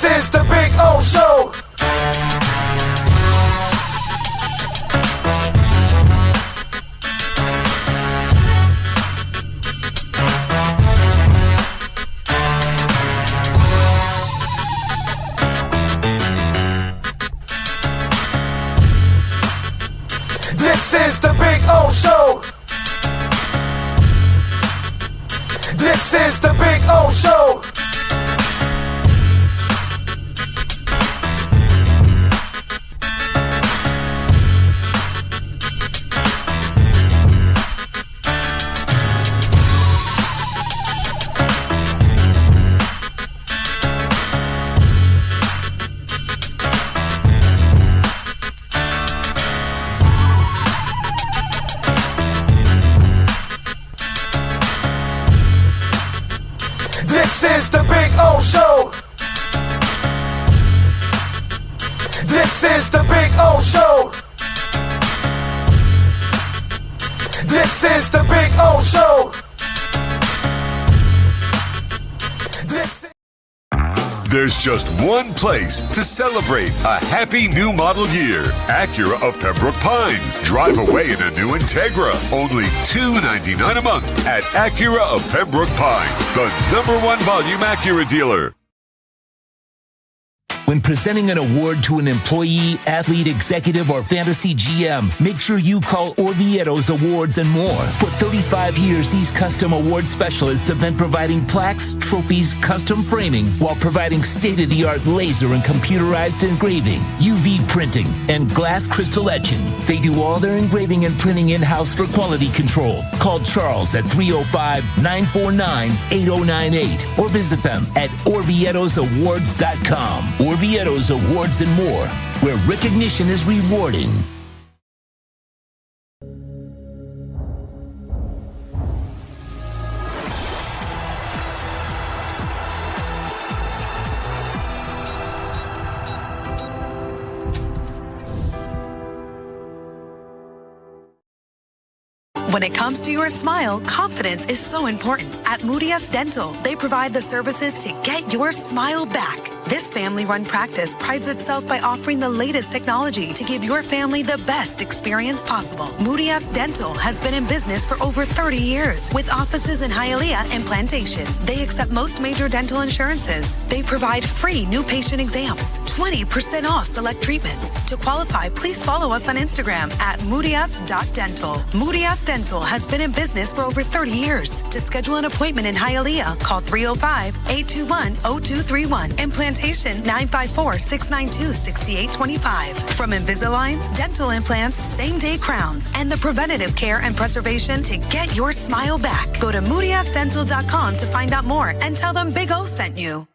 is the Big O Show. This is the Big O Show. This is the Big O Show. This is the Big O Show. This is the Big O Show. This is the Big O Show. There's just one place to celebrate a happy new model year. Acura of Pembroke Pines. Drive away in a new Integra. Only $299 a month at Acura of Pembroke Pines, the #1 volume Acura dealer. When presenting an award to an employee, athlete, executive, or fantasy GM, make sure you call Orvieto's Awards and More. For 35 years, these custom award specialists have been providing plaques, trophies, custom framing, while providing state-of-the-art laser and computerized engraving, UV printing, and glass crystal etching. They do all their engraving and printing in-house for quality control. Call Charles at 305-949-8098 or visit them at orvietosawards.com. Orvieto's Awards and More, where recognition is rewarding. When it comes to your smile, confidence is so important. At Moodias Dental, they provide the services to get your smile back. This family-run practice prides itself by offering the latest technology to give your family the best experience possible. Moodias Dental has been in business for over 30 years with offices in Hialeah and Plantation. They accept most major dental insurances. They provide free new patient exams, 20% off select treatments. To qualify, please follow us on Instagram at moodias.dental. Moodias Dental has been in business for over 30 years. To schedule an appointment in Hialeah, call 305-821-0231 and Plantation 954-692-6825. From Invisaligns, dental implants, same-day crowns, and the preventative care and preservation to get your smile back. Go to moodiasdental.com to find out more and tell them Big O sent you.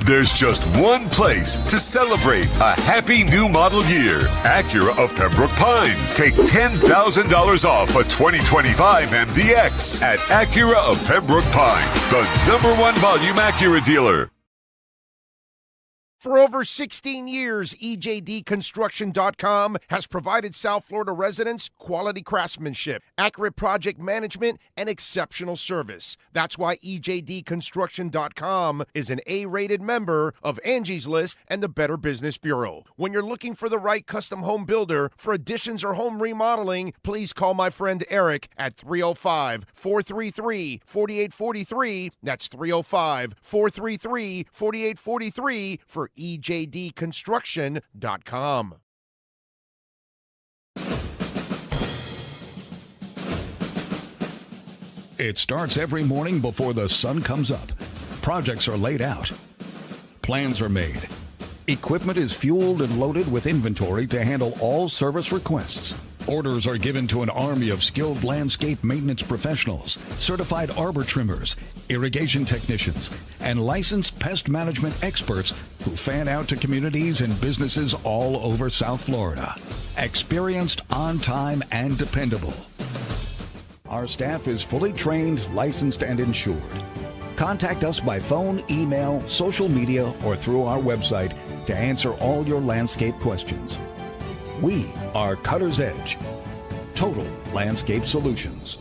There's just one place to celebrate a happy new model year. Acura of Pembroke Pines. Take $10,000 off a 2025 MDX at Acura of Pembroke Pines, the #1 volume Acura dealer. For over 16 years, EJDconstruction.com has provided South Florida residents quality craftsmanship, accurate project management, and exceptional service. That's why EJDconstruction.com is an A-rated member of Angie's List and the Better Business Bureau. When you're looking for the right custom home builder for additions or home remodeling, please call my friend Eric at 305-433-4843. That's 305-433-4843 for EJDconstruction.com. It starts every morning before the sun comes up. Projects are laid out. Plans are made. Equipment is fueled and loaded with inventory to handle all service requests. Orders are given to an army of skilled landscape maintenance professionals, certified arbor trimmers, irrigation technicians, and licensed pest management experts who fan out to communities and businesses all over South Florida. Experienced, on time, and dependable. Our staff is fully trained, licensed, and insured. Contact us by phone, email, social media, or through our website to answer all your landscape questions. We are Cutter's Edge. Total Landscape Solutions.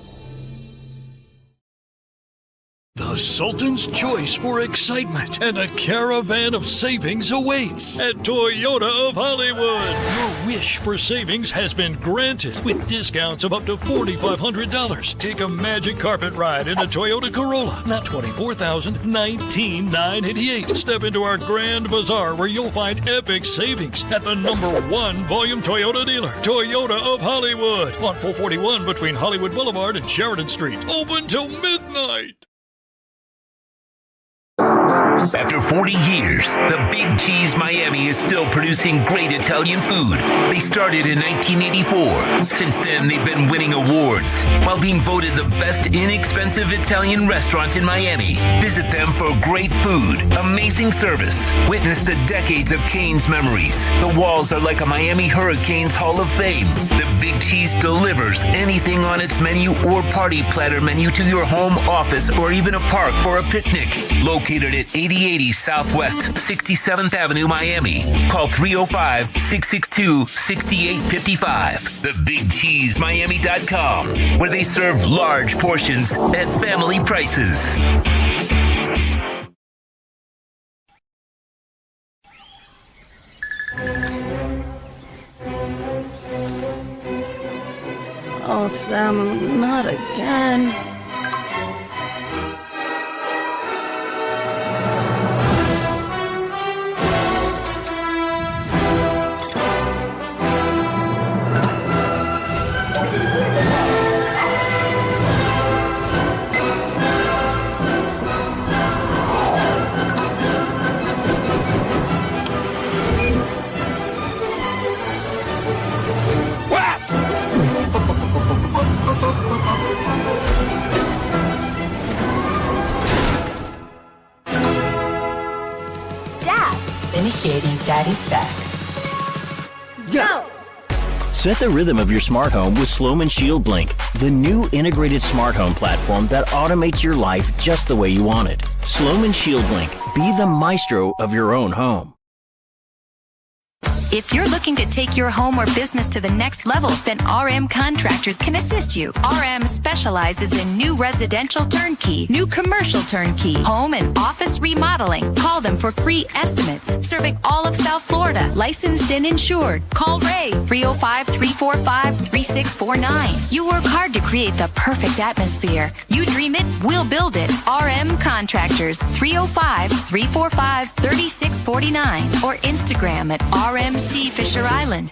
The A Sultan's choice for excitement and a caravan of savings awaits at Toyota of Hollywood. Your wish for savings has been granted with discounts of up to $4,500. Take a magic carpet ride in a Toyota Corolla. Not $24,000, $19,988. Step into our grand bazaar where you'll find epic savings at the #1 volume Toyota dealer, Toyota of Hollywood, on 441 between Hollywood Boulevard and Sheridan Street. Open till midnight. After 40 years, the Big Cheese Miami is still producing great Italian food. They started in 1984. Since then, they've been winning awards while being voted the best inexpensive Italian restaurant in Miami. Visit them for great food, amazing service. Witness the decades of Cane's memories. The walls are like a Miami Hurricanes Hall of Fame. The Big Cheese delivers anything on its menu or party platter menu to your home, office, or even a park for a picnic. Located at 8080 Southwest 67th Avenue, Miami. Call 305-662-6855. TheBigCheeseMiami.com, where they serve large portions at family prices. Oh, Sam, not again. Initiating Daddy's back. Go! Set the rhythm of your smart home with Sloman Shield Blink, the new integrated smart home platform that automates your life just the way you want it. Sloman Shield Blink, be the maestro of your own home. If you're looking to take your home or business to the next level, then RM Contractors can assist you. RM specializes in new residential turnkey, new commercial turnkey, home and office remodeling. Call them for free estimates. Serving all of South Florida, licensed and insured. Call Ray, 305-345-3649. You work hard to create the perfect atmosphere. You dream it, we'll build it. RM Contractors, 305-345-3649. Or Instagram at RMC Fisher Island.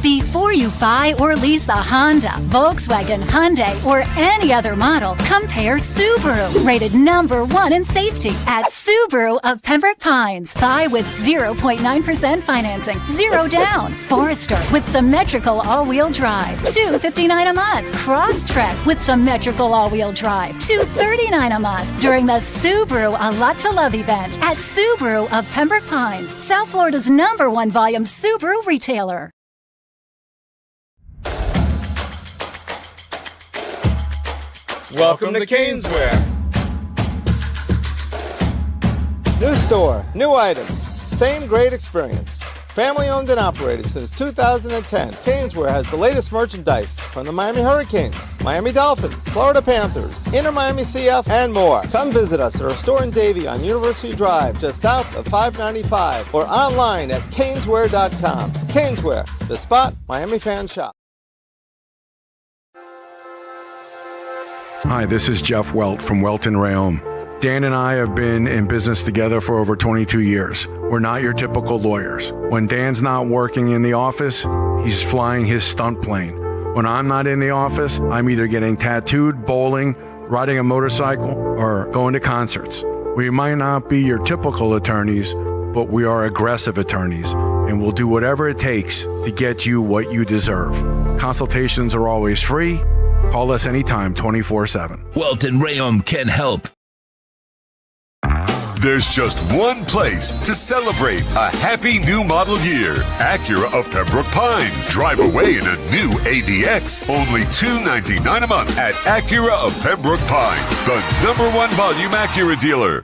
Before you buy or lease a Honda, Volkswagen, Hyundai, or any other model, compare Subaru, rated #1 in safety at Subaru of Pembroke Pines. Buy with 0.9% financing, 0 down. Forester with symmetrical all-wheel drive, $259 a month. Crosstrek with symmetrical all-wheel drive, $239 a month. During the Subaru A Lot to Love event at Subaru of Pembroke Pines, South Florida's #1 volume Subaru retailer. Welcome to Caneswear. New store, new items, same great experience. Family owned and operated since 2010, Caneswear has the latest merchandise from the Miami Hurricanes, Miami Dolphins, Florida Panthers, Inter Miami CF, and more. Come visit us at our store in Davie on University Drive, just south of 595, or online at caneswear.com. Caneswear, the spot Miami fans shop. Hi, this is Jeff Welt from Welt & Rayom. Dan and I have been in business together for over 22 years. We're not your typical lawyers. When Dan's not working in the office, he's flying his stunt plane. When I'm not in the office, I'm either getting tattooed, bowling, riding a motorcycle, or going to concerts. We might not be your typical attorneys, but we are aggressive attorneys, and we'll do whatever it takes to get you what you deserve. Consultations are always free. Call us anytime, 24/7. Welt & Rayom can help. There's just one place to celebrate a happy new model year. Acura of Pembroke Pines. Drive away in a new ADX. Only $299 a month at Acura of Pembroke Pines, the #1 volume Acura dealer.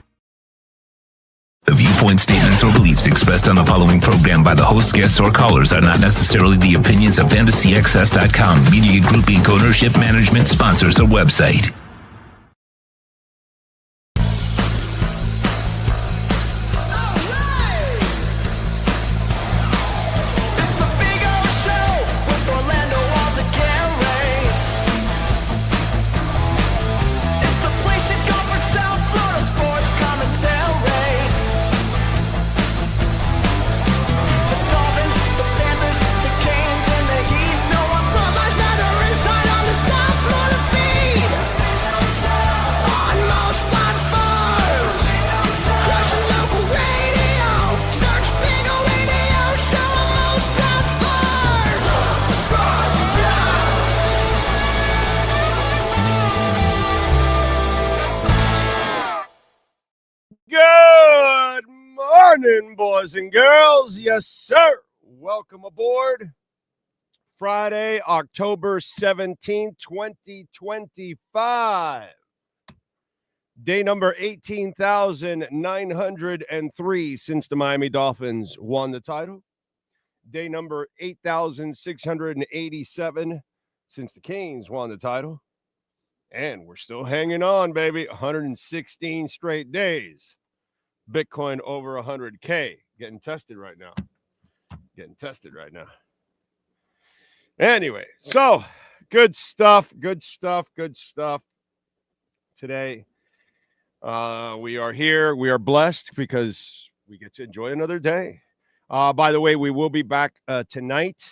The viewpoint, statements, or beliefs expressed on the following program by the host, guests, or callers are not necessarily the opinions of FantasyXS.com, Media Group Inc. ownership, management, sponsors, or website. morning, boys and girls. Yes, sir. Welcome aboard. Friday, October 17th, 2025. Day number 18,903 since the Miami Dolphins won the title. Day number 8,687 since the Canes won the title. And we're still hanging on, baby. 116 straight days. Bitcoin over 100K. Getting tested right now. Anyway, so good stuff. Today, we are here. We are blessed because we get to enjoy another day. By the way, we will be back tonight.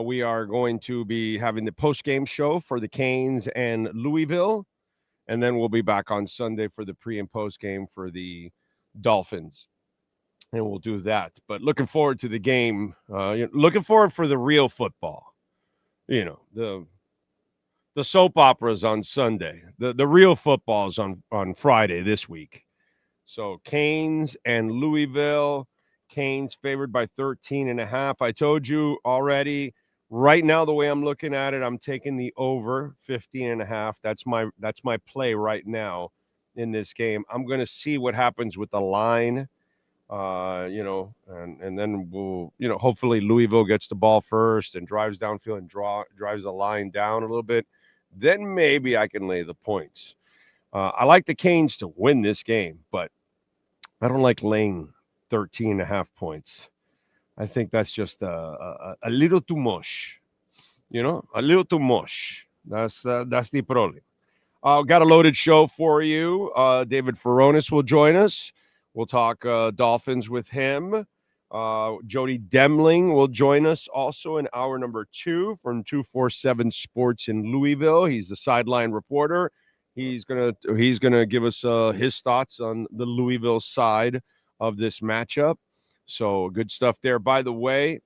We are going to be having the post-game show for the Canes and Louisville. And then we'll be back on Sunday for the pre- and post-game for the Dolphins. And we'll do that. But looking forward to the game. Looking forward for the real football. You know, the soap operas on Sunday. The real football is on Friday this week. So Canes and Louisville. Canes favored by 13.5. I told you already. Right now, the way I'm looking at it, I'm taking the over 15.5. That's my play right now in this game. I'm going to see what happens with the line. And then we'll, hopefully Louisville gets the ball first and drives downfield and drives the line down a little bit. Then maybe I can lay the points. I like the Canes to win this game, but I don't like laying 13.5 points. I think that's just a little too much, a little too much. That's the problem. Got a loaded show for you. David Furones will join us. We'll talk Dolphins with him. Jody Demling will join us also in hour number 2 from 247 Sports in Louisville. He's the sideline reporter. He's gonna give us his thoughts on the Louisville side of this matchup. So good stuff there. By the way,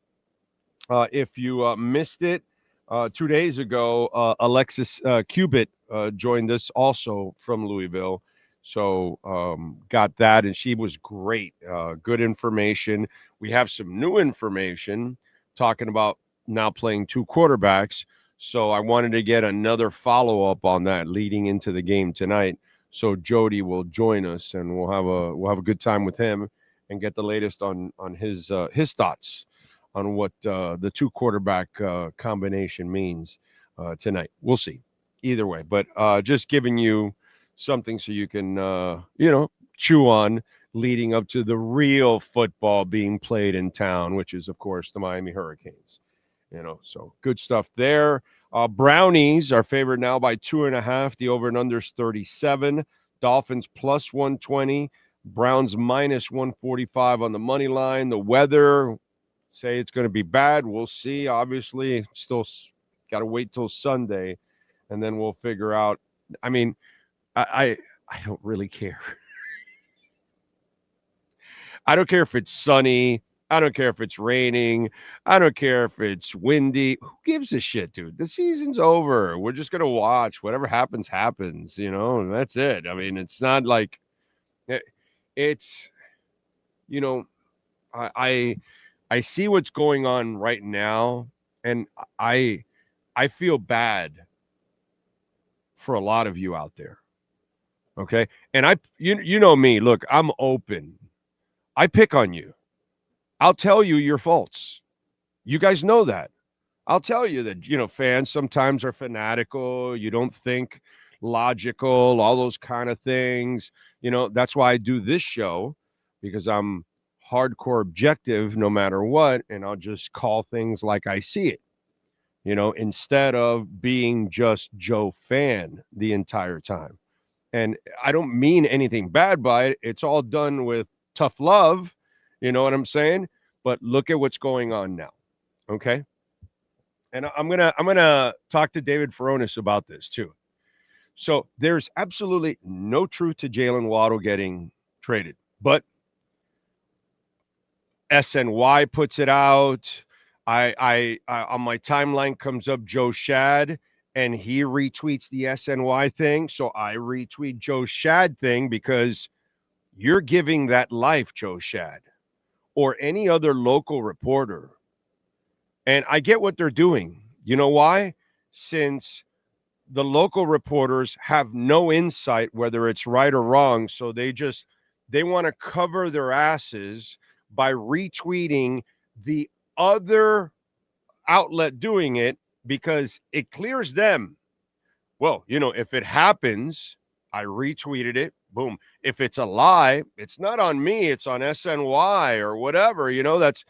if you missed it 2 days ago, Alexis Cubitt joined us also from Louisville. So got that, and she was great. Good information. We have some new information talking about now playing 2 quarterbacks. So I wanted to get another follow-up on that leading into the game tonight. So Jody will join us, and we'll have a good time with him and get the latest on his thoughts on what the 2 quarterback combination means tonight. We'll see. Either way, but just giving you something so you can chew on leading up to the real football being played in town, which is of course the Miami Hurricanes. So good stuff there. Brownies are favored now by 2.5. The over and under is 37. Dolphins plus 120. Browns minus 145 on the money line. The weather, say it's going to be bad. We'll see. Obviously, still got to wait till Sunday, and then we'll figure out. I mean, I don't really care. I don't care if it's sunny. I don't care if it's raining. I don't care if it's windy. Who gives a shit, dude? The season's over. We're just going to watch. Whatever happens, happens, and that's it. I mean, it's not like it's, I see what's going on right now, and I feel bad for a lot of you out there. Okay. And you know me, look, I'm open. I pick on you. I'll tell you your faults. You guys know that. I'll tell you that, fans sometimes are fanatical. You don't think logical, all those kind of things. That's why I do this show, because I'm hardcore objective no matter what. And I'll just call things like I see it, instead of being just Joe fan the entire time. And I don't mean anything bad by it. It's all done with tough love. You know what I'm saying? But look at what's going on now. Okay. And I'm gonna talk to David Furones about this too. So there's absolutely no truth to Jalen Waddle getting traded, but SNY puts it out. I on my timeline comes up Joe Shad, and he retweets the SNY thing. So I retweet Joe Shad thing because You're giving that life, Joe Shad, or any other local reporter. And I get what they're doing. You know why? Since the local reporters have no insight whether it's right or wrong, so they want to cover their asses by retweeting the other outlet doing it because it clears them. Well, if it happens, I retweeted it, boom. If it's a lie, it's not on me, it's on SNY or whatever, that's,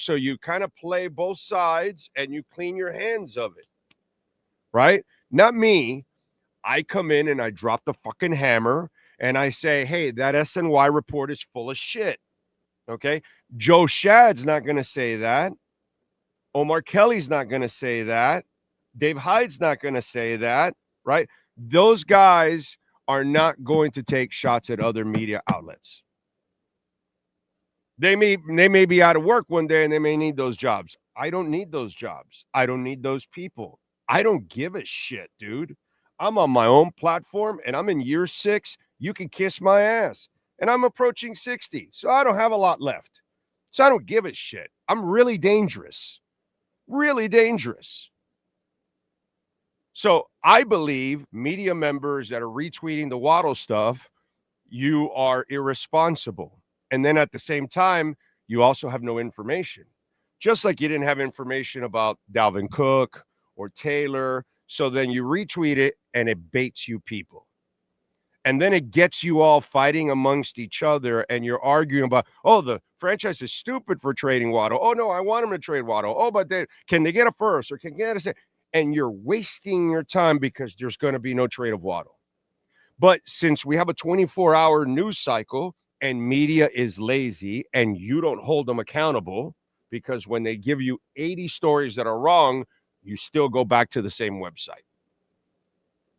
so you kind of play both sides and you clean your hands of it, right? Not me. I come in and I drop the fucking hammer and I say, hey, that SNY report is full of shit, okay? Joe Shad's not going to say that. Omar Kelly's not going to say that. Dave Hyde's not going to say that, right? Those guys are not going to take shots at other media outlets. They may be out of work one day and they may need those jobs. I don't need those jobs. I don't need those people. I don't give a shit, dude. I'm on my own platform and I'm in year 6. You can kiss my ass. And I'm approaching 60. So I don't have a lot left. So I don't give a shit. I'm really dangerous. Really dangerous. So I believe media members that are retweeting the Waddle stuff, you are irresponsible. And then at the same time, you also have no information. Just like you didn't have information about Dalvin Cook or Taylor. So then you retweet it and it baits you people. And then it gets you all fighting amongst each other and you're arguing about, oh, the franchise is stupid for trading Waddle. Oh, no, I want them to trade Waddle. Oh, but can they get a first or can they get a second? And you're wasting your time because there's going to be no trade of Waddle. But since we have a 24-hour news cycle and media is lazy and you don't hold them accountable because when they give you 80 stories that are wrong, you still go back to the same website.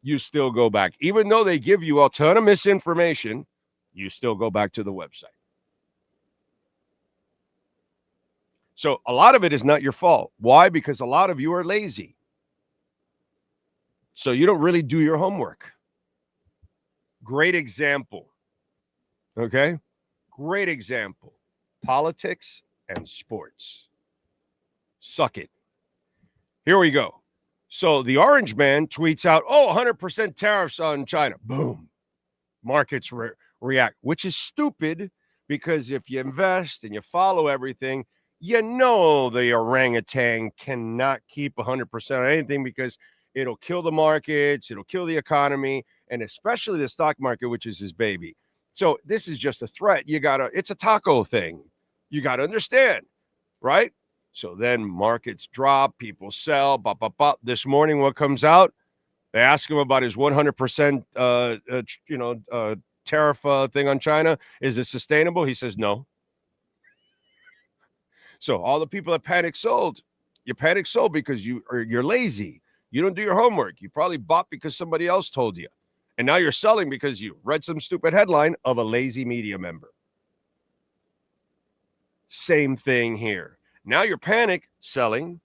You still go back. Even though they give you a ton of misinformation, you still go back to the website. So a lot of it is not your fault. Why? Because a lot of you are lazy. So you don't really do your homework. Great example. Okay? Great example. Politics and sports. Suck it. Here we go. So the orange man tweets out, 100% tariffs on China. Boom. Markets react, which is stupid because if you invest and you follow everything, the orangutan cannot keep 100% on anything because it'll kill the markets, it'll kill the economy, and especially the stock market, which is his baby. So this is just a threat. It's a taco thing. You got to understand, right? So then markets drop, people sell, This morning, what comes out? They ask him about his 100% tariff thing on China. Is it sustainable? He says no. So all the people that panic sold, you panic sold because you're lazy. You don't do your homework. You probably bought because somebody else told you. And now you're selling because you read some stupid headline of a lazy media member. Same thing here. Now you're panic selling,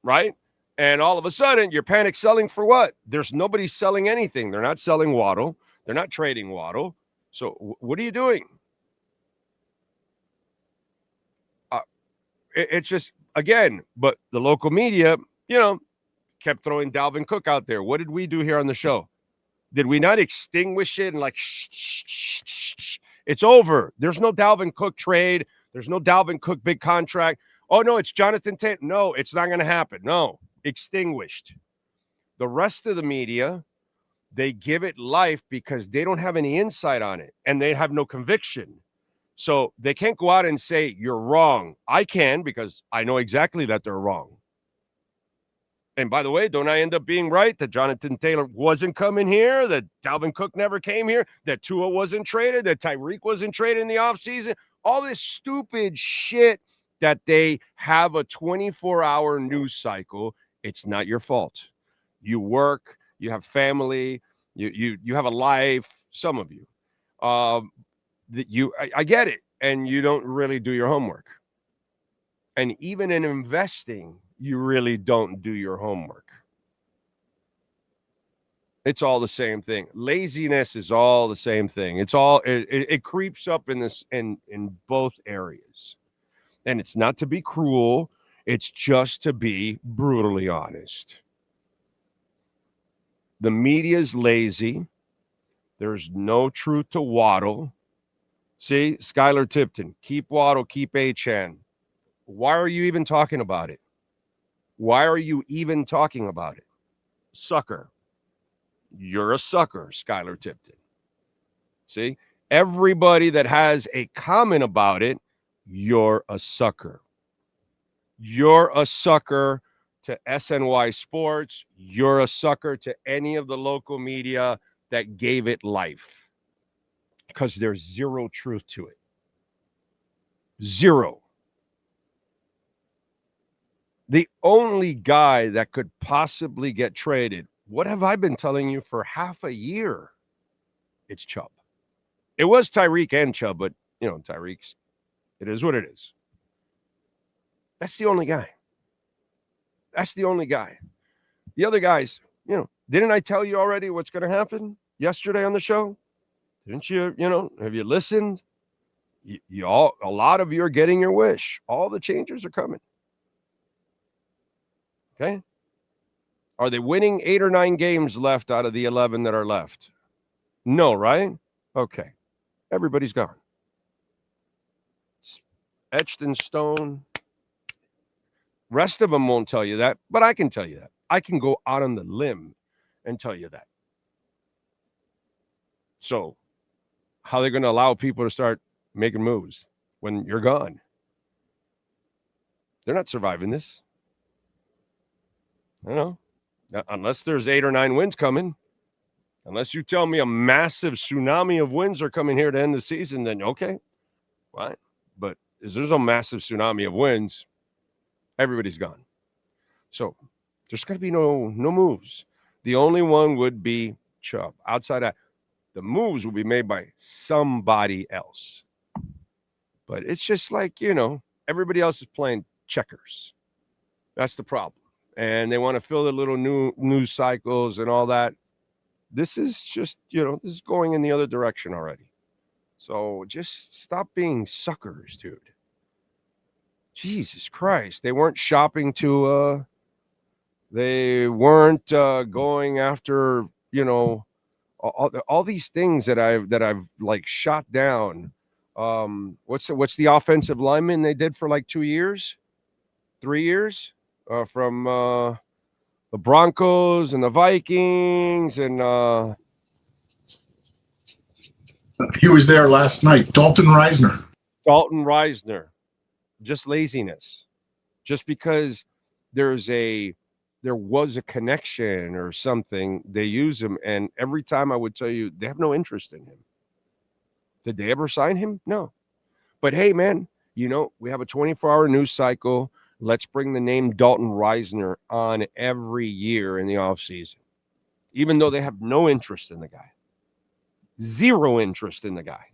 right? And all of a sudden, you're panic selling for what? There's nobody selling anything. They're not selling Waddle. They're not trading Waddle. So what are you doing? It's just, again, but the local media, kept throwing Dalvin Cook out there. What did we do here on the show? Did we not extinguish it and shh? It's over. There's no Dalvin Cook trade. There's no Dalvin Cook big contract. Oh, no, it's Jonathan Taylor. No, it's not going to happen. No, extinguished. The rest of the media, they give it life because they don't have any insight on it and they have no conviction. So they can't go out and say, you're wrong. I can because I know exactly that they're wrong. And by the way, don't I end up being right that Jonathan Taylor wasn't coming here, that Dalvin Cook never came here, that Tua wasn't traded, that Tyreek wasn't traded in the offseason? All this stupid shit that they have a 24-hour news cycle. It's not your fault. You work, you have family, you have a life, some of you. I get it, and you don't really do your homework. And even in investing, you really don't do your homework. It's all the same thing. Laziness is all the same thing. It's all it creeps up in this in both areas. And it's not to be cruel, it's just to be brutally honest. The media's lazy. There's no truth to Waddle. See, Skylar Tipton, keep Waddle, keep Achane. Why are you even talking about it? Why are you even talking about it? Sucker. You're a sucker, Skylar Tipton. See, everybody that has a comment about it, you're a sucker. You're a sucker to SNY Sports. You're a sucker to any of the local media that gave it life, because there's zero truth to it. Zero. The only guy that could possibly get traded, what have I been telling you for half a year? It's Chubb. It was Tyreek and Chubb, but, Tyreek's, it is what it is. That's the only guy. That's the only guy. The other guys, didn't I tell you already what's going to happen yesterday on the show? Didn't you, have you listened? You all, a lot of you are getting your wish. All the changes are coming. Okay? Are they winning 8 or 9 games left out of the 11 that are left? No, right? Okay. Everybody's gone. It's etched in stone. Rest of them won't tell you that, but I can tell you that. I can go out on the limb and tell you that. So, how are they going to allow people to start making moves when you're gone? They're not surviving this. I don't know. Unless there's 8 or 9 wins coming. Unless you tell me a massive tsunami of wins are coming here to end the season, then okay. Right? But if there's a massive tsunami of wins, everybody's gone. So there's going to be no moves. The only one would be Chubb. Outside that, the moves will be made by somebody else. But it's just like, everybody else is playing checkers. That's the problem. And they want to fill the little news cycles and all that. This is just, this is going in the other direction already. So just stop being suckers, dude. Jesus Christ. They weren't shopping to, they weren't going after, all these things that I've like shot down. What's the offensive lineman they did for like 2 years, 3 years? From the Broncos and the Vikings, and he was there last night. Dalton Reisner. Just laziness. Just because there was a connection or something, they use him, and every time I would tell you they have no interest in him. Did they ever sign him? No. But hey, man, we have a 24-hour news cycle. Let's bring the name Dalton Reisner on every year in the offseason, even though they have no interest in the guy. Zero interest in the guy.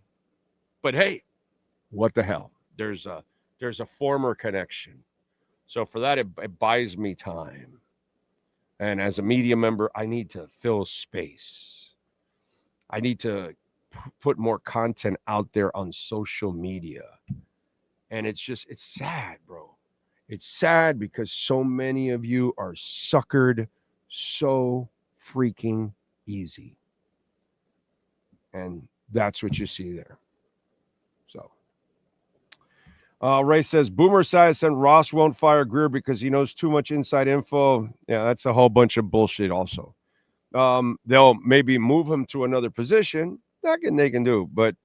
But hey, what the hell? There's a former connection. So for that, it buys me time. And as a media member, I need to fill space. I need to put more content out there on social media. And it's sad, bro. It's sad because so many of you are suckered so freaking easy. And that's what you see there. So, Ray says, Boomer Esiason and Ross won't fire Greer because he knows too much inside info. Yeah, that's a whole bunch of bullshit also. They'll maybe move him to another position. That they can do. But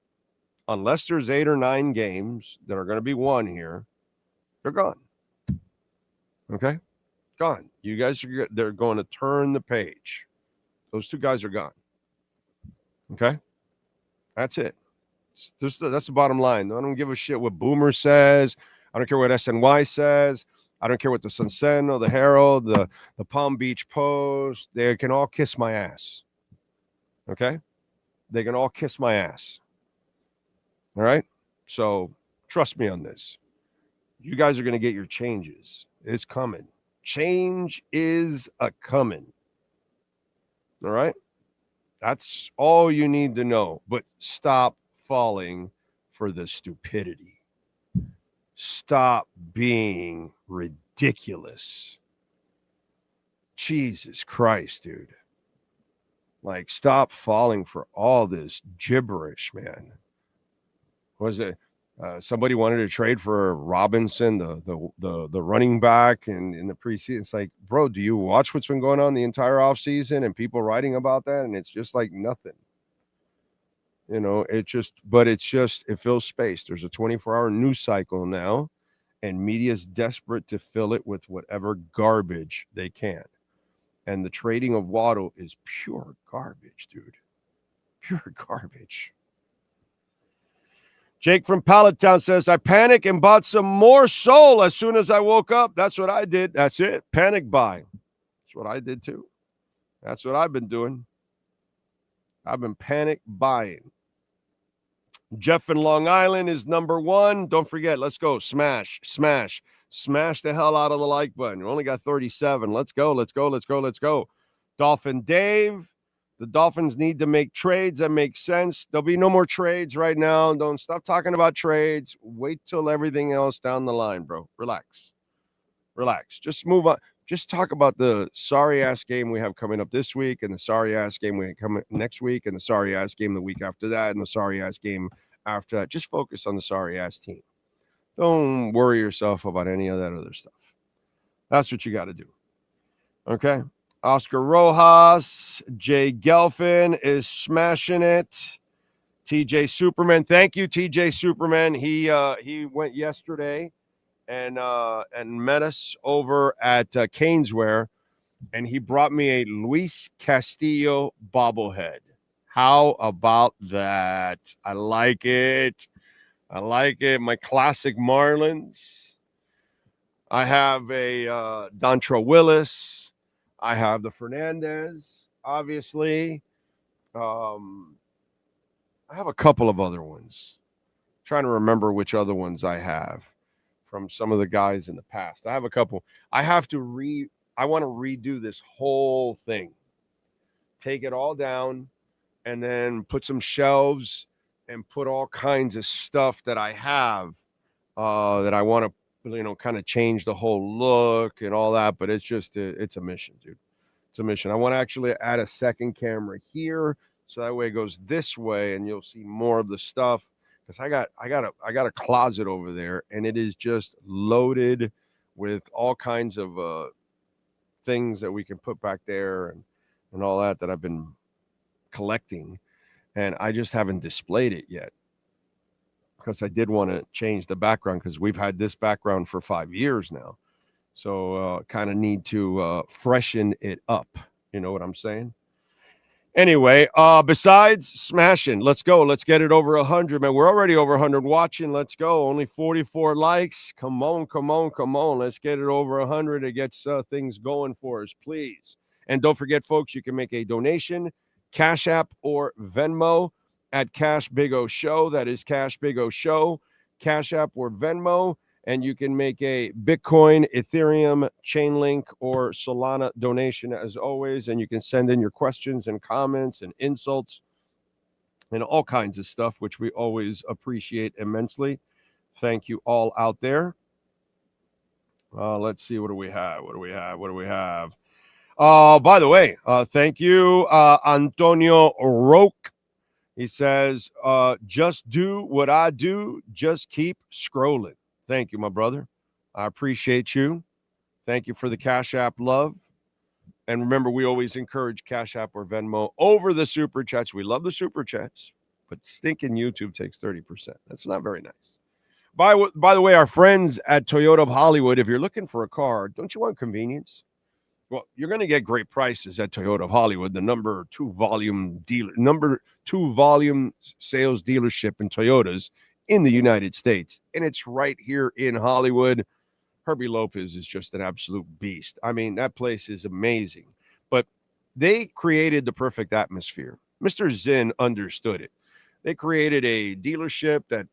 unless there's 8 or 9 games that are going to be won here, they're gone. Okay? Gone. You guys they're going to turn the page. Those 2 guys are gone. Okay? That's it. That's the bottom line. I don't give a shit what Boomer says. I don't care what SNY says. I don't care what the Sun Sentinel, the Herald, the Palm Beach Post. They can all kiss my ass. Okay? They can all kiss my ass. All right? So trust me on this. You guys are going to get your changes. It's coming. Change is a coming. All right? That's all you need to know. But stop falling for the stupidity. Stop being ridiculous. Jesus Christ, dude. Like, stop falling for all this gibberish, man. Was it somebody wanted to trade for Robinson, the running back in the preseason? It's like, bro, do you watch what's been going on the entire offseason and people writing about that? And it's just like nothing. You know, it fills space. There's a 24-hour news cycle now, and media's desperate to fill it with whatever garbage they can. And the trading of Waddle is pure garbage, dude. Pure garbage. Jake from Pallettown says, I panicked and bought some more Soul as soon as I woke up. That's what I did. That's it. Panic buy. That's what I did too. That's what I've been doing. I've been panic buying. Jeff in Long Island is number one. Don't forget, let's go. Smash the hell out of the like button. You only got 37. Let's go. Dolphin Dave. The Dolphins need to make trades that make sense. There'll be no more trades right now. Don't stop talking about trades. Wait till everything else down the line, bro. Relax. Just move on. Just talk about the sorry-ass game we have coming up this week, and the sorry-ass game we have coming next week, and the sorry-ass game the week after that, and the sorry-ass game after that. Just focus on the sorry-ass team. Don't worry yourself about any of that other stuff. That's what you got to do. Okay? Oscar Rojas, Jay Gelfin is smashing it. TJ Superman, thank you, TJ Superman. He went yesterday and met us over at Caneswear, and he brought me a Luis Castillo bobblehead. How about that? I like it. My classic Marlins. I have a Dontrell Willis. I have the Fernandez, obviously. I have a couple of other ones. I'm trying to remember which other ones I have from some of the guys in the past. I have a couple. I want to redo this whole thing. Take it all down and then put some shelves and put all kinds of stuff that I have that I want to, kind of change the whole look and all that, but it's a mission, dude. It's a mission. I want to actually add a second camera here, so that way it goes this way, and you'll see more of the stuff. Because I got a closet over there, and it is just loaded with all kinds of things that we can put back there and all that I've been collecting, and I just haven't displayed it yet. Because I did want to change the background, because we've had this background for 5 years now. So kind of need to freshen it up. You know what I'm saying? Anyway, besides smashing, let's go. Let's get it over 100, man. We're already over 100 watching. Let's go. Only 44 likes. Come on. Let's get it over 100. It gets things going for us, please. And don't forget, folks, you can make a donation, Cash App or Venmo at Cash Big O Show. That is Cash Big O Show, Cash App or Venmo. And you can make a Bitcoin, Ethereum, Chainlink, or Solana donation as always. And you can send in your questions and comments and insults and all kinds of stuff, which we always appreciate immensely. Thank you all out there. Let's see. What do we have? By the way, thank you, Antonio Roque. He says, just do what I do. Just keep scrolling. Thank you, my brother. I appreciate you. Thank you for the Cash App love. And remember, we always encourage Cash App or Venmo over the Super Chats. We love the Super Chats, but stinking YouTube takes 30%. That's not very nice. By the way, our friends at Toyota of Hollywood, if you're looking for a car, don't you want convenience? Well, you're going to get great prices at Toyota of Hollywood, the number 2 volume sales dealership in Toyotas in the United States. And it's right here in Hollywood. Herbie Lopez is just an absolute beast. I mean, that place is amazing. But they created the perfect atmosphere. Mr. Zinn understood it. They created a dealership that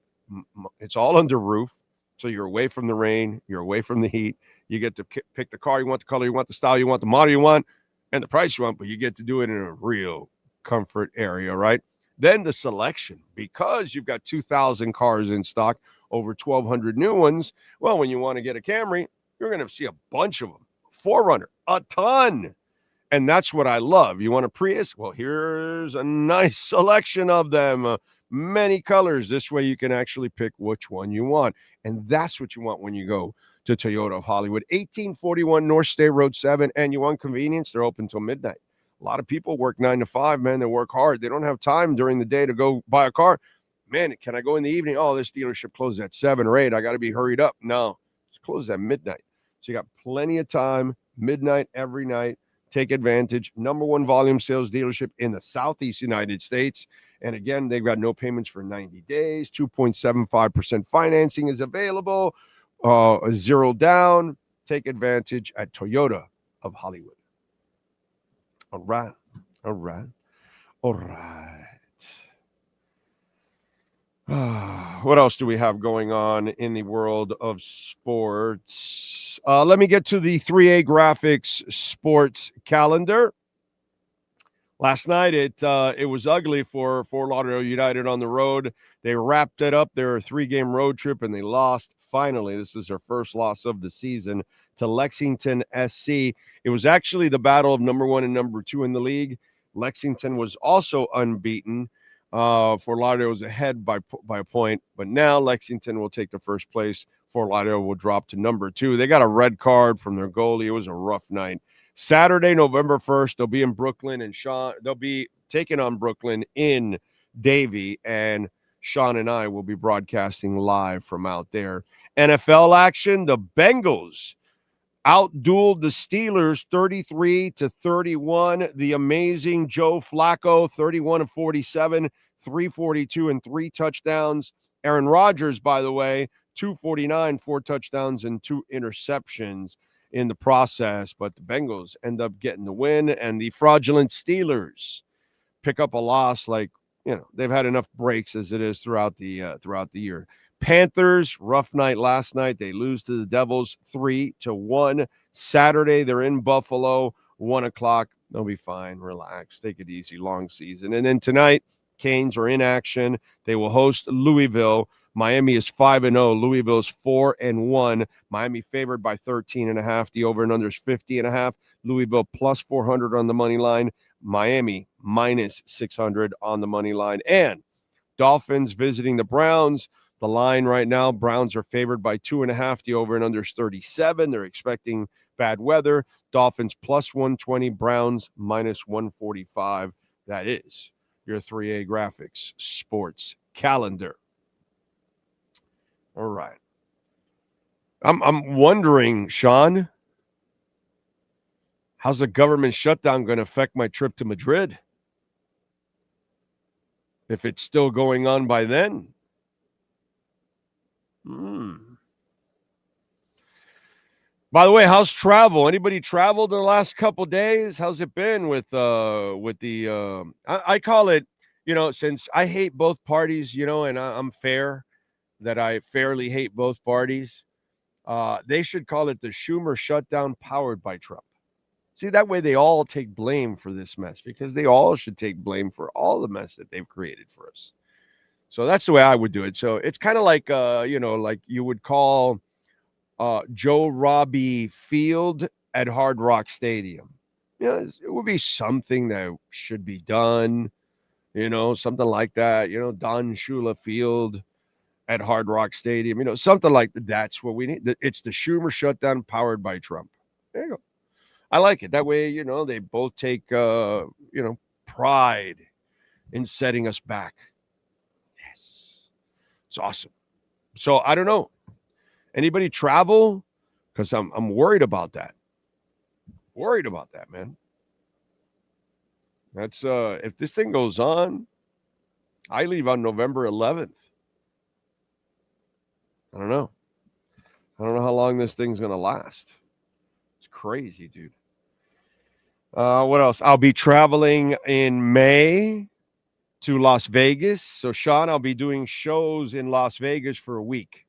it's all under roof. So you're away from the rain. You're away from the heat. You get to pick the car you want, the color you want, the style you want, the model you want, and the price you want. But you get to do it in a real comfort area, right? Then the selection, because you've got 2,000 cars in stock, over 1,200 new ones. Well, when you want to get a Camry, you're going to see a bunch of them. 4Runner, a ton. And that's what I love. You want a Prius? Well, here's a nice selection of them. Many colors. This way you can actually pick which one you want. And that's what you want when you go to Toyota of Hollywood. 1841 North State Road 7. And you want convenience? They're open till midnight. A lot of people work 9 to 5, man. They work hard. They don't have time during the day to go buy a car. Man, can I go in the evening? Oh, this dealership closes at 7 or 8. I got to be hurried up. No, it's closed at midnight. So you got plenty of time, midnight every night. Take advantage. Number one volume sales dealership in the Southeast United States. And again, they've got no payments for 90 days. 2.75% financing is available. 0 down. Take advantage at Toyota of Hollywood. All right. All right. All right. What else do we have going on in the world of sports? Let me get to the 3A Graphics sports calendar. Last night, it was ugly for Fort Lauderdale United on the road. They wrapped it up, their 3-game road trip, and they lost. Finally, this is their first loss of the season to Lexington SC. It was actually the battle of number 1 and number 2 in the league. Lexington was also unbeaten. Fort Lauderdale was ahead by a point, but now Lexington will take the first place. Fort Lauderdale will drop to number 2. They got a red card from their goalie. It was a rough night. Saturday, November 1st, they'll be in Brooklyn, and they'll be taking on Brooklyn in Davie, and Sean and I will be broadcasting live from out there. NFL action, the Bengals outdueled the Steelers 33-31. The amazing Joe Flacco, 31 of 47, 342 and 3 touchdowns. Aaron Rodgers, by the way, 249, 4 touchdowns and 2 interceptions in the process. But the Bengals end up getting the win, and the fraudulent Steelers pick up a loss. Like, you know, they've had enough breaks as it is throughout the year. Panthers, rough night last night. They lose to the Devils 3-1. Saturday, they're in Buffalo, 1 o'clock. They'll be fine. Relax. Take it easy. Long season. And then tonight, Canes are in action. They will host Louisville. Miami is 5-0. Louisville is 4-1. Miami favored by 13.5. The over and under is 50.5. Louisville plus 400 on the money line. Miami minus 600 on the money line. And Dolphins visiting the Browns. The line right now, Browns are favored by 2.5. The over and under is 37. They're expecting bad weather. Dolphins plus 120. Browns minus 145. That is your 3A Graphics sports calendar. All right. I'm wondering, Sean, how's the government shutdown going to affect my trip to Madrid? If it's still going on by then. By the way, how's travel? Anybody traveled in the last couple of days? How's it been with the I call it, you know, since I hate both parties, you know, and I'm fair that I fairly hate both parties. They should call it the Schumer shutdown powered by Trump. See, that way they all take blame for this mess, because they all should take blame for all the mess that they've created for us. So that's the way I would do it. So it's kind of like, you know, like you would call Joe Robbie Field at Hard Rock Stadium. You know, it would be something that should be done, you know, something like that. You know, Don Shula Field at Hard Rock Stadium, you know, something like that. That's what we need. It's the Schumer shutdown powered by Trump. There you go. I like it. That way, you know, they both take, you know, pride in setting us back. It's awesome. So I don't know. Anybody travel? Because I'm worried about that. Worried about that, man. That's if this thing goes on, I leave on November 11th. I don't know. I don't know how long this thing's gonna last. It's crazy, dude. What else? I'll be traveling in May to Las Vegas. So, Sean, I'll be doing shows in Las Vegas for a week.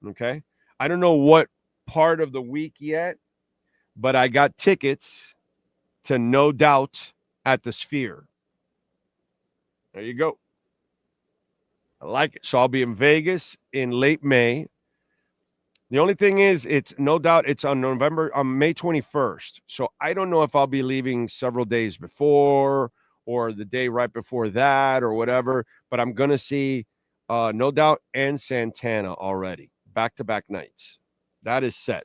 Okay? I don't know what part of the week yet, but I got tickets to No Doubt at the Sphere. There you go. I like it. So I'll be in Vegas in late May. The only thing is, it's no doubt it's on May 21st. So I don't know if I'll be leaving several days before or the day right before that or whatever, but I'm going to see No Doubt and Santana already, back-to-back nights. That is set.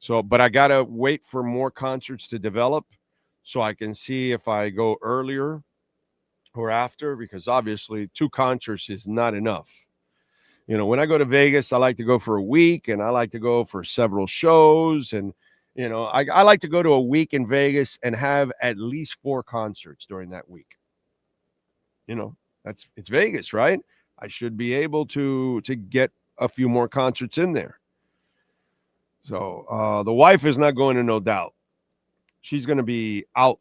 So, but I got to wait for more concerts to develop so I can see if I go earlier or after, because obviously 2 concerts is not enough. You know, when I go to Vegas, I like to go for a week, and I like to go for several shows. And, you know, I like to go to a week in Vegas and have at least 4 concerts during that week. You know, it's Vegas, right? I should be able to get a few more concerts in there. So the wife is not going to No Doubt. She's going to be out.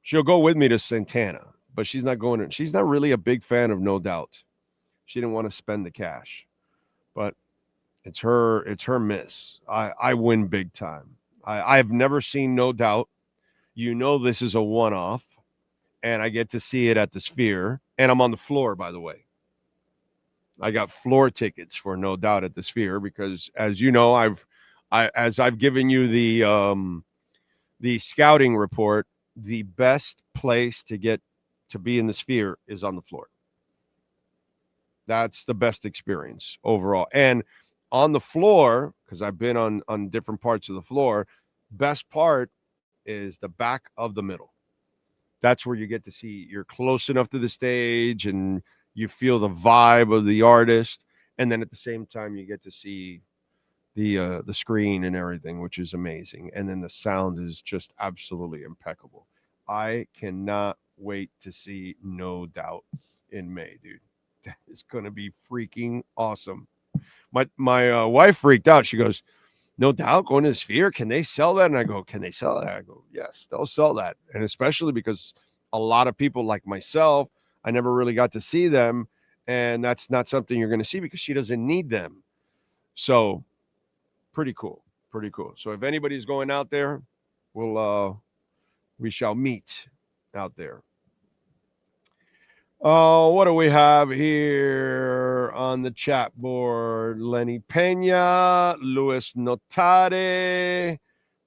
She'll go with me to Santana, but she's not going to. She's not really a big fan of No Doubt. She didn't want to spend the cash, but it's her miss. I win big time. I've never seen No Doubt. You know, this is a one-off, and I get to see it at the Sphere, and I'm on the floor, by the way. I got floor tickets for No Doubt at the Sphere because, as you know, I've given you the scouting report. The best place to get to be in the Sphere is on the floor. That's the best experience overall. And on the floor, because I've been on different parts of the floor, best part is the back of the middle. That's where you get to see, you're close enough to the stage and you feel the vibe of the artist. And then at the same time, you get to see the screen and everything, which is amazing. And then the sound is just absolutely impeccable. I cannot wait to see No Doubt in May, dude. That is going to be freaking awesome. My wife freaked out. She goes, No Doubt going to the Sphere? Can they sell that? And I go, can they sell that? I go, yes, they'll sell that. And especially because a lot of people like myself, I never really got to see them. And that's not something you're going to see because she doesn't need them. So pretty cool. Pretty cool. So if anybody's going out there, we shall meet out there. Oh, what do we have here on the chat board? Lenny Pena, Luis Notare.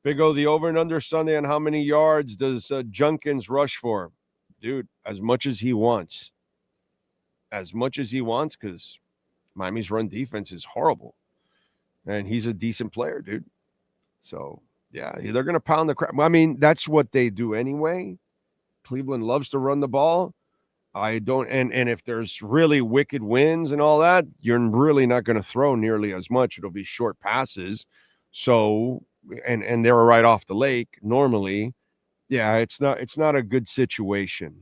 Big O, the over and under Sunday on how many yards does Junkins rush for? Dude, as much as he wants. As much as he wants, because Miami's run defense is horrible. And he's a decent player, dude. So, yeah, they're going to pound the crap. I mean, that's what they do anyway. Cleveland loves to run the ball. I don't, and if there's really wicked winds and all that, you're really not going to throw nearly as much. It'll be short passes. So, and they're right off the lake normally. Yeah, it's not a good situation.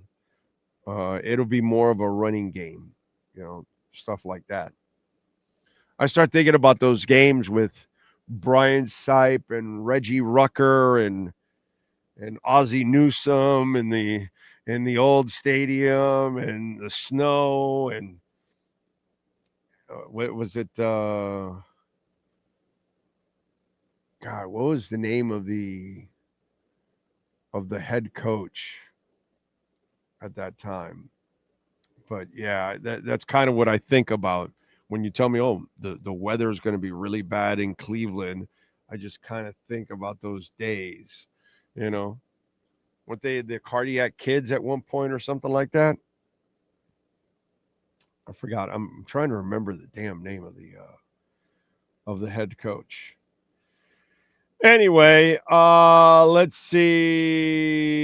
It'll be more of a running game, you know, stuff like that. I start thinking about those games with Brian Sipe and Reggie Rucker and Ozzie Newsome in the old stadium and the snow and what was it? God, what was the name of the head coach at that time? But yeah, that's kind of what I think about when you tell me, oh, the weather is going to be really bad in Cleveland. I just kind of think about those days, you know. Weren't they the cardiac kids at one point or something like that? I forgot. I'm trying to remember the damn name of the head coach. Anyway, let's see.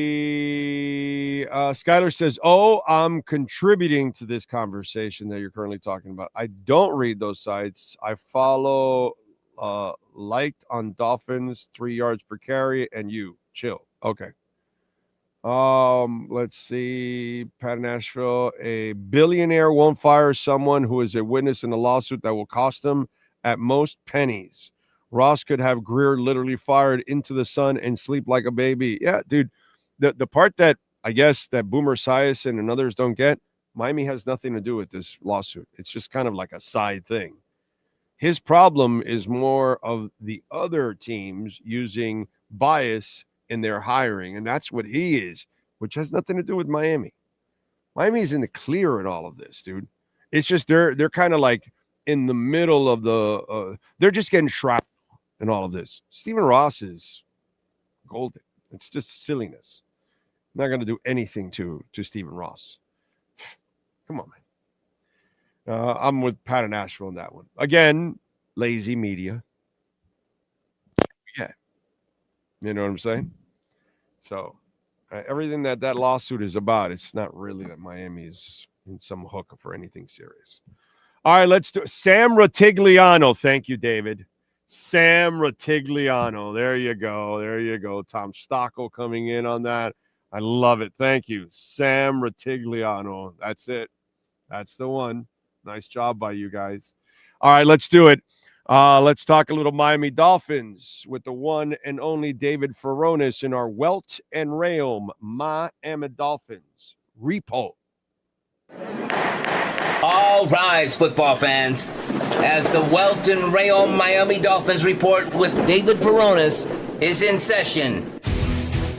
Skylar says, oh, I'm contributing to this conversation that you're currently talking about. I don't read those sites. I follow liked on Dolphins, 3 yards per carry, and you chill. Okay. Let's see. Pat Nashville, a billionaire won't fire someone who is a witness in a lawsuit that will cost him at most pennies. Ross could have Greer literally fired into the sun and sleep like a baby. Yeah, dude. The part that I guess that Boomer Esiason and others don't get, Miami has nothing to do with this lawsuit. It's just kind of like a side thing. His problem is more of the other teams using bias in their hiring, and that's what he is, which has nothing to do with Miami. Miami's in the clear in all of this, dude. It's just they're kind of like in the middle of the they're just getting shrapnel in all of this. Stephen Ross is golden. It's just silliness. I'm not going to do anything to Stephen Ross. Come on, man. I'm with Pat and Asheville on that one. Again, lazy media. Yeah. You know what I'm saying? So everything that lawsuit is about, it's not really that Miami is in some hook for anything serious. All right, let's do it. Sam Ratigliano. Thank you, David. Sam Ratigliano. There you go. There you go. Tom Stockel coming in on that. I love it. Thank you. Sam Ratigliano. That's it. That's the one. Nice job by you guys. All right, let's do it. Let's talk a little Miami Dolphins with the one and only David Furones in our Welt and Rheaume Miami Dolphins repo. All rise, football fans, as the Welt and Rheaume Miami Dolphins report with David Furones is in session.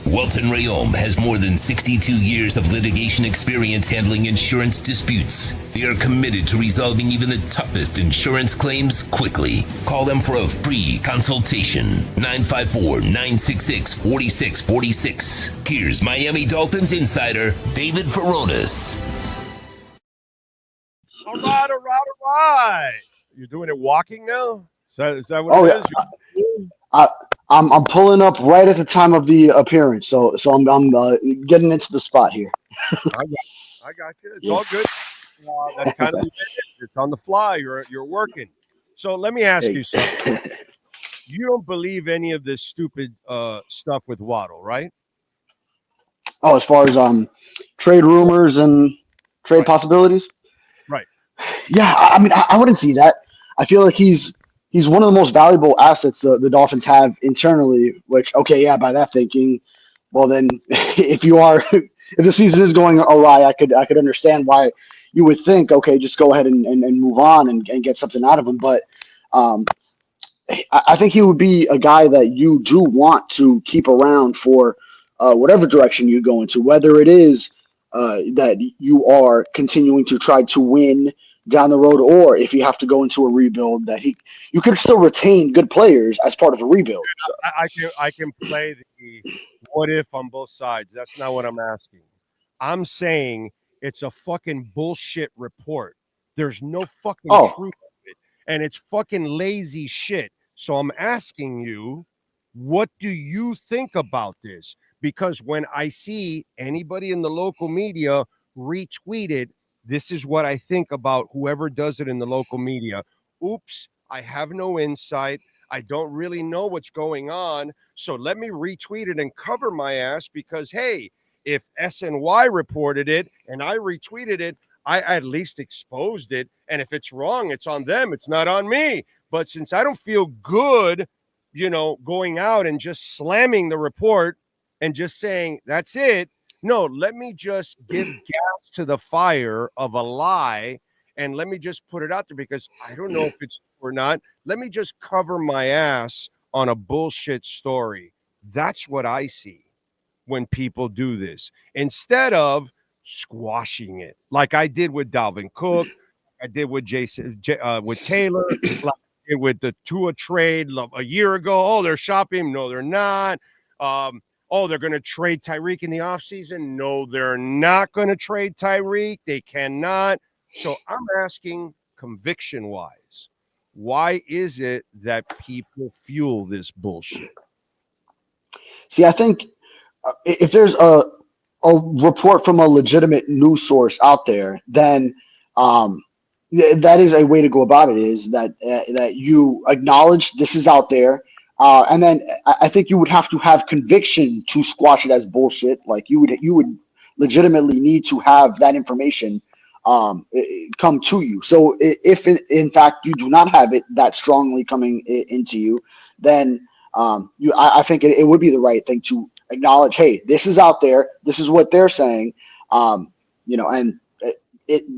Welt and Rheaume has more than 62 years of litigation experience handling insurance disputes. They are committed to resolving even the toughest insurance claims quickly. Call them for a free consultation. 954-966-4646. Here's Miami Dolphins insider David Furones. All right. You're doing it walking now? Is that what it is? I'm pulling up right at the time of the appearance, so I'm getting into the spot here. I got you. It's all good. That's kind of it's on the fly. You're working. So let me ask you something. You don't believe any of this stupid stuff with Waddle, right? Oh, as far as trade rumors and trade possibilities? Right. Yeah, I mean, I wouldn't see that. I feel like he's one of the most valuable assets the Dolphins have internally, which, okay, yeah, by that thinking, well, then if the season is going awry, I could understand why you would think, okay, just go ahead and move on and get something out of him. But I think he would be a guy that you do want to keep around for whatever direction you go into, whether it is that you are continuing to try to win down the road, or if you have to go into a rebuild, that you could still retain good players as part of a rebuild. So. I can play the what if on both sides. That's not what I'm asking. I'm saying it's a fucking bullshit report. There's no fucking truth to it, and it's fucking lazy shit. So I'm asking you, what do you think about this? Because when I see anybody in the local media retweet it, this is what I think about whoever does it in the local media. Oops, I have no insight. I don't really know what's going on. So let me retweet it and cover my ass because, hey, if SNY reported it and I retweeted it, I at least exposed it. And if it's wrong, it's on them. It's not on me. But since I don't feel good, going out and just slamming the report and just saying, that's it. No, let me just give gas to the fire of a lie and let me just put it out there because I don't know if it's true or not. Let me just cover my ass on a bullshit story. That's what I see when people do this instead of squashing it like I did with Dalvin Cook. I did with with Taylor, like I did with the Tua trade a year ago. Oh, they're shopping. No, they're not. Oh, they're going to trade Tyreek in the offseason. No, they're not going to trade Tyreek. They cannot. So I'm asking conviction-wise, why is it that people fuel this bullshit? See, I think if there's a report from a legitimate news source out there, then that is a way to go about it, is that you acknowledge this is out there. And then I think you would have to have conviction to squash it as bullshit. Like you would legitimately need to have that information come to you. So if in fact you do not have it that strongly coming into you, then I think it would be the right thing to acknowledge, hey, this is out there. This is what they're saying. And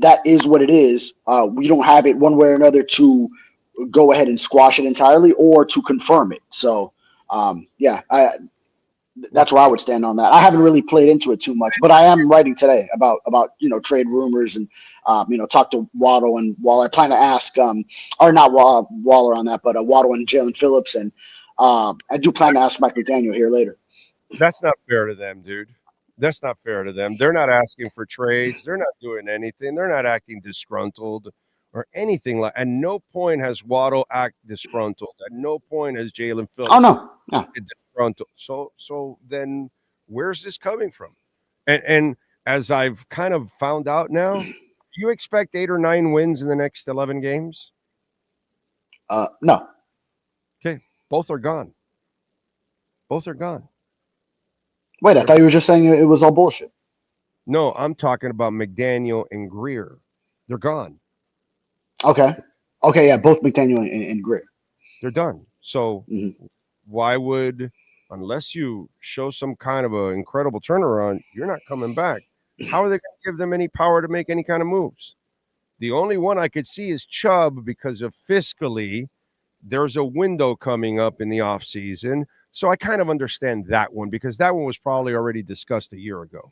that is what it is. We don't have it one way or another to go ahead and squash it entirely or to confirm it. So, That's where I would stand on that. I haven't really played into it too much, but I am writing today about trade rumors and talk to Waddle and Waller. I plan to ask or not Waller on that, but Waddle and Jalen Phillips, and I do plan to ask Mike McDaniel here later. That's not fair to them, dude. That's not fair to them. They're not asking for trades. They're not doing anything. They're not acting disgruntled or anything like. At no point has Waddle act disgruntled. At no point has Jalen Phillips. Oh no, disgruntled. So then, where's this coming from? And as I've kind of found out now, do you expect 8 or 9 wins in the next 11 games? No. Okay, both are gone. Both are gone. Wait, I thought you were just saying it was all bullshit. No, I'm talking about McDaniel and Greer. They're gone. Okay, yeah, both McDaniel and Greer. They're done. So why would, unless you show some kind of an incredible turnaround, you're not coming back. How are they going to give them any power to make any kind of moves? The only one I could see is Chubb because of fiscally, there's a window coming up in the offseason. So I kind of understand that one because that one was probably already discussed a year ago.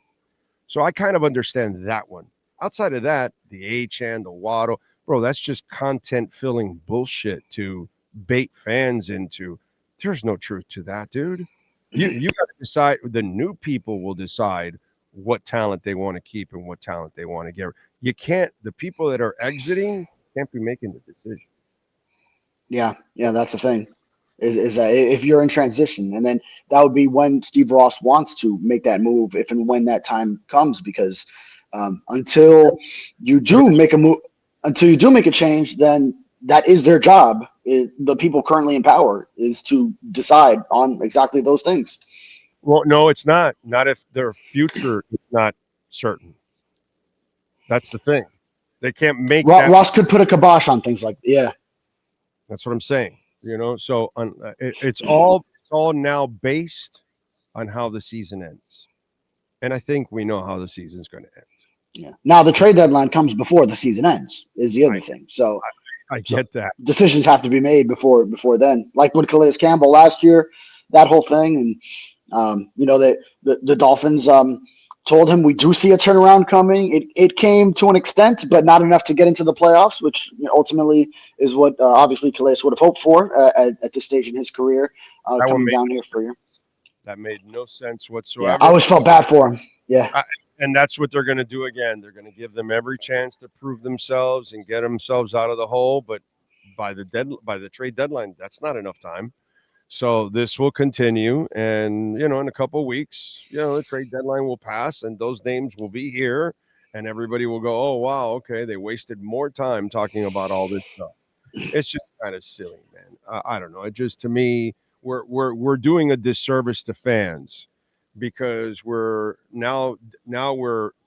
So I kind of understand that one. Outside of that, the H-N, the Waddle, bro, that's just content-filling bullshit to bait fans into. There's no truth to that, dude. You got to decide. The new people will decide what talent they want to keep and what talent they want to get. You can't. The people that are exiting can't be making the decision. Yeah, that's the thing. Is that if you're in transition, and then that would be when Steve Ross wants to make that move, if and when that time comes, because until you do make a move, until you do make a change, then that is their job. The people currently in power is to decide on exactly those things. Well, no, it's not. Not if their future is not certain. That's the thing. They can't make that. Ross could put a kibosh on things like That's what I'm saying. So it's all now based on how the season ends, and I think we know how the season's going to end. Yeah. Now the trade deadline comes before the season ends. Is the other thing. So I get that decisions have to be made before then. Like with Calais Campbell last year, that whole thing, and the Dolphins told him we do see a turnaround coming. It came to an extent, but not enough to get into the playoffs, which ultimately is what obviously Calais would have hoped for at this stage in his career, coming down here for you. That made no sense whatsoever. Yeah, I always felt bad for him. Yeah. And that's what they're going to do again. They're going to give them every chance to prove themselves and get themselves out of the hole. But by the trade deadline, that's not enough time. So this will continue. And, in a couple of weeks, the trade deadline will pass and those names will be here. And everybody will go, oh, wow, okay, they wasted more time talking about all this stuff. It's just kind of silly, man. I don't know. It just, to me, we're doing a disservice to fans. Because we're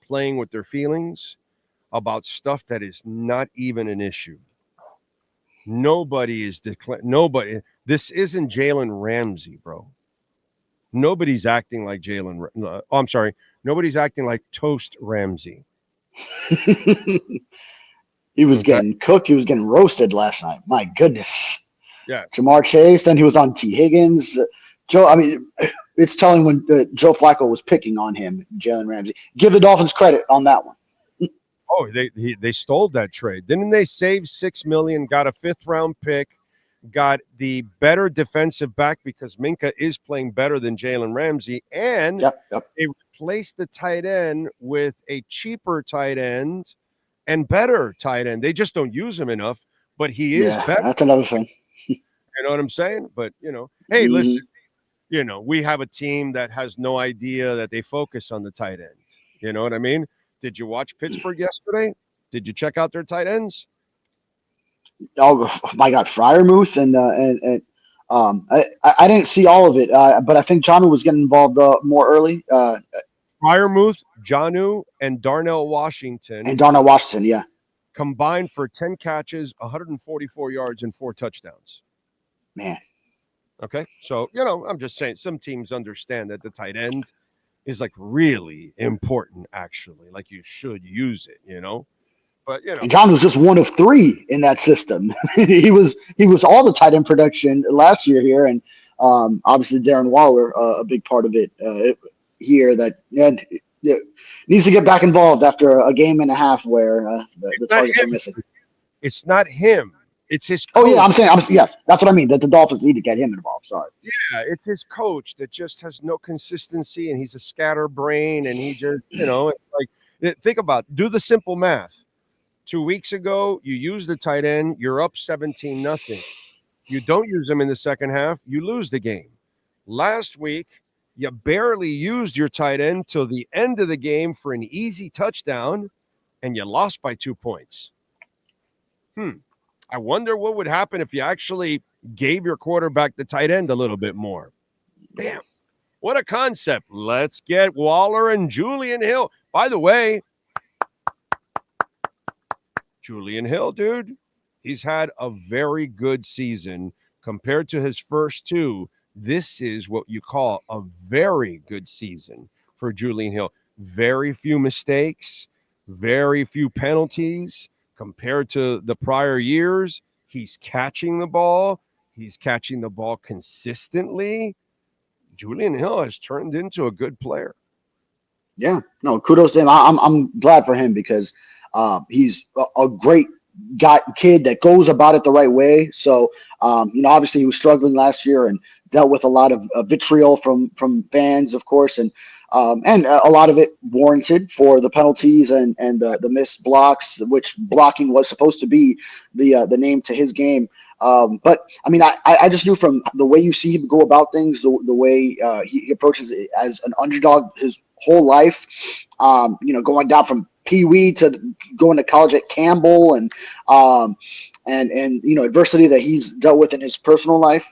playing with their feelings about stuff that is not even an issue. Nobody is nobody. This isn't Jalen Ramsey, bro. Nobody's acting like I'm sorry. Nobody's acting like Toast Ramsey. He was getting cooked. He was getting roasted last night. My goodness. Yes. Jamar Chase. Then he was on T. Higgins. Joe, I mean, it's telling when Joe Flacco was picking on him, Jalen Ramsey. Give the Dolphins credit on that one. Oh, they stole that trade. Didn't they save $6 million, got a 5th-round pick, got the better defensive back because Minka is playing better than Jalen Ramsey, and they replaced the tight end with a cheaper tight end and better tight end. They just don't use him enough, but he is better. That's another thing. You know what I'm saying? But, hey, listen. We have a team that has no idea that they focus on the tight end. You know what I mean? Did you watch Pittsburgh yesterday? Did you check out their tight ends? Oh my God, Freiermuth and I didn't see all of it, but I think Jonnu was getting involved more early. Freiermuth, Jonnu, and Darnell Washington. Yeah. Combined for 10 catches, 144 yards, and 4 touchdowns. Man. Okay, so, I'm just saying some teams understand that the tight end is like really important, actually. Like you should use it, But, And John was just one of 3 in that system. he was all the tight end production last year here, and Obviously, Darren Waller, a big part of it here that needs to get back involved after a game and a half where the targets are missing. It's not him. It's his coach. Oh, yeah, yes, that's what I mean, that the Dolphins need to get him involved. Sorry. Yeah, it's his coach that just has no consistency, and he's a scatterbrain, and he just, it's like, think about it. Do the simple math. 2 weeks ago, you used the tight end, you're up 17-0. You don't use him in the second half, you lose the game. Last week, you barely used your tight end till the end of the game for an easy touchdown, and you lost by 2 points. I wonder what would happen if you actually gave your quarterback the tight end a little bit more. Damn, what a concept. Let's get Waller and Julian Hill. By the way, Julian Hill, dude, he's had a very good season compared to his first two. This is what you call a very good season for Julian Hill. Very few mistakes, very few penalties. Compared to the prior years, he's catching the ball. He's catching the ball consistently. Julian Hill has turned into a good player. Yeah, no, kudos to him. I'm glad for him because he's a great kid that goes about it the right way. So, obviously he was struggling last year and dealt with a lot of vitriol from fans, of course, and a lot of it warranted for the penalties and the missed blocks, which blocking was supposed to be the name to his game. But I mean, I just knew from the way you see him go about things, the way he approaches it as an underdog his whole life, going down from Pee Wee to going to college at Campbell and adversity that he's dealt with in his personal life,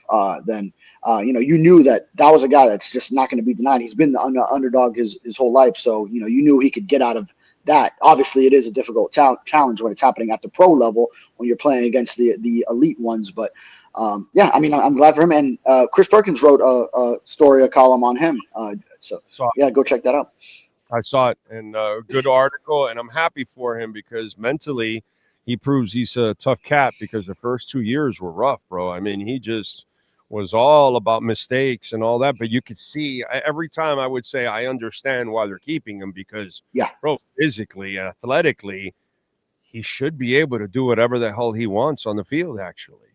then you knew that was a guy that's just not going to be denied. He's been the underdog his whole life. So, you knew he could get out of that. Obviously, it is a difficult challenge when it's happening at the pro level when you're playing against the elite ones. But, I'm glad for him. And Chris Perkins wrote a column on him. Go check that out. I saw it, and a good article, and I'm happy for him because mentally he proves he's a tough cat because the first 2 years were rough, bro. I mean, he just was all about mistakes and all that, but you could see every time I would say I understand why they're keeping him because, bro, physically, athletically, he should be able to do whatever the hell he wants on the field, actually.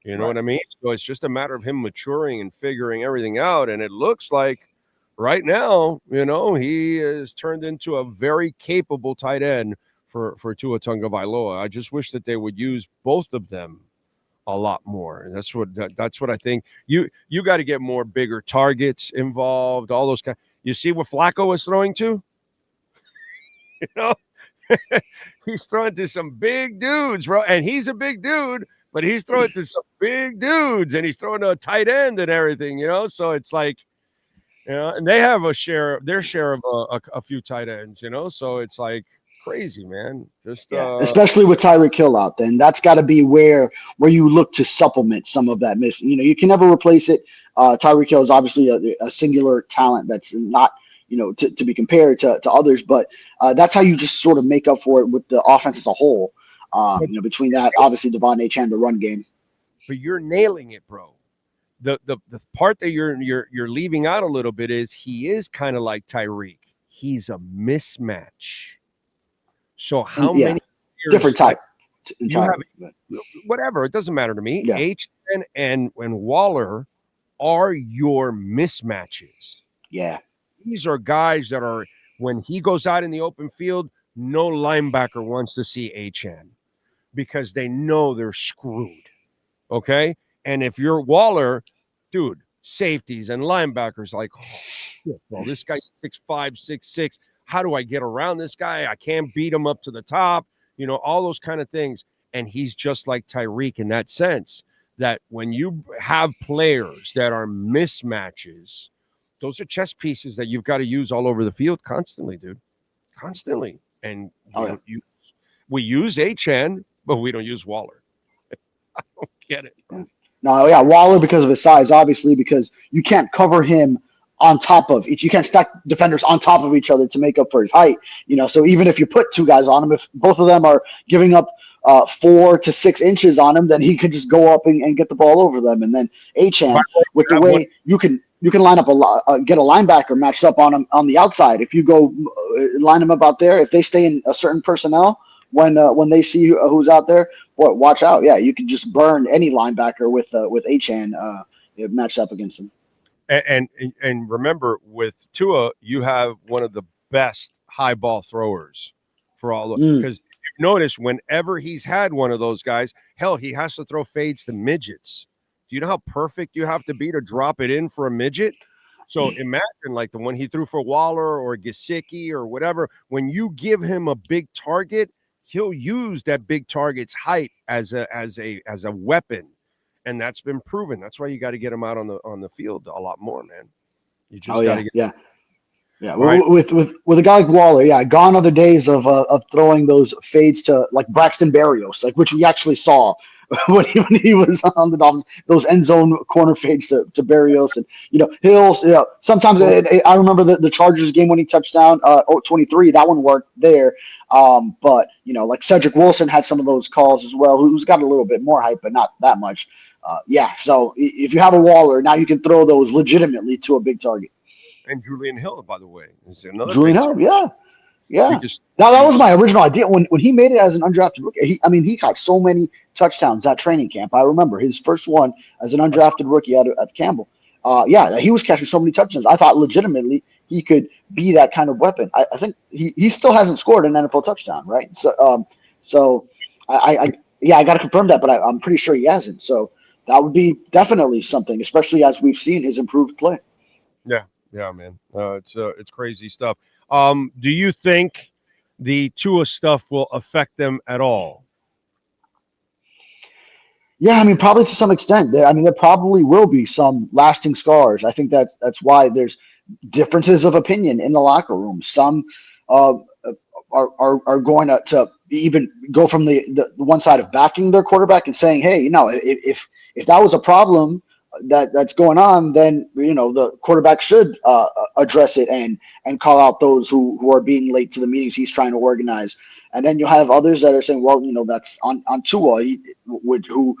You know what I mean? So it's just a matter of him maturing and figuring everything out, and it looks like right now, he has turned into a very capable tight end for Tua Tagovailoa. I just wish that they would use both of them a lot more. That's what I think. You got to get more bigger targets involved. All those kind. You see what Flacco was throwing to? He's throwing to some big dudes, bro. And he's a big dude, but he's throwing to some big dudes, and he's throwing to a tight end and everything. So it's like, and they have their share of a few tight ends. So it's like crazy, man. Just especially with Tyreek Hill out there, and that's got to be where you look to supplement some of that miss. You can never replace it. Tyreek Hill is obviously a singular talent that's not to be compared to others, but that's how you just sort of make up for it with the offense as a whole. Between that, obviously Devon H and the run game. But you're nailing it, bro. The part that you're leaving out a little bit is he is kind of like Tyreek. He's a mismatch. So how many different type? Whatever, it doesn't matter to me. Yeah. HN and Waller are your mismatches. Yeah. These are guys that are, when he goes out in the open field, no linebacker wants to see HN because they know they're screwed. Okay? And if you're Waller, dude, safeties and linebackers like, oh, shit, well, this guy's 6'5", 6'6". How do I get around this guy? I can't beat him up to the top, all those kind of things. And he's just like Tyreek in that sense, that when you have players that are mismatches, those are chess pieces that you've got to use all over the field constantly, dude. Constantly. And we use HN, but we don't use Waller. I don't get it. No, yeah, Waller because of his size, obviously, because you can't cover him on top of each. You can't stack defenders on top of each other to make up for his height. So even if you put two guys on him, if both of them are giving up 4 to 6 inches on him, then he could just go up and get the ball over them. And then Achane, with the way you can line up get a linebacker matched up on him on the outside. If you go line them up out there, if they stay in a certain personnel when they see who's out there, boy, watch out. Yeah, you can just burn any linebacker with Achane matched up against him. And remember, with Tua, you have one of the best high ball throwers for all because you notice whenever he's had one of those guys, hell, he has to throw fades to midgets. Do you know how perfect you have to be to drop it in for a midget? So imagine like the one he threw for Waller or Gesicki or whatever. When you give him a big target, he'll use that big target's height as a weapon. And that's been proven. That's why you got to get him out on the field a lot more, man. You just got to get. Yeah. Right. With a guy like Waller, gone are the days of throwing those fades to like Braxton Berrios, like which we actually saw when he was on the Dolphins. Those end zone corner fades to Berrios and Hills. Sometimes I remember the Chargers game when he touched down 23. That one worked there. But like Cedric Wilson had some of those calls as well. Who's got a little bit more hype, but not that much. So if you have a Waller, now you can throw those legitimately to a big target. And Julian Hill, by the way, is another. Julian Hill, yeah. That was my original idea when he made it as an undrafted rookie. He caught so many touchdowns at training camp. I remember his first one as an undrafted rookie at Campbell. He was catching so many touchdowns. I thought legitimately he could be that kind of weapon. I think he still hasn't scored an NFL touchdown, right? So I got to confirm that, but I'm pretty sure he hasn't. So that would be definitely something, especially as we've seen his improved play. Yeah, man. It's crazy stuff. Do you think the Tua stuff will affect them at all? Yeah, probably to some extent. There probably will be some lasting scars. I think that's why there's differences of opinion in the locker room. Some are going to even go from the one side of backing their quarterback and saying, hey, if that was a problem that's going on, then the quarterback should address it and call out those who are being late to the meetings he's trying to organize. And then you have others that are saying, well, that's on Tua, who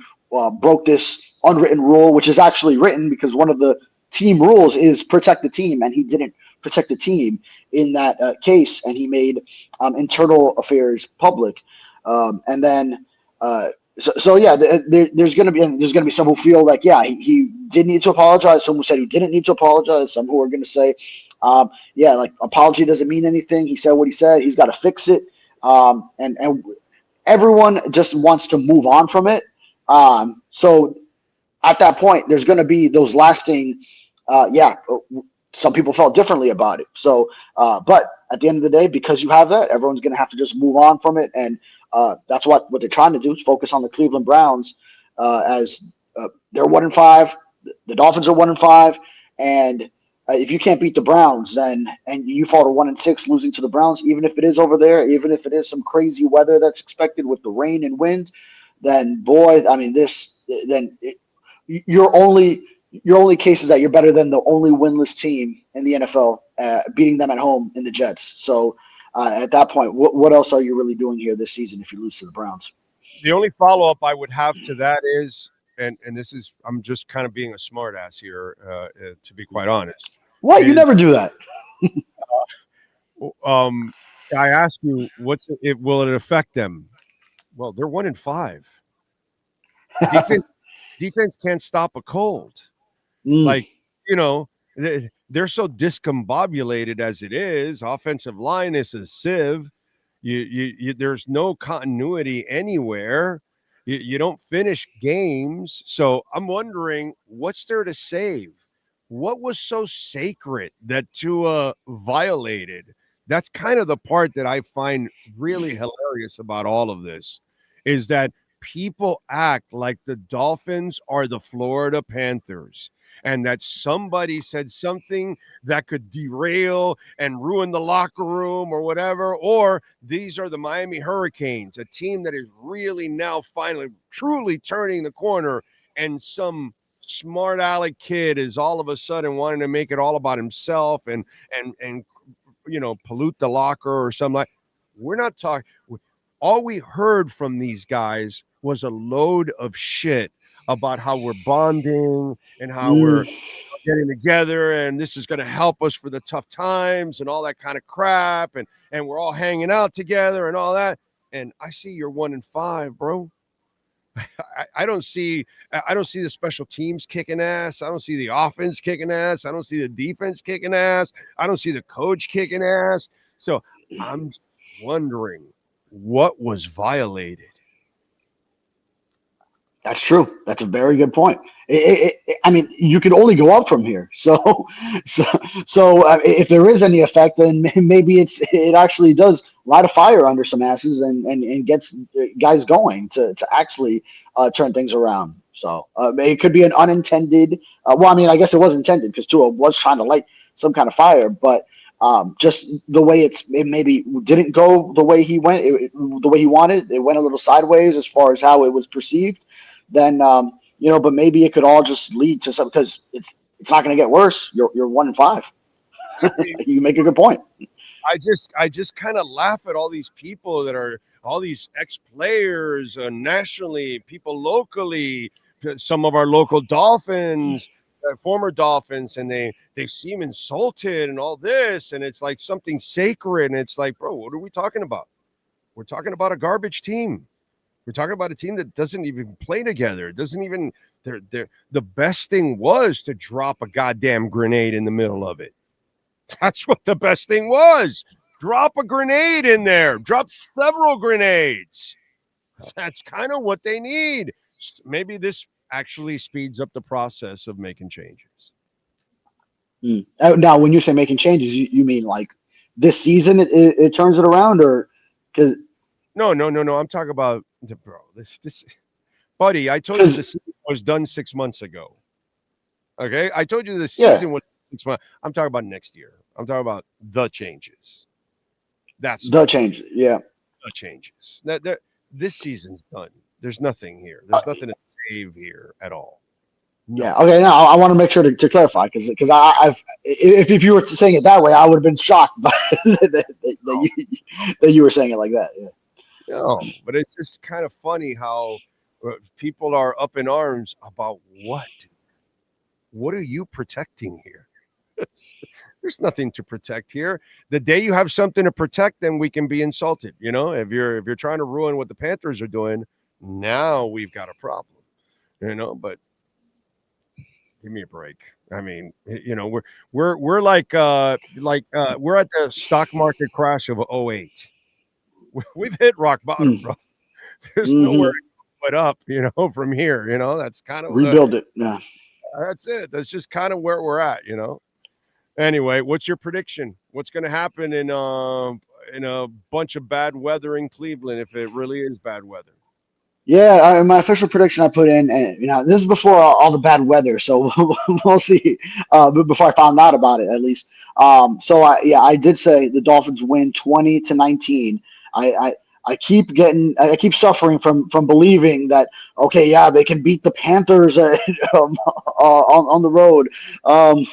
broke this unwritten rule, which is actually written because one of the team rules is protect the team, and he didn't protect the team in that case, and he made internal affairs public. And then there's going to be some who feel like, he did need to apologize. Some who said he didn't need to apologize. Some who are going to say, like apology doesn't mean anything. He said what he said. He's got to fix it. And everyone just wants to move on from it. So at that point, there's going to be those lasting, some people felt differently about it. So, but at the end of the day, because you have that, everyone's going to have to just move on from it. And that's what they're trying to do is focus on the Cleveland Browns as they're 1-5. The Dolphins are 1-5. And if you can't beat the Browns, and you fall to 1-6, losing to the Browns, even if it is over there, even if it is some crazy weather that's expected with the rain and wind, then your only case is that you're better than the only winless team in the NFL, beating them at home in the Jets. So at that point, what else are you really doing here this season if you lose to the Browns? The only follow-up I would have to that is, and this is, I'm just kind of being a smart ass here, to be quite honest. What? You never do that. I ask you, will it affect them? Well, they're 1-5. Defense can't stop a cold. Like, they're so discombobulated as it is. Offensive line is a sieve. There's no continuity anywhere. You don't finish games. So I'm wondering, what's there to save? What was so sacred that Tua violated? That's kind of the part that I find really hilarious about all of this, is that people act like the Dolphins are the Florida Panthers, and that somebody said something that could derail and ruin the locker room or whatever, or these are the Miami Hurricanes, a team that is really now finally truly turning the corner, and some smart aleck kid is all of a sudden wanting to make it all about himself and pollute the locker or something like. We're not talking. all we heard from these guys was a load of shit about how we're bonding and how we're getting together and this is going to help us for the tough times and all that kind of crap. And we're all hanging out together and all that. And I see you're 1-5, bro. I don't see the special teams kicking ass. I don't see the offense kicking ass. I don't see the defense kicking ass. I don't see the coach kicking ass. So I'm wondering what was violated. That's true. That's a very good point. I mean, you could only go up from here. So if there is any effect, then maybe it actually does light a fire under some asses and gets guys going to actually turn things around. So it could be an unintended. Well, I mean, I guess it was intended because Tua was trying to light some kind of fire, but just the way it maybe didn't go the way he went, the way he wanted. It went a little sideways as far as how it was perceived. Then but maybe it could all just lead to some, because it's not going to get worse. You're 1-5. You make a good point. I just kind of laugh at all these people that are all these ex-players nationally, people locally, some of our local Dolphins, former Dolphins, and they seem insulted and all this, and it's like something sacred, and it's like, bro, what are we talking about? We're talking about a garbage team. We're talking about a team that doesn't even play together. It doesn't even. The best thing was to drop a goddamn grenade in the middle of it. That's what the best thing was. Drop a grenade in there. Drop several grenades. That's kind of what they need. Maybe this actually speeds up the process of making changes. Now, when you say making changes, you mean like this season it turns it around, or because No. I'm talking about, bro. This, buddy. I told you the season was done 6 months ago. Okay, I told you the season was 6 months. I'm talking about next year. I'm talking about the changes. That's the changes. Yeah, the changes. This season's done. There's nothing here. There's nothing to save here at all. No. Yeah. Okay. Now I want to make sure to clarify because if you were saying it that way, I would have been shocked by that you were saying it like that. Yeah. No, but it's just kind of funny how people are up in arms about what? What are you protecting here? There's nothing to protect here. The day you have something to protect, then we can be insulted. You know, if you're trying to ruin what the Panthers are doing, now we've got a problem. You know, but give me a break. I mean, you know, we're like we're at the stock market crash of 2008. We've hit rock bottom, bro. There's nowhere to put up, you know, from here. You know, that's kind of rebuild it. Yeah, that's it. That's just kind of where we're at, you know. Anyway, what's your prediction? What's going to happen in a bunch of bad weather in Cleveland if it really is bad weather? Yeah, my official prediction I put in, and you know, this is before all the bad weather, so we'll see. But before I found out about it, at least. I did say the Dolphins win 20-19. I keep suffering from believing that they can beat the Panthers on the road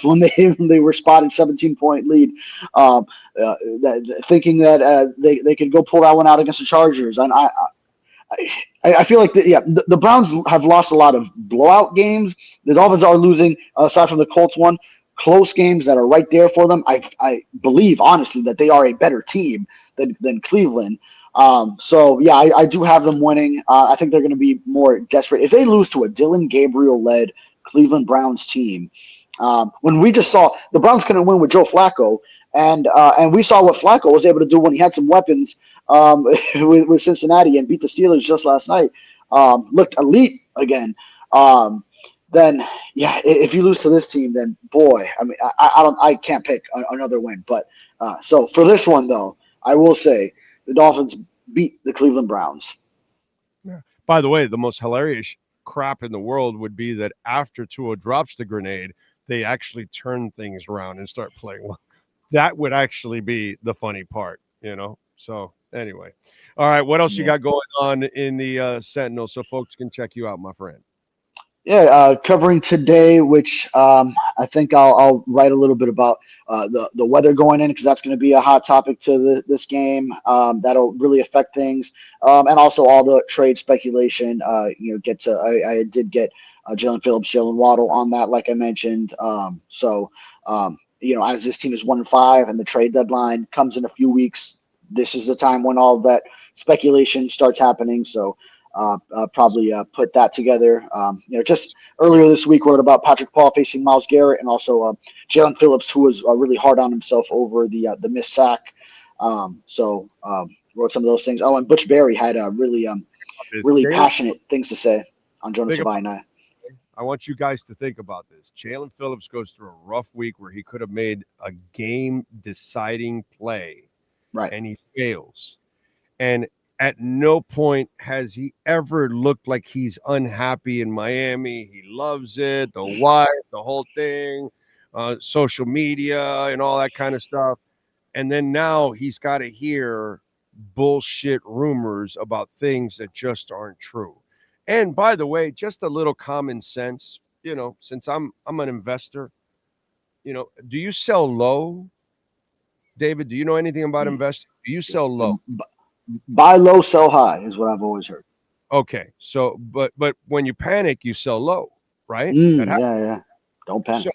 when they were spotted 17-point lead, thinking that they could go pull that one out against the Chargers, and I feel like the Browns have lost a lot of blowout games. The Dolphins are losing, aside from the Colts one, close games that are right there for them. I believe honestly that they are a better team than Cleveland. I do have them winning. I think they're going to be more desperate. If they lose to a Dylan Gabriel-led Cleveland Browns team, when we just saw the Browns couldn't win with Joe Flacco, and we saw what Flacco was able to do when he had some weapons with Cincinnati and beat the Steelers just last night, looked elite again. Then if you lose to this team, then boy, I mean, I can't pick another win. But so for this one though, I will say the Dolphins beat the Cleveland Browns. Yeah. By the way, the most hilarious crap in the world would be that after Tua drops the grenade, they actually turn things around and start playing well. That would actually be the funny part, you know? So anyway, all right. What else you got going on in the Sentinel so folks can check you out, my friend? Yeah, covering today, which I think I'll write a little bit about the weather going in, because that's going to be a hot topic to this game. That'll really affect things, and also all the trade speculation. Get to I did get Jalen Phillips, Jalen Waddle on that, like I mentioned. As this team is 1-5 and the trade deadline comes in a few weeks, this is the time when all that speculation starts happening. So. Probably put that together. Just earlier this week, wrote about Patrick Paul facing Myles Garrett, and also Jalen Phillips, who was really hard on himself over the missed sack. Wrote some of those things. Oh, and Butch Berry had really passionate things to say on Jonas Savai and I want you guys to think about this. Jalen Phillips goes through a rough week where he could have made a game-deciding play, right? And he fails. And at no point has he ever looked like he's unhappy in Miami. He loves it, the wife, the whole thing, social media and all that kind of stuff. And then now he's got to hear bullshit rumors about things that just aren't true. And by the way, just a little common sense, since I'm an investor, do you sell low? David, do you know anything about investing? Do you sell low? Buy low, sell high is what I've always heard. Okay, so but when you panic, you sell low, right? Yeah. Don't panic.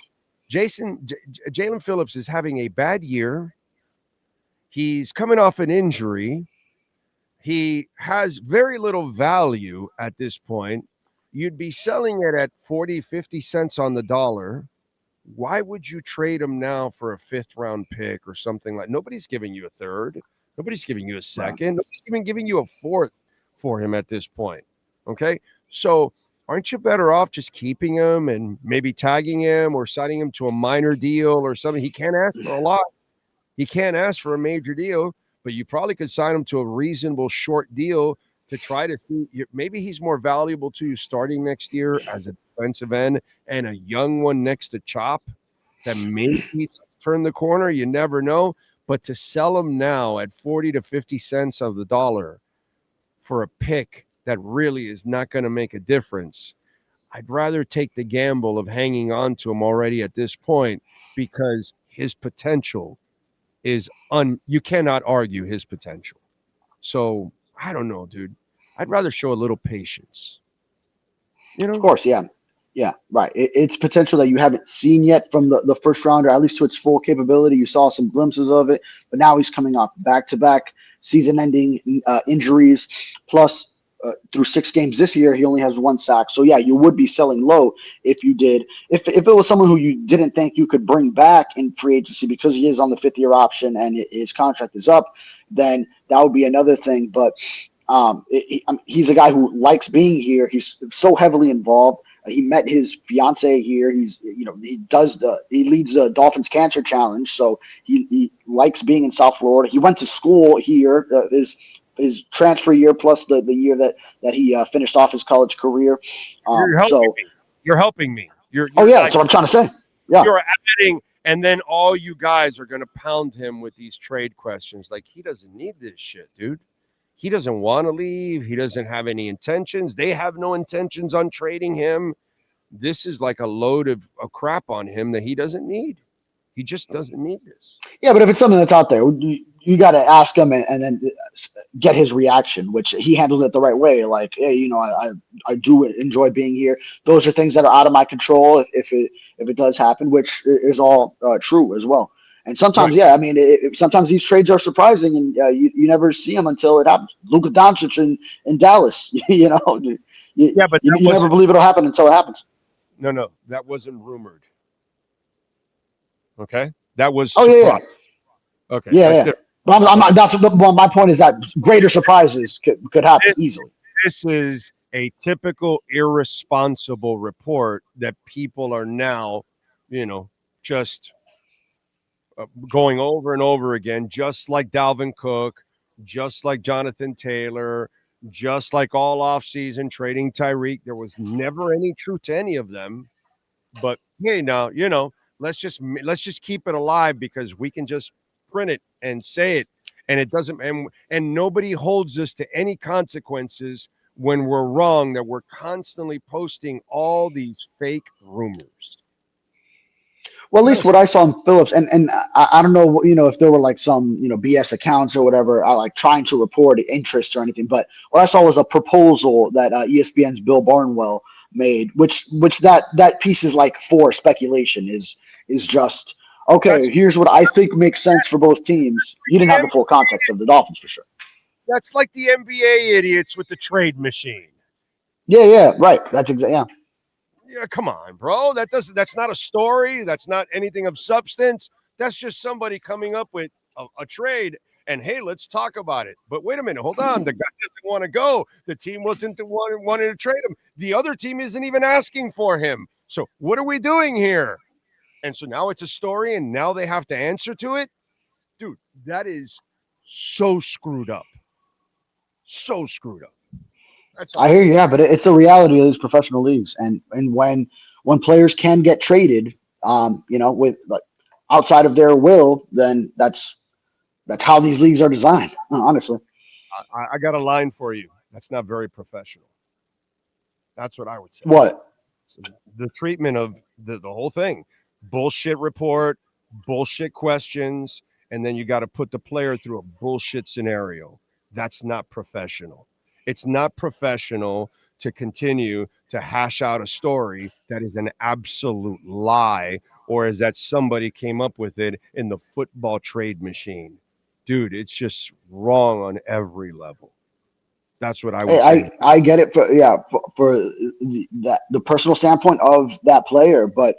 So Jalen Phillips is having a bad year. He's coming off an injury. He has very little value at this point. You'd be selling it at 40, 50 cents on the dollar. Why would you trade him now for a 5th round pick or something like? Nobody's giving you a 3rd. Nobody's giving you a 2nd. Nobody's even giving you a 4th for him at this point. Okay. So aren't you better off just keeping him and maybe tagging him or signing him to a minor deal or something? He can't ask for a lot. He can't ask for a major deal, but you probably could sign him to a reasonable short deal to try to see. Maybe he's more valuable to you starting next year as a defensive end and a young one next to Chop that maybe turn the corner. You never know. But to sell him now at 40 to 50 cents of the dollar for a pick that really is not going to make a difference, I'd rather take the gamble of hanging on to him already at this point, because his potential is you cannot argue his potential. So I don't know, dude. I'd rather show a little patience. Of course, yeah. Yeah, right. It's potential that you haven't seen yet from the first rounder, at least to its full capability. You saw some glimpses of it, but now he's coming off back-to-back season-ending injuries. Plus, through 6 games this year, he only has 1 sack. So, yeah, you would be selling low if you did. If it was someone who you didn't think you could bring back in free agency because he is on the 5th-year option and his contract is up, then that would be another thing. But he's a guy who likes being here. He's so heavily involved. He met his fiance here. He leads the Dolphins Cancer Challenge, so he likes being in South Florida. He went to school here. His transfer year plus the year that he finished off his college career. You're helping me. That's what I'm trying to say. Yeah, you're adding, and then all you guys are going to pound him with these trade questions. Like, he doesn't need this shit, dude. He doesn't want to leave. He doesn't have any intentions. They have no intentions on trading him. This is like a load of crap on him that he doesn't need. He just doesn't need this. Yeah, but if it's something that's out there, you got to ask him and then get his reaction, which he handled it the right way. Like, hey, I do enjoy being here. Those are things that are out of my control if it does happen, which is all true as well. And sometimes, right. Yeah, I mean, sometimes these trades are surprising, and you never see them until it happens. Luka Doncic in Dallas, you never believe it'll happen until it happens. No, that wasn't rumored. Okay, that was. Yeah. Okay, yeah. But my point is that greater surprises could happen easily. This is a typical irresponsible report that people are now, just going over and over again, just like Dalvin Cook, just like Jonathan Taylor, just like all offseason trading Tyreek. There was never any truth to any of them. But hey, now, let's just keep it alive because we can just print it and say it, and it doesn't, and nobody holds us to any consequences when we're wrong that we're constantly posting all these fake rumors. Well, at least what I saw in Phillips, and I don't know, if there were like some, BS accounts or whatever, like trying to report interest or anything. But what I saw was a proposal that ESPN's Bill Barnwell made, which that piece is like for speculation, is just okay. Here's what I think makes sense for both teams. You didn't have the full context of the Dolphins for sure. That's like the NBA idiots with the trade machine. Yeah, right. That's exactly Yeah, come on, bro. That's not a story. That's not anything of substance. That's just somebody coming up with a trade. And hey, let's talk about it. But wait a minute, hold on. The guy doesn't want to go. The team wasn't the one wanting to trade him. The other team isn't even asking for him. So what are we doing here? And so now it's a story, and now they have to answer to it. Dude, that is so screwed up. So screwed up. I hear you, yeah, but it's the reality of these professional leagues, and when players can get traded, with like outside of their will, then that's how these leagues are designed. Honestly, I got a line for you. That's not very professional. That's what I would say. What? So the treatment of the whole thing: bullshit report, bullshit questions, and then you got to put the player through a bullshit scenario. That's not professional. It's not professional to continue to hash out a story that is an absolute lie, or is that somebody came up with it in the football trade machine. Dude, it's just wrong on every level. That's what I would say. I get it for the personal standpoint of that player, but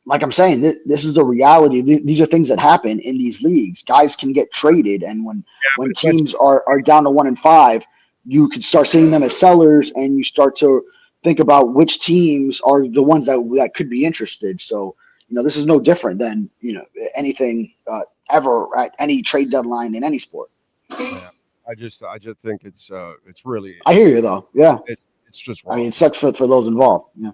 like I'm saying, this is the reality. These are things that happen in these leagues. Guys can get traded, and when teams are down to 1-5, you can start seeing them as sellers, and you start to think about which teams are the ones that could be interested. So, this is no different than anything ever at any trade deadline in any sport. Yeah, I just think it's really. I hear you though. Yeah, it's just wrong. I mean, it sucks for those involved. Yeah.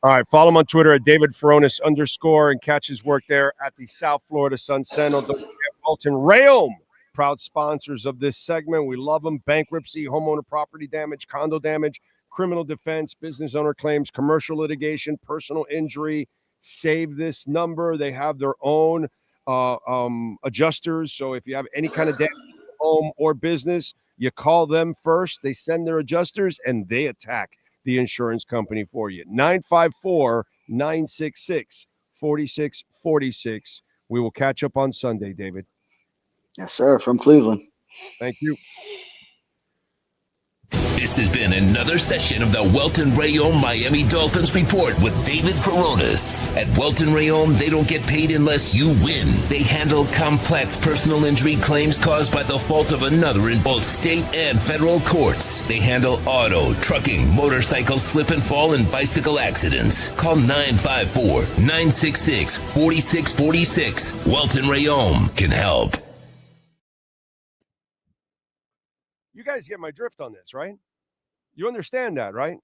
All right, follow him on Twitter at David Furones _ and catch his work there at the South Florida Sun Sentinel. Don't forget Walton Rayom, proud sponsors of this segment. We love them. Bankruptcy, homeowner property damage, condo damage, criminal defense, business owner claims, commercial litigation, personal injury. Save this number. They have their own adjusters. So if you have any kind of damage to home or business, you call them first. They send their adjusters, and they attack the insurance company for you. 954-966-4646. We will catch up on Sunday, David. Yes, sir. From Cleveland. Thank you. This has been another session of the Welton Rayom Miami Dolphins Report with David Furones. At Welton Rayom, they don't get paid unless you win. They handle complex personal injury claims caused by the fault of another in both state and federal courts. They handle auto, trucking, motorcycle slip and fall, and bicycle accidents. Call 954-966-4646. Welton Rayom can help. You guys get my drift on this, right? You understand that, right?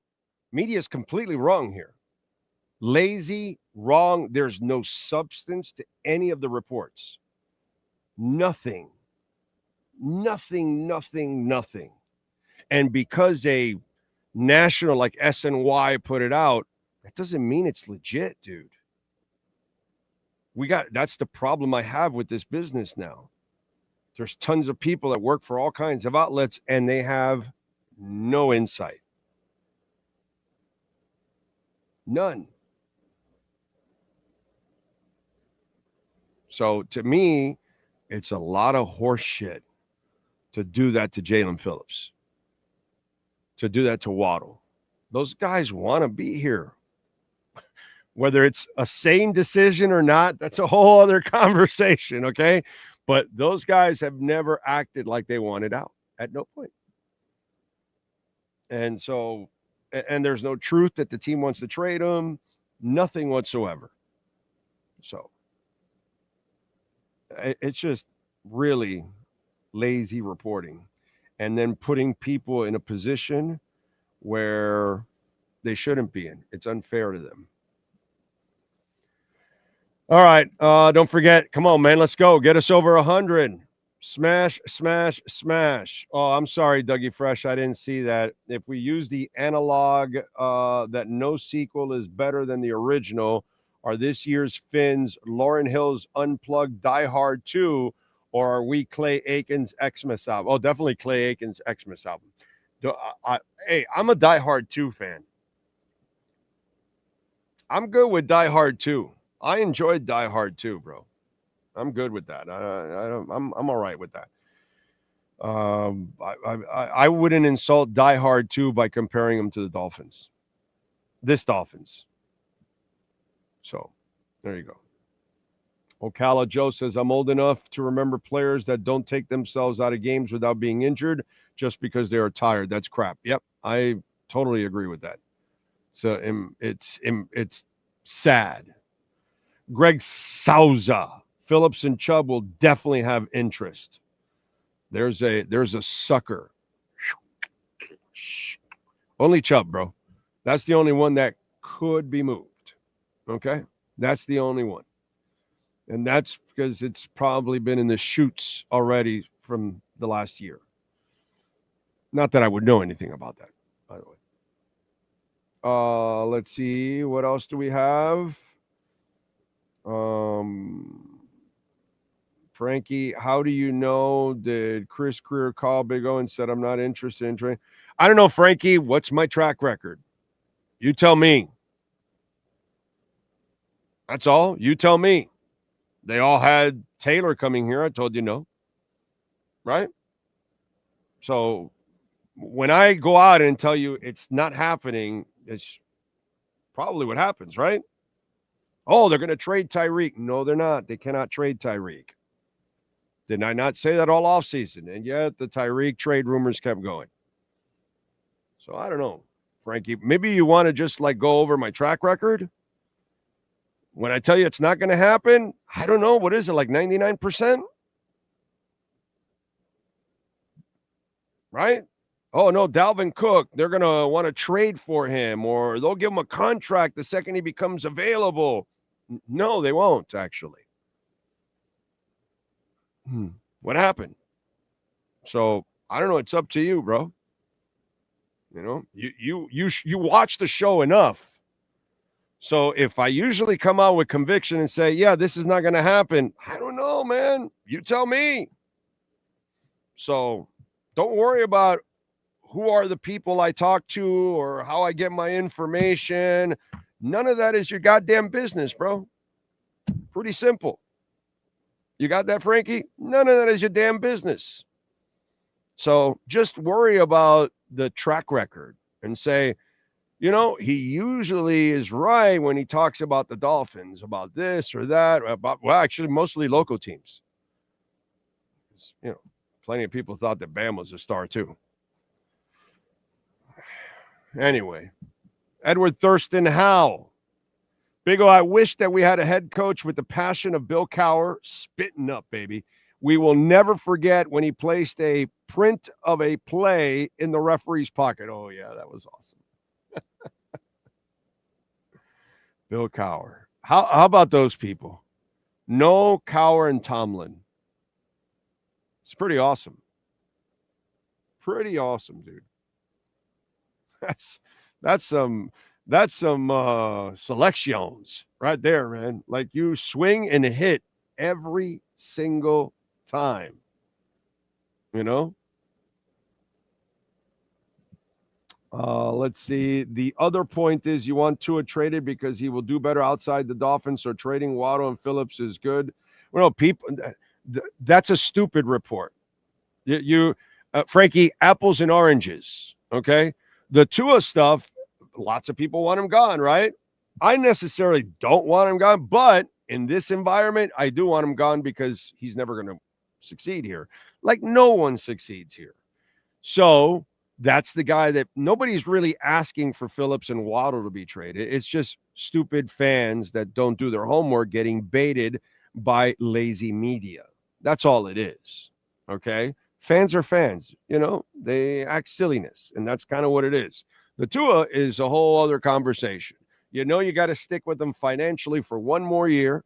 Media is completely wrong here. Lazy, wrong. There's no substance to any of the reports. Nothing. And because a national like SNY put it out, that doesn't mean it's legit, dude. That's the problem I have with this business now. There's tons of people that work for all kinds of outlets, and they have no insight. None. So to me, it's a lot of horse shit to do that to Jalen Phillips, to do that to Waddle. Those guys want to be here. Whether it's a sane decision or not, that's a whole other conversation, okay? But those guys have never acted like they wanted out at no point. And so, and there's no truth that the team wants to trade them, nothing whatsoever. So it's just really lazy reporting, and then putting people in a position where they shouldn't be in. It's unfair to them. All right. Don't forget. Come on, man. Let's go. Get us over 100. Smash, smash, smash. Oh, I'm sorry, Dougie Fresh. I didn't see that. If we use the analog that no sequel is better than the original, are this year's Finns Lauryn Hill's Unplugged Die Hard 2, or are we Clay Aiken's Xmas album? Oh, definitely Clay Aiken's Xmas album. Hey, I'm a Die Hard 2 fan. I'm good with Die Hard 2. I enjoyed Die Hard 2, bro. I'm good with that. I'm all right with that. I wouldn't insult Die Hard 2 by comparing them to the Dolphins. This Dolphins. So, there you go. Ocala Joe says, I'm old enough to remember players that don't take themselves out of games without being injured just because they are tired. That's crap. Yep, I totally agree with that. So it's sad. Greg Souza. Phillips and Chubb will definitely have interest. There's a sucker. Only Chubb, bro. That's the only one that could be moved. Okay? That's the only one. And that's because it's probably been in the shoots already from the last year. Not that I would know anything about that, by the way. Let's see. What else do we have? Frankie, how do you know? Did Chris Greer call Big O and said, I'm not interested in training? I don't know, Frankie. What's my track record? You tell me. That's all. You tell me. They all had Taylor coming here. I told you no. Right? So when I go out and tell you it's not happening, it's probably what happens, right? Oh, they're going to trade Tyreek. No, they're not. They cannot trade Tyreek. Did I not say that all offseason? And yet the Tyreek trade rumors kept going. So I don't know, Frankie. Maybe you want to just like go over my track record. When I tell you it's not going to happen, I don't know. What is it, like 99%? Right? Oh, no, Dalvin Cook, they're going to want to trade for him, or they'll give him a contract the second he becomes available. No, they won't, actually. What happened? So I don't know. It's up to you, bro. You know, you watch the show enough. So if I usually come out with conviction and say, yeah, this is not going to happen, I don't know, man. You tell me. So don't worry about who are the people I talk to or how I get my information. None of that is your goddamn business, bro. Pretty simple. You got that, Frankie? None of that is your damn business. So just worry about the track record and say, you know, he usually is right when he talks about the Dolphins, about this or that, about, well, actually, mostly local teams. You know, plenty of people thought that Bam was a star too. Anyway, Edward Thurston Howe. Big O, I wish that we had a head coach with the passion of Bill Cowher, spitting up, baby. We will never forget when he placed a print of a play in the referee's pocket. Oh, yeah, that was awesome. Bill Cowher. How about those people? No, Cowher and Tomlin. It's pretty awesome. Pretty awesome, dude. That's some selections right there, man. Like you swing and hit every single time. You know? Let's see. The other point is you want Tua traded because he will do better outside the Dolphins, so trading Waddle and Phillips is good. Well, people, that's a stupid report. Frankie, apples and oranges, okay? The Tua stuff, lots of people want him gone, right? I necessarily don't want him gone, but in this environment, I do want him gone because he's never going to succeed here. Like no one succeeds here. So that's the guy that nobody's really asking for Phillips and Waddle to be traded. It's just stupid fans that don't do their homework getting baited by lazy media. That's all it is. Okay? Fans are fans. You know, they act silliness, and that's kind of what it is. The Tua is a whole other conversation. You know, you got to stick with them financially for one more year.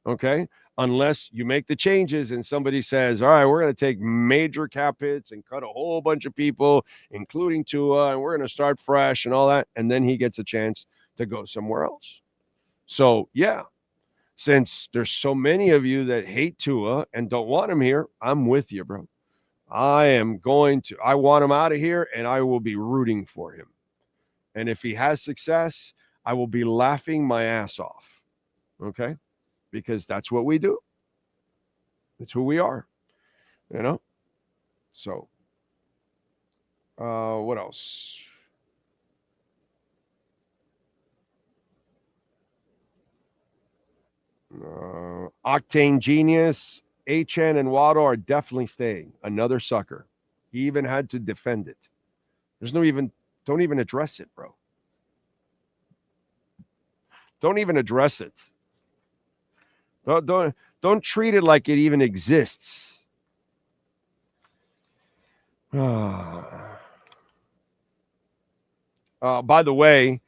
Okay? unless you make the changes and somebody says, all right, we're going to take major cap hits and cut a whole bunch of people, including Tua, and we're going to start fresh and all that. And then he gets a chance to go somewhere else. So, yeah, since there's so many of you that hate Tua and don't want him here, I'm with you, bro. I want him out of here, and I will be rooting for him. And if he has success, I will be laughing my ass off. Okay? Because that's what we do. That's who we are. You know? So, what else? Octane Genius, HN and Waddle are definitely staying. Another sucker. He even had to defend it. Don't even address it, bro. Don't even address it. Don't treat it like it even exists. By the way,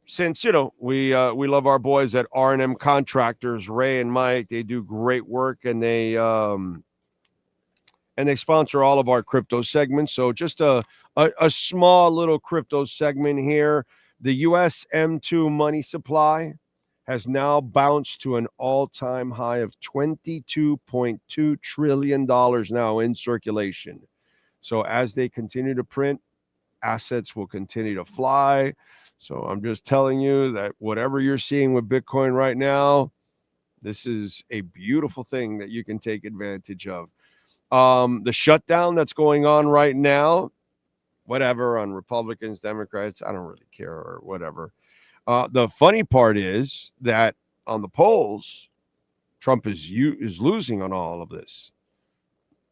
since we love our boys at R&M Contractors, Ray and Mike, they do great work, and they sponsor all of our crypto segments. So just a small little crypto segment here. The US M2 money supply has now bounced to an all-time high of $22.2 trillion now in circulation. So as they continue to print, assets will continue to fly. So I'm just telling you that whatever you're seeing with Bitcoin right now, this is a beautiful thing that you can take advantage of. The shutdown that's going on right now, whatever, on Republicans, Democrats, I don't really care, or whatever. The funny part is that on the polls, Trump is losing on all of this.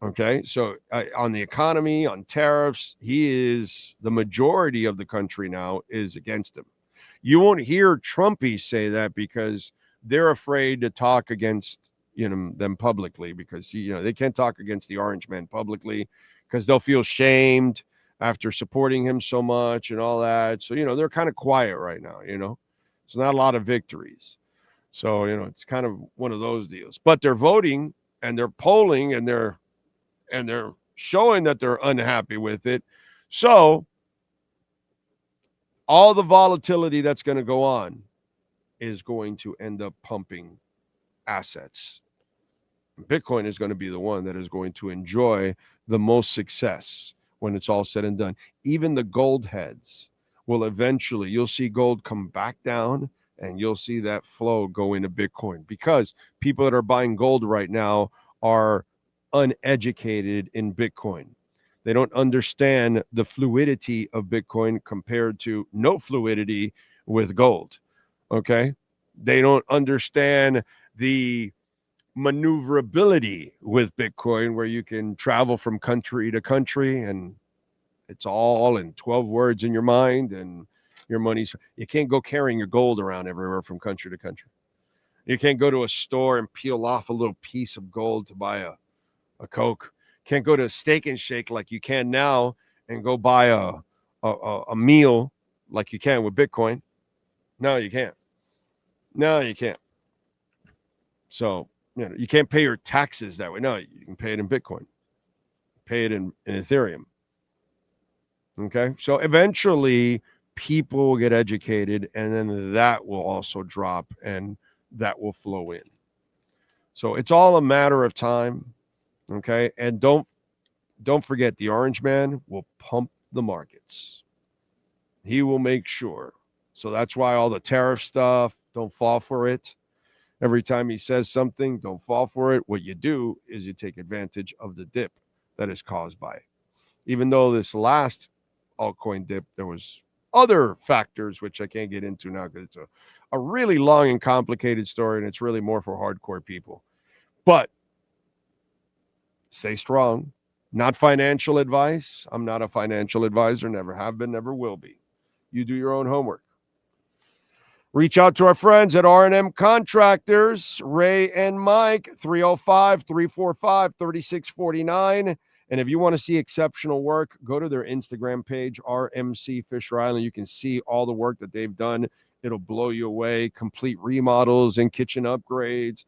Okay, so on the economy, on tariffs, the majority of the country now is against him. You won't hear Trumpies say that because they're afraid to talk against them publicly, because they can't talk against the orange man publicly because they'll feel shamed after supporting him so much and all that. So, they're kind of quiet right now, It's not a lot of victories. So, it's kind of one of those deals. But they're voting and they're polling and they're showing that they're unhappy with it. So all the volatility that's going to go on is going to end up pumping assets. Bitcoin is going to be the one that is going to enjoy the most success when it's all said and done. Even the gold heads will eventually, you'll see gold come back down and you'll see that flow go into Bitcoin, because people that are buying gold right now are uneducated in Bitcoin. They don't understand the fluidity of Bitcoin compared to no fluidity with gold. Okay? They don't understand the maneuverability with Bitcoin, where you can travel from country to country and it's all in 12 words in your mind, and your money's, you can't go carrying your gold around everywhere from country to country. You can't go to a store and peel off a little piece of gold to buy a Coke. Can't go to a Steak and Shake like you can now and go buy a meal like you can with Bitcoin. No, you can't. No, you can't. So, you can't pay your taxes that way. No, you can pay it in Bitcoin. Pay it in Ethereum. Okay? So eventually people will get educated, and then that will also drop and that will flow in. So it's all a matter of time. Okay? And don't forget, the orange man will pump the markets. He will make sure. So that's why all the tariff stuff, don't fall for it. Every time he says something, don't fall for it. What you do is you take advantage of the dip that is caused by it. Even though this last altcoin dip, there was other factors, which I can't get into now because it's a really long and complicated story, and it's really more for hardcore people. But stay strong. Not financial advice. I'm not a financial advisor, never have been, never will be. You do your own homework. Reach out to our friends at R&M Contractors, Ray and Mike, 305-345-3649. And if you want to see exceptional work, go to their Instagram page, RMC Fisher Island. You can see all the work that they've done. It'll blow you away. Complete remodels and kitchen upgrades.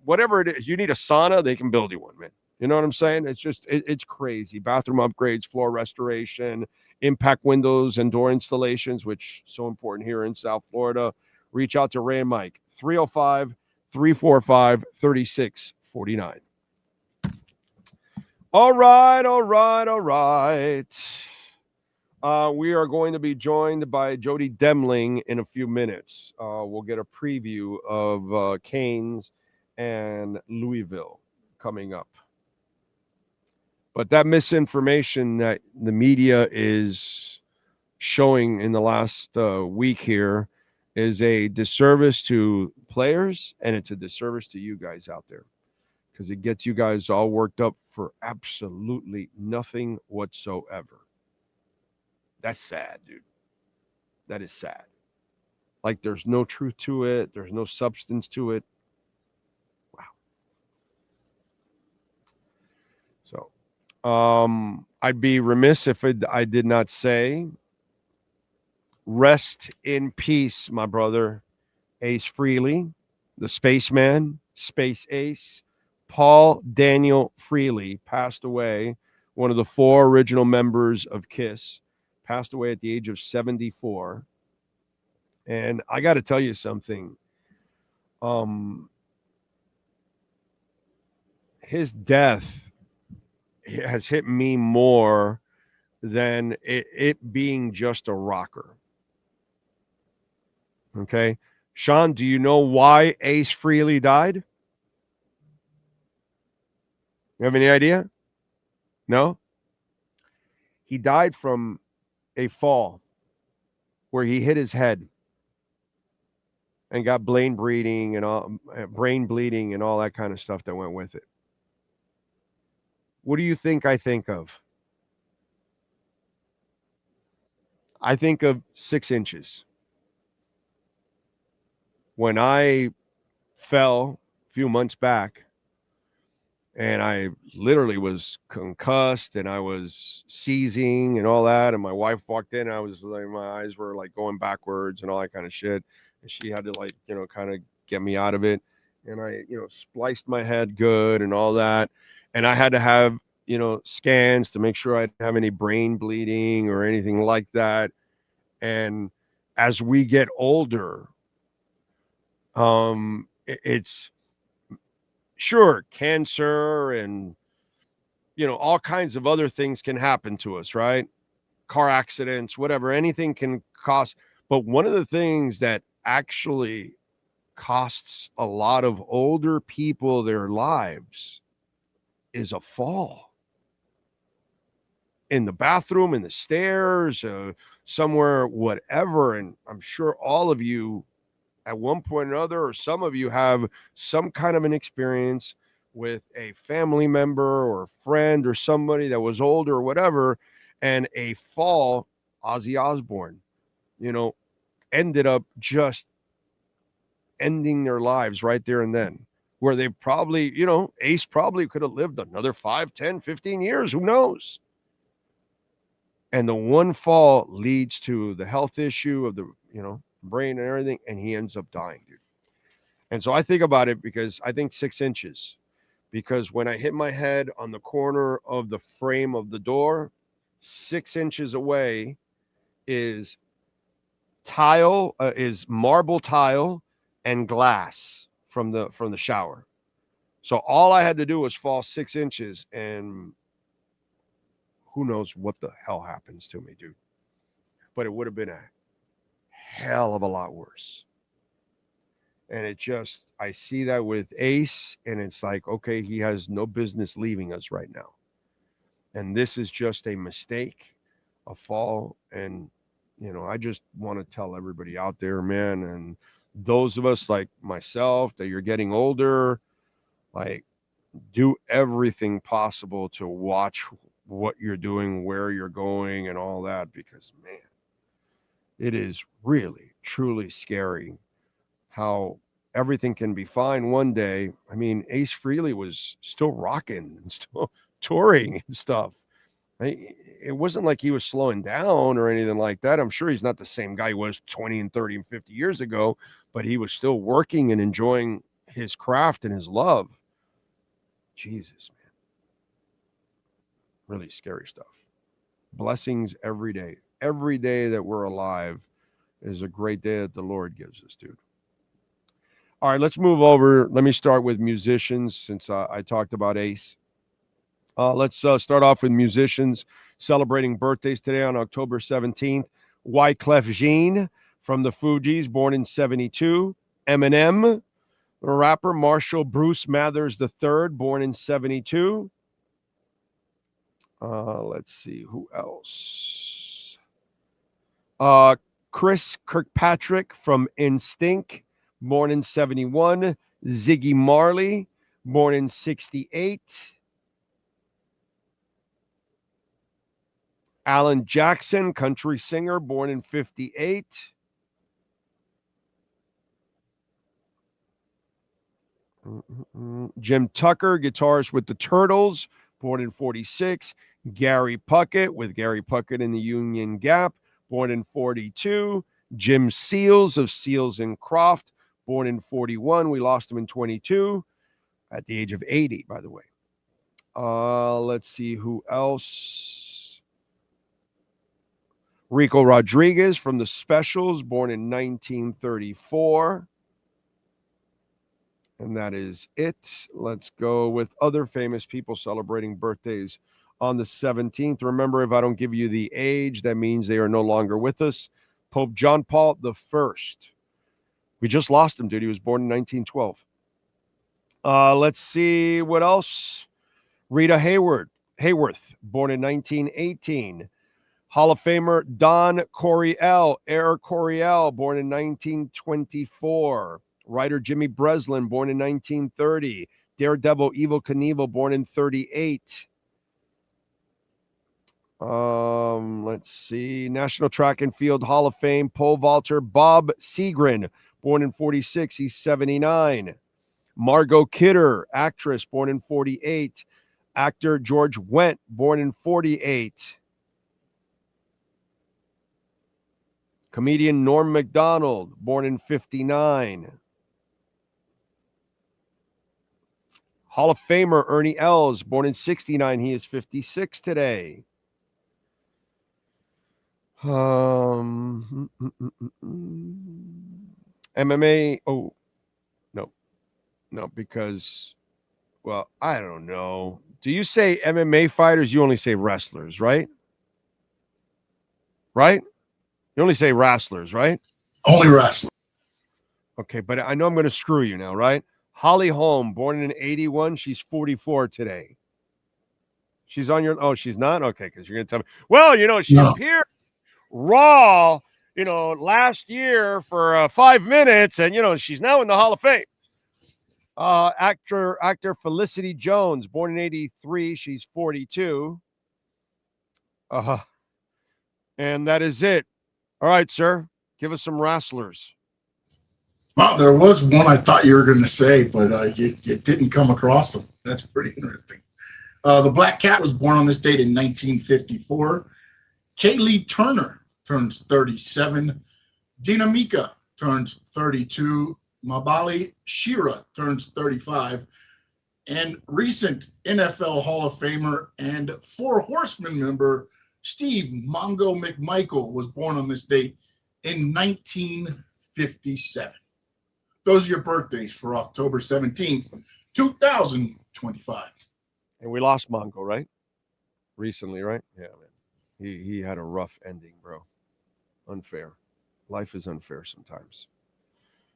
Whatever it is, you need a sauna, they can build you one, man. You know what I'm saying? It's just, it's crazy. Bathroom upgrades, floor restoration, impact windows and door installations, which is so important here in South Florida. Reach out to Ray and Mike, 305-345-3649. All right. We are going to be joined by Jody Demling in a few minutes. We'll get a preview of Canes and Louisville coming up. But that misinformation that the media is showing in the last week here is a disservice to players, and it's a disservice to you guys out there, because it gets you guys all worked up for absolutely nothing whatsoever. That's sad, dude. That is sad. Like, there's no truth to it. There's no substance to it. Wow. So, I'd be remiss if I did not say, rest in peace, my brother, Ace Frehley, the spaceman, Space Ace. Paul Daniel Frehley passed away, one of the 4 original members of KISS, passed away at the age of 74. And I got to tell you something. His death has hit me more than it being just a rocker. Okay. Sean, do you know why Ace Frehley died? You have any idea? No? He died from a fall where he hit his head and got brain bleeding and all that kind of stuff that went with it. What do you think I think of? I think of 6 inches. When I fell a few months back, and I literally was concussed and I was seizing and all that. And my wife walked in, and I was like, my eyes were like going backwards and all that kind of shit. And she had to, like, kind of get me out of it. And I, spliced my head good and all that. And I had to have, scans to make sure I didn't have any brain bleeding or anything like that. And as we get older, it's sure, cancer and, all kinds of other things can happen to us, right? Car accidents, whatever, anything can cost. But one of the things that actually costs a lot of older people their lives is a fall. In the bathroom, in the stairs, somewhere, whatever. And I'm sure all of you at one point or another, or some of you have some kind of an experience with a family member or friend or somebody that was older or whatever, and a fall, Ozzy Osbourne, ended up just ending their lives right there and then, where they probably, Ace probably could have lived another 5, 10, 15 years, who knows? And the one fall leads to the health issue of the, brain and everything, and he ends up dying, dude. And so I think about it because I think 6 inches, because when I hit my head on the corner of the frame of the door, 6 inches away is tile, is marble tile and glass from the shower. So all I had to do was fall 6 inches, and who knows what the hell happens to me, dude. But it would have been a hell of a lot worse. And I see that with Ace, and it's like, okay, he has no business leaving us right now. And this is just a mistake, a fall. And, I just want to tell everybody out there, man, and those of us like myself that you're getting older, like, do everything possible to watch what you're doing, where you're going, and all that, because, man, it is really, truly scary how everything can be fine one day. I mean, Ace Frehley was still rocking and still touring and stuff. It wasn't like he was slowing down or anything like that. I'm sure he's not the same guy he was 20 and 30 and 50 years ago, but he was still working and enjoying his craft and his love. Jesus, man. Really scary stuff. Blessings every day. Every day that we're alive is a great day that the Lord gives us, dude. All right, let's move over. Let me start with musicians since I talked about Ace. Let's start off with musicians celebrating birthdays today on October 17th. Wyclef Jean from the Fugees, born in 72. Eminem, the rapper. Marshall Bruce Mathers III, born in 72. Let's see, who else? Chris Kirkpatrick from NSYNC, born in 71. Ziggy Marley, born in 68. Alan Jackson, country singer, born in 58. Jim Tucker, guitarist with the Turtles, born in 46. Gary Puckett with Gary Puckett in the Union Gap, born in 42. Jim Seals of Seals and Croft, born in 41. We lost him in 22 at the age of 80, by the way. Let's see who else. Rico Rodriguez from the Specials, born in 1934. And that is it. Let's go with other famous people celebrating birthdays on the 17th. Remember, if I don't give you the age, that means they are no longer with us. Pope John Paul I. We just lost him, dude. He was born in 1912. Let's see what else. Rita Hayworth, born in 1918. Hall of Famer Don Coryell, Air Coryell, born in 1924. Writer Jimmy Breslin, born in 1930. Daredevil Evel Knievel, born in 38. Let's see. National Track and Field Hall of Fame pole vaulter Bob Seagren, born in 46. He's 79. Margot Kidder, actress, born in 48. Actor George Wendt, born in 48. Comedian Norm Macdonald, born in 59. Hall of Famer Ernie Els, born in 69. He is 56 today. MMA. Oh, no, because, well, I don't know. Do you say MMA fighters? You only say wrestlers, right? Right? You only say wrestlers, right? Only wrestlers. Okay, but I know I'm going to screw you now, right? Holly Holm, born in 81. She's 44 today. She's on your... Oh, she's not? Okay, because you're going to tell me. Well, she appeared Raw, last year for 5 minutes, and, she's now in the Hall of Fame. Actor Felicity Jones, born in 83. She's 42. And that is it. All right, sir. Give us some wrestlers. Well, there was one I thought you were going to say, but you didn't come across them. That's pretty interesting. The Black Cat was born on this date in 1954. Kaylee Turner turns 37. Dinamika turns 32. Mabali Shira turns 35. And recent NFL Hall of Famer and Four Horsemen member Steve Mongo McMichael was born on this date in 1957. Those are your birthdays for October 17th, 2025. And we lost Mongo, right? Recently, right? Yeah, man. He had a rough ending, bro. Unfair. Life is unfair sometimes.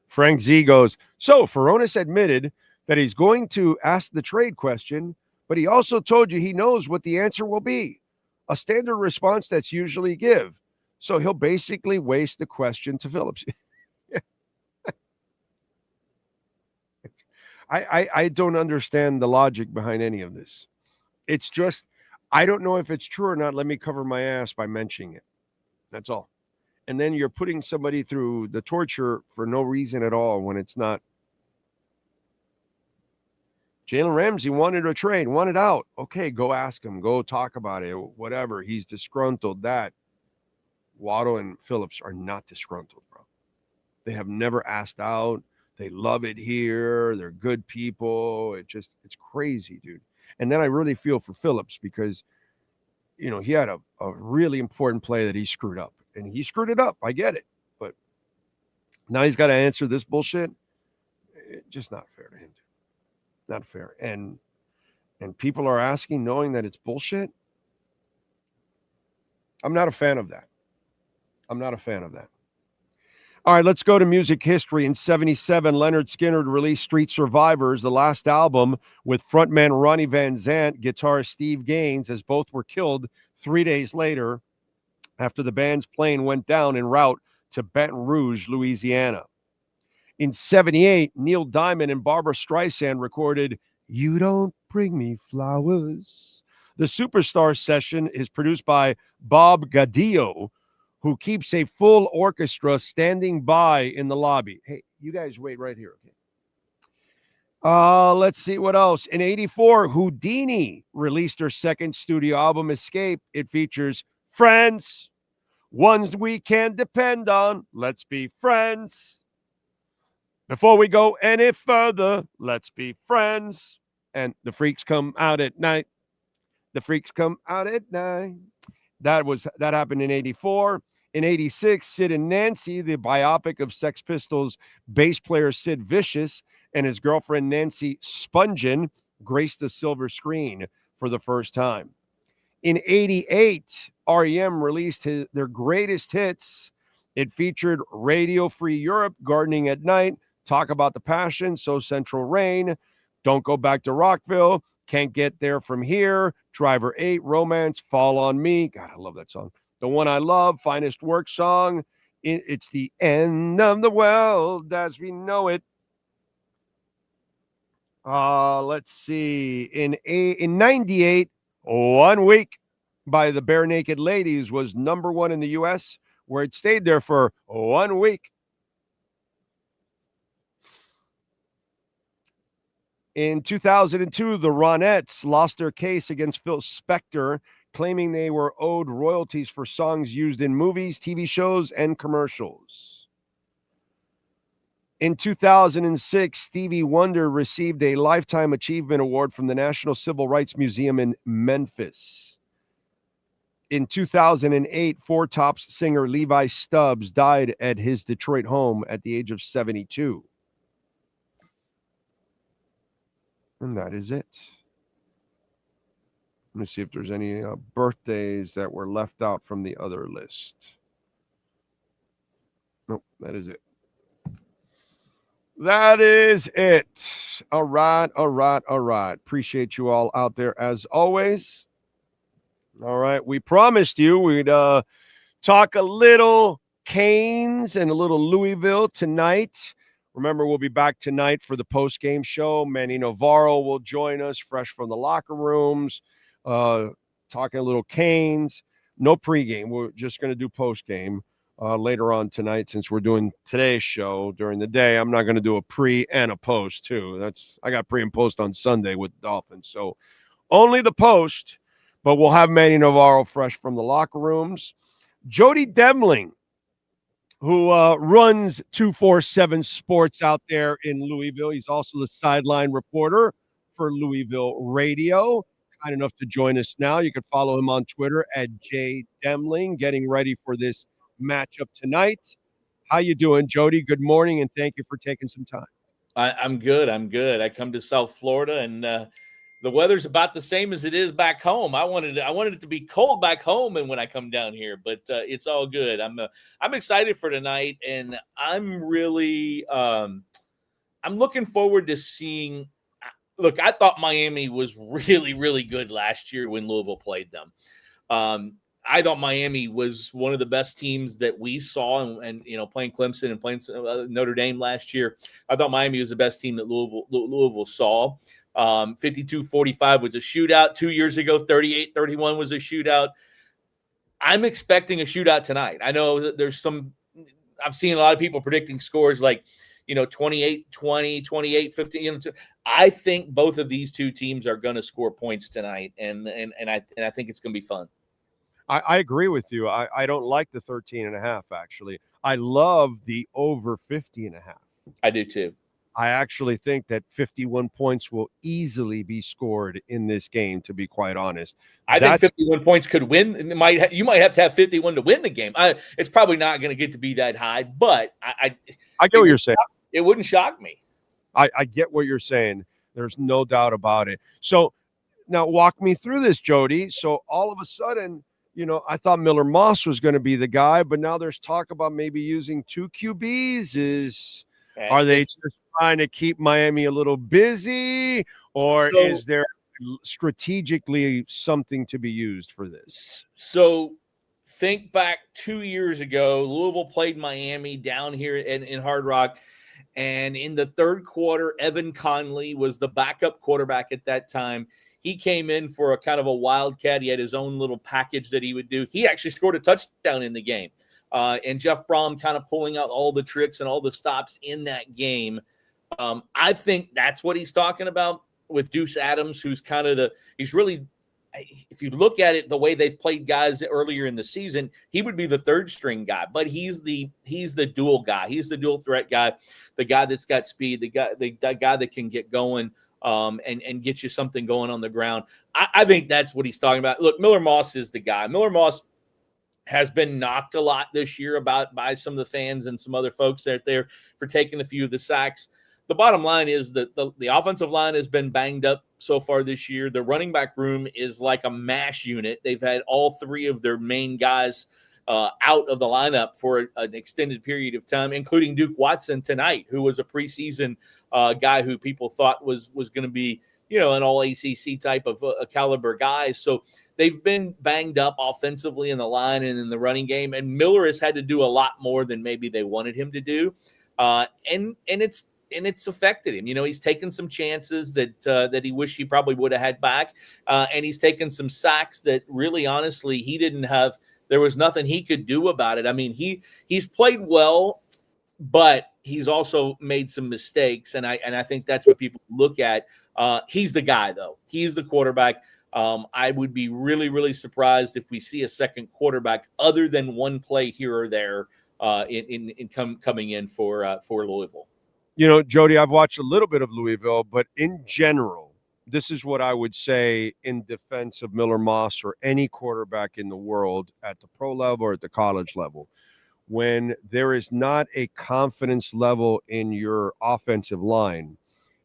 Frank Z goes, so Furones admitted that he's going to ask the trade question, but he also told you he knows what the answer will be. A standard response that's usually give. So he'll basically waste the question to Phillips. I don't understand the logic behind any of this. It's just, I don't know if it's true or not. Let me cover my ass by mentioning it. That's all. And then you're putting somebody through the torture for no reason at all when it's not. Jalen Ramsey wanted a trade, wanted out. Okay, go ask him. Go talk about it. Whatever. He's disgruntled. That Waddle and Phillips are not disgruntled, bro. They have never asked out. They love it here. They're good people. It's crazy, dude. And then I really feel for Phillips because, he had a really important play that he screwed up. And he screwed it up. I get it. But now he's got to answer this bullshit. It's just not fair to him. Not fair. And people are asking knowing that it's bullshit. I'm not a fan of that. All right, let's go to music history. In 1977, Leonard Skinner released Street Survivors, the last album with frontman Ronnie Van Zant, guitarist Steve Gaines, as both were killed 3 days later after the band's plane went down en route to Baton Rouge, Louisiana. In 1978, Neil Diamond and Barbra Streisand recorded You Don't Bring Me Flowers. The Superstar session is produced by Bob Gaudillo, who keeps a full orchestra standing by in the lobby. Hey, you guys wait right here, okay? Let's see what else. In 1984, Houdini released her second studio album, Escape. It features Friends, Ones We Can Depend On, Let's Be Friends. Before we go any further, let's be friends. And The Freaks Come Out at Night. The Freaks Come Out at Night. That happened in 1984. In 1986, Sid and Nancy, the biopic of Sex Pistols bass player Sid Vicious and his girlfriend Nancy Spungen, graced the silver screen for the first time. In 1988, REM released their greatest hits. It featured Radio Free Europe, Gardening at Night, Talk About the Passion, So Central Rain, Don't Go Back to Rockville, Can't Get There From Here, Driver 8, Romance, Fall on Me. God, I love that song. The One I Love, Finest Work Song. It's the end of the world as we know it. Let's see. In 98, 1 Week by the Bare Naked Ladies was number one in the U.S., where it stayed there for 1 week. In 2002, the Ronettes lost their case against Phil Spector, claiming they were owed royalties for songs used in movies, TV shows, and commercials. In 2006, Stevie Wonder received a Lifetime Achievement Award from the National Civil Rights Museum in Memphis. In 2008, Four Tops singer Levi Stubbs died at his Detroit home at the age of 72. And that is it. Let me see if there's any birthdays that were left out from the other list. Nope, that is it. That is it. All right. Appreciate you all out there as always. All right, we promised you we'd talk a little Canes and a little Louisville tonight. Remember, we'll be back tonight for the post-game show. Manny Navarro will join us, fresh from the locker rooms, talking a little Canes. No pregame. We're just going to do post-game later on tonight since we're doing today's show during the day. I'm not going to do a pre and a post, too. I got pre and post on Sunday with the Dolphins. So only the post, but we'll have Manny Navarro fresh from the locker rooms. Jody Demling, who runs 247 Sports out there in Louisville. He's also the sideline reporter for Louisville Radio. Kind enough to join us now. You can follow him on Twitter at @JDemling, getting ready for this matchup tonight. How you doing, Jody? Good morning, and thank you for taking some time. I'm good. I come to South Florida, and the weather's about the same as it is back home. I wanted it to be cold back home, and when I come down here, but it's all good. I'm excited for tonight, and I'm really I'm looking forward to seeing. Look, I thought Miami was really, really good last year when Louisville played them. I thought Miami was one of the best teams that we saw, and playing Clemson and playing Notre Dame last year. I thought Miami was the best team that Louisville saw. 52-45 was a shootout 2 years ago. 38-31 was a shootout. I'm expecting a shootout tonight. I know that I've seen a lot of people predicting scores like, 28-20, 28-15. I think both of these two teams are going to score points tonight, and I think it's going to be fun. I agree with you. I don't like the 13.5, actually. I love the over 50.5. I do too. I actually think that 51 points will easily be scored in this game, to be quite honest. I think 51 points could win. You might have to have 51 to win the game. It's probably not going to get to be that high, but I get what you're saying. It wouldn't shock me. I get what you're saying. There's no doubt about it. So now walk me through this, Jody. So all of a sudden, I thought Miller Moss was going to be the guy, but now there's talk about maybe using 2 QBs. Are they just trying to keep Miami a little busy, or is there strategically something to be used for this? So think back 2 years ago, Louisville played Miami down here in Hard Rock, and in the third quarter, Evan Conley was the backup quarterback at that time. He came in for a kind of a wildcat. He had his own little package that he would do. He actually scored a touchdown in the game. And Jeff Brom kind of pulling out all the tricks and all the stops in that game. I think that's what he's talking about with Deuce Adams, who's kind of he's really, if you look at it, the way they've played guys earlier in the season, he would be the third string guy, but he's the dual guy. He's the dual threat guy, the guy that's got speed, the guy that can get going and get you something going on the ground. I think that's what he's talking about. Look, Miller Moss is the guy. Miller Moss has been knocked a lot this year by some of the fans and some other folks out there for taking a few of the sacks. The bottom line is that the offensive line has been banged up so far this year. The running back room is like a mash unit. They've had all three of their main guys out of the lineup for an extended period of time, including Duke Watson tonight, who was a preseason guy who people thought was going to be, an all ACC type of a caliber guy. So they've been banged up offensively in the line and in the running game, and Miller has had to do a lot more than maybe they wanted him to do. And it's affected him. He's taken some chances that he wished he probably would have had back. And he's taken some sacks that really, honestly, he didn't have. There was nothing he could do about it. I mean, he's played well, but he's also made some mistakes. And I think that's what people look at. He's the guy, though. He's the quarterback. I would be really, really surprised if we see a second quarterback other than one play here or there coming in for Louisville. Jody, I've watched a little bit of Louisville, but in general, this is what I would say in defense of Miller Moss or any quarterback in the world at the pro level or at the college level. When there is not a confidence level in your offensive line,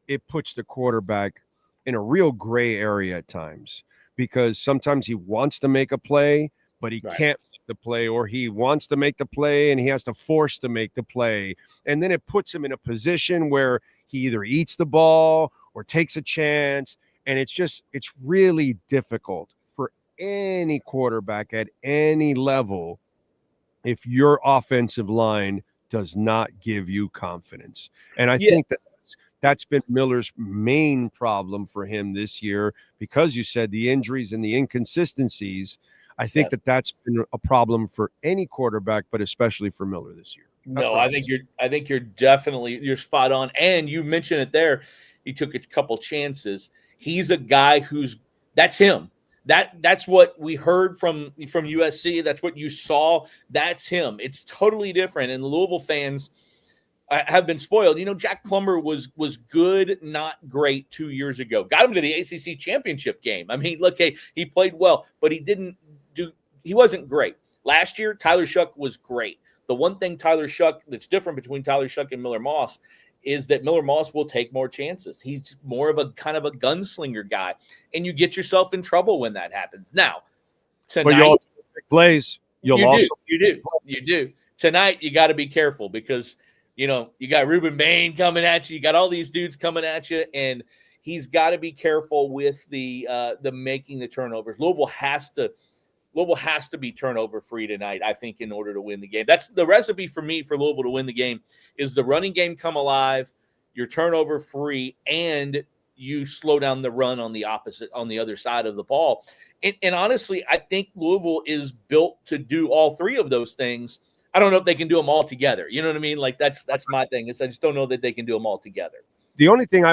it puts the quarterback in a real gray area at times, because sometimes he wants to make a play, but he can't make the play, or he wants to make the play and he has to force to make the play. And then it puts him in a position where he either eats the ball or takes a chance. And it's really difficult for any quarterback at any level if your offensive line does not give you confidence. And I think that's been Miller's main problem for him this year, because you said the injuries and the inconsistencies. I think that's been a problem for any quarterback, but especially for Miller this year. I think you're definitely spot on. And you mentioned it there. He took a couple chances. He's a guy that's him. That's what we heard from USC. That's what you saw. That's him. It's totally different. And the Louisville fans have been spoiled. Jack Plummer was good, not great 2 years ago. Got him to the ACC championship game. I mean, look, he played well, but he wasn't great. Last year, Tyler Shuck was great. The one thing that's different between Tyler Shuck and Miller Moss is that Miller Moss will take more chances. He's more of a kind of a gunslinger guy, and you get yourself in trouble when that happens. Now, tonight, but you also make plays. You do. Tonight, you got to be careful, because you got Ruben Bain coming at you. You got all these dudes coming at you, and he's got to be careful with the making the turnovers. Louisville has to be turnover free tonight, I think, in order to win the game. That's the recipe for me for Louisville to win the game: is the running game come alive, you're turnover free, and you slow down the run on the other side of the ball. And honestly, I think Louisville is built to do all three of those things. I don't know if they can do them all together. You know what I mean? Like that's my thing. I just don't know that they can do them all together. The only thing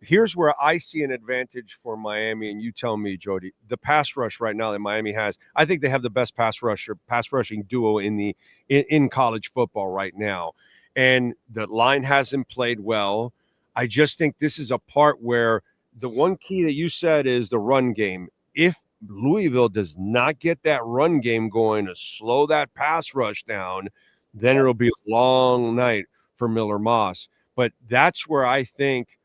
here's where I see an advantage for Miami, and you tell me, Jody, the pass rush right now that Miami has. I think they have the best pass rushing duo in college football right now. And the line hasn't played well. I just think this is a part where the one key that you said is the run game. If Louisville does not get that run game going to slow that pass rush down, then it'll be a long night for Miller Moss. But that's where I think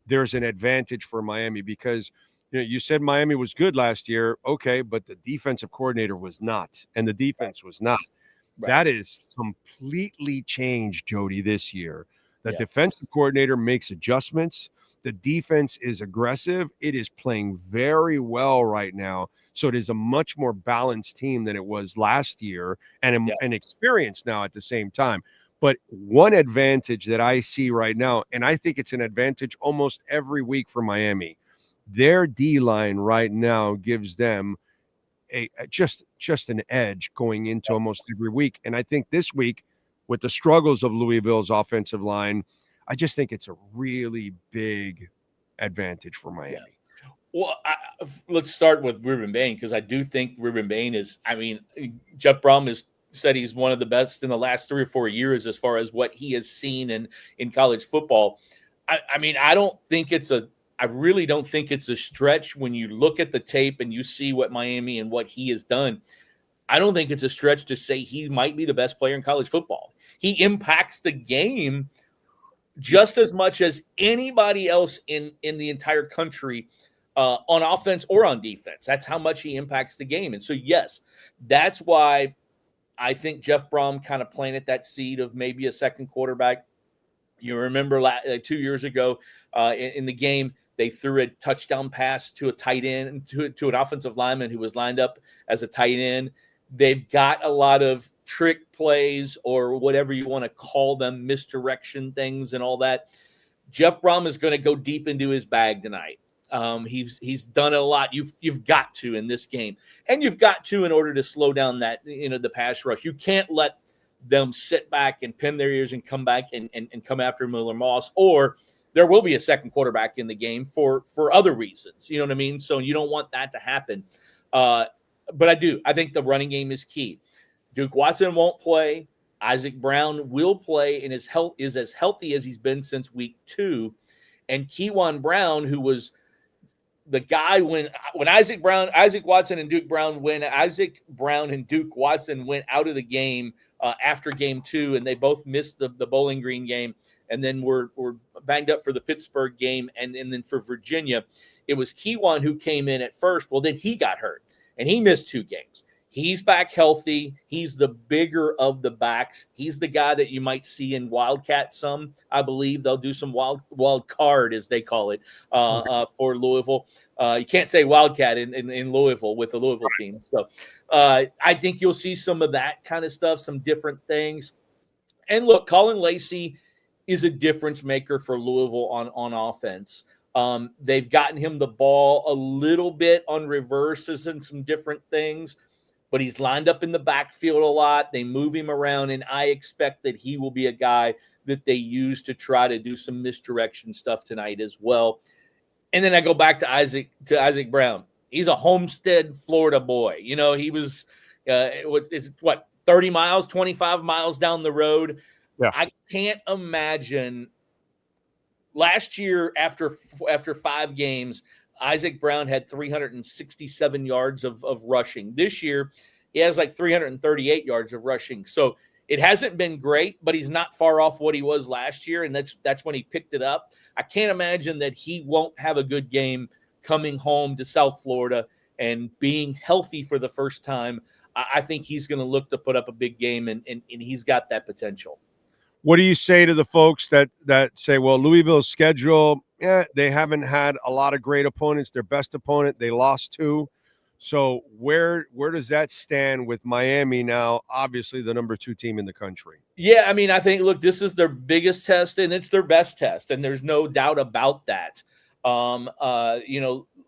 there's an advantage for Miami, because you said Miami was good last year. Okay, but the defensive coordinator was not, and the defense was not. Right. That is completely changed, Jody, this year. The defensive coordinator makes adjustments. The defense is aggressive. It is playing very well right now. So it is a much more balanced team than it was last year, and an experience now at the same time. But one advantage that I see right now, and I think it's an advantage almost every week for Miami, their D-line right now gives them just an edge going into almost every week. And I think this week, with the struggles of Louisville's offensive line, I just think it's a really big advantage for Miami. Yeah. Well, let's start with Ruben Bain, because I do think Ruben Bain is, Jeff Brom has said he's one of the best in the last 3 or 4 years as far as what he has seen in college football. I really don't think it's a stretch when you look at the tape and you see what Miami and what he has done. I don't think it's a stretch to say he might be the best player in college football. He impacts the game just as much as anybody else in the entire country on offense or on defense. That's how much he impacts the game. And so, yes, that's why I think Jeff Brom kind of planted that seed of maybe a second quarterback. You remember 2 years ago in the game, they threw a touchdown pass to a tight end, to an offensive lineman who was lined up as a tight end. They've got a lot of trick plays, or whatever you want to call them, misdirection things and all that. Jeff Brom is going to go deep into his bag tonight. He's done a lot. You've got to in this game, and you've got to in order to slow down that the pass rush. You can't let them sit back and pin their ears and come back and come after Miller Moss, or there will be a second quarterback in the game for other reasons. You know what I mean? So you don't want that to happen. But I think the running game is key. Duke Watson won't play. Isaac Brown will play and is as healthy as he's been since week 2. And Kewan Brown, who was the guy when Isaac Brown and Duke Watson went out of the game after game 2, and they both missed the Bowling Green game, and then were banged up for the Pittsburgh game, and then for Virginia, it was Kewan who came in at first. Well, then he got hurt, and he missed 2 games. He's back healthy. He's the bigger of the backs. He's the guy that you might see in Wildcat some. I believe they'll do some wild card, as they call it, for Louisville. You can't say Wildcat in Louisville with the Louisville team. So I think you'll see some of that kind of stuff, some different things. And look, Colin Lacey is a difference maker for Louisville on offense. They've gotten him the ball a little bit on reverses and some different things, but he's lined up in the backfield a lot. They move him around, and I expect that he will be a guy that they use to try to do some misdirection stuff tonight as well. And then I go back to Isaac Brown. He's a Homestead, Florida boy. He was it's 30 miles, 25 miles down the road. Yeah. I can't imagine. Last year, after 5 games, Isaac Brown had 367 yards of rushing. This year, he has like 338 yards of rushing. So it hasn't been great, but he's not far off what he was last year, and that's when he picked it up. I can't imagine that he won't have a good game coming home to South Florida and being healthy for the first time. I think he's going to look to put up a big game, and he's got that potential. What do you say to the folks that say, well, Louisville's schedule, they haven't had a lot of great opponents. Their best opponent, they lost 2. So where does that stand with Miami now, obviously the number 2 team in the country? Yeah, I think, look, this is their biggest test, and it's their best test, and there's no doubt about that.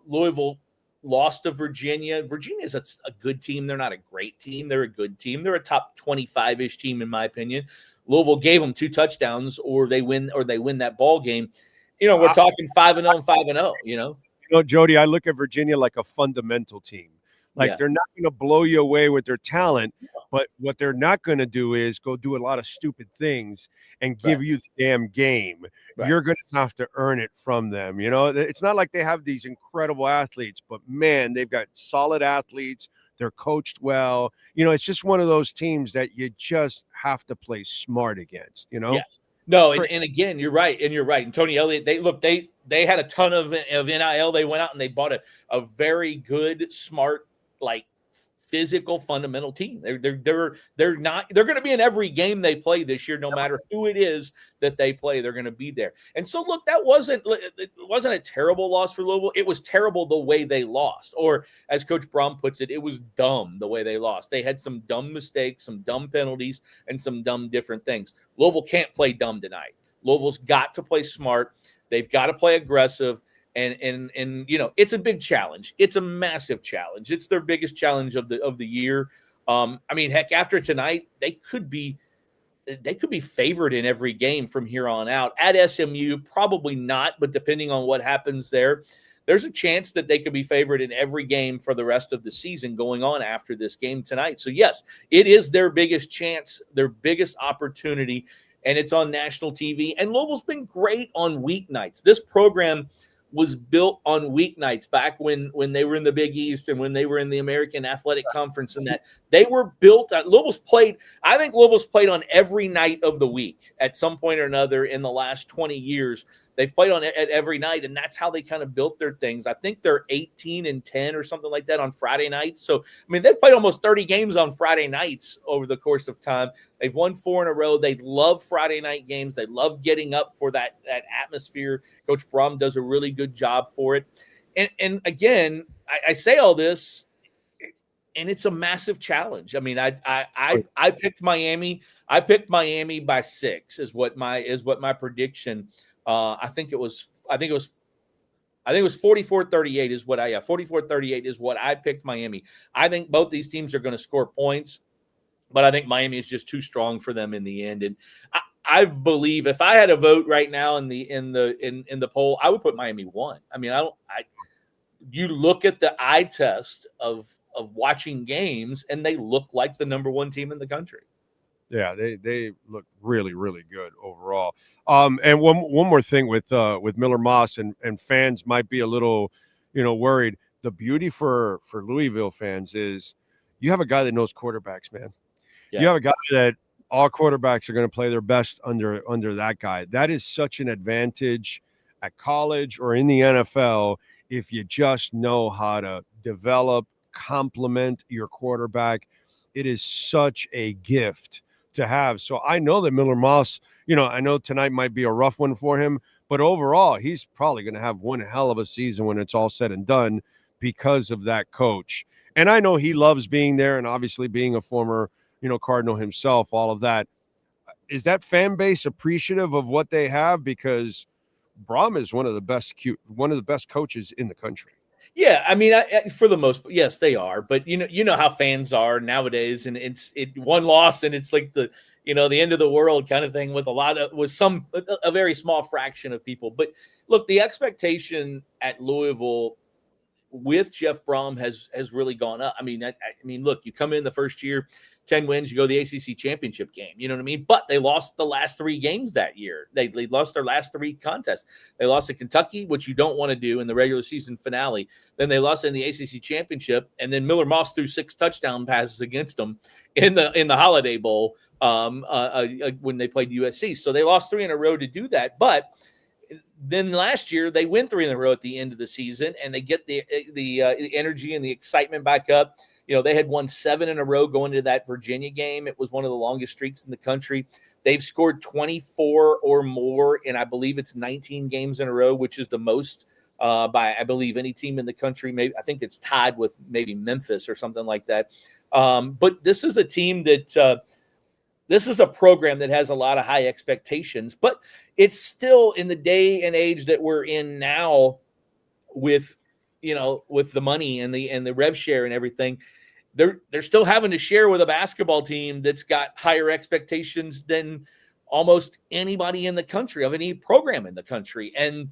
Louisville lost to Virginia. Virginia's a good team. They're not a great team. They're a good team. They're a top 25-ish team, in my opinion. Louisville gave them 2 touchdowns, or they win that ball game. We're talking 5-0 and 5-0. Jody, I look at Virginia like a fundamental team. They're not going to blow you away with their talent, But what they're not going to do is go do a lot of stupid things and give you the damn game. Right. You're going to have to earn it from them. You know, it's not like they have these incredible athletes, but man, they've got solid athletes. They're coached well. You know, it's just one of those teams that you just have to play smart against, you know? Yes. No, and again, you're right. And Tony Elliott, they had a ton of NIL. They went out and they bought a very good, smart, like physical, fundamental team. They're going to be in every game they play this year, no matter who it is that they play. They're going to be there. And so, look, it wasn't a terrible loss for Louisville. It was terrible the way they lost, or as Coach Brom puts it, it was dumb the way they lost. They had some dumb mistakes, some dumb penalties, and some dumb different things. Louisville can't play dumb tonight. Louisville's got to play smart. They've got to play aggressive. And you know, it's a big challenge. It's a massive challenge. It's their biggest challenge of the year. I mean, heck, after tonight, they could be favored in every game from here on out. At SMU, probably not, but depending on what happens there's a chance that they could be favored in every game for the rest of the season going on after this game tonight. So yes, it is their biggest chance, their biggest opportunity, and it's on national TV. And Louisville's been great on weeknights. This program was built on weeknights back when they were in the Big East and when they were in the American Athletic Conference, and that they were built. I think Louisville's played on every night of the week at some point or another in the last 20 years. They've played on it at every night, and that's how they kind of built their things. I think they're 18-10 or something like that on Friday nights. So, I mean, they've played almost 30 games on Friday nights over the course of time. They've won 4 in a row. They love Friday night games. They love getting up for that atmosphere. Coach Brom does a really good job for it. And again, I say all this, and it's a massive challenge. I mean, I picked Miami. I picked Miami by 6 is what my prediction. I think it was 44-38 is what 44-38 is what I picked Miami. I think both these teams are going to score points, but I think Miami is just too strong for them in the end. And I believe if I had a vote right now in the poll, I would put Miami 1. I mean, you look at the eye test of watching games, and they look like the number 1 team in the country. Yeah, they look really, really good overall. And one more thing with Miller Moss, and fans might be a little, worried. The beauty for Louisville fans is you have a guy that knows quarterbacks, man. Yeah. You have a guy that all quarterbacks are going to play their best under that guy. That is such an advantage at college or in the NFL if you just know how to develop, complement your quarterback. It is such a gift to have. So I know that Miller Moss, I know tonight might be a rough one for him, but overall, he's probably going to have one hell of a season when it's all said and done because of that coach. And I know he loves being there, and obviously being a former, Cardinal himself, all of that. Is that fan base appreciative of what they have? Because Brom is one of the best coaches in the country. Yeah, I mean, for the most part, yes, they are. But you know how fans are nowadays, and it's one loss, and it's like the end of the world kind of thing with a very small fraction of people. But look, the expectation at Louisville with Jeff Brom has really gone up. I mean, look, you come in the first year, 10 wins, you go to the ACC championship game. You know what I mean? But they lost the last 3 games that year. They lost their last 3 contests. They lost to Kentucky, which you don't want to do in the regular season finale. Then they lost in the ACC championship, and then Miller Moss threw 6 touchdown passes against them in the Holiday Bowl when they played USC. So they lost 3 in a row to do that. But then last year they win 3 in a row at the end of the season, and they get the energy and the excitement back up. They had won 7 in a row going into that Virginia game. It was one of the longest streaks in the country. They've scored 24 or more in, I believe it's 19 games in a row, which is the most by, I believe, any team in the country. Maybe I think it's tied with maybe Memphis or something like that. But this is a team that this is a program that has a lot of high expectations, but it's still in the day and age that we're in now with the money and the rev share and everything. They're still having to share with a basketball team that's got higher expectations than almost anybody in the country, of any program in the country. And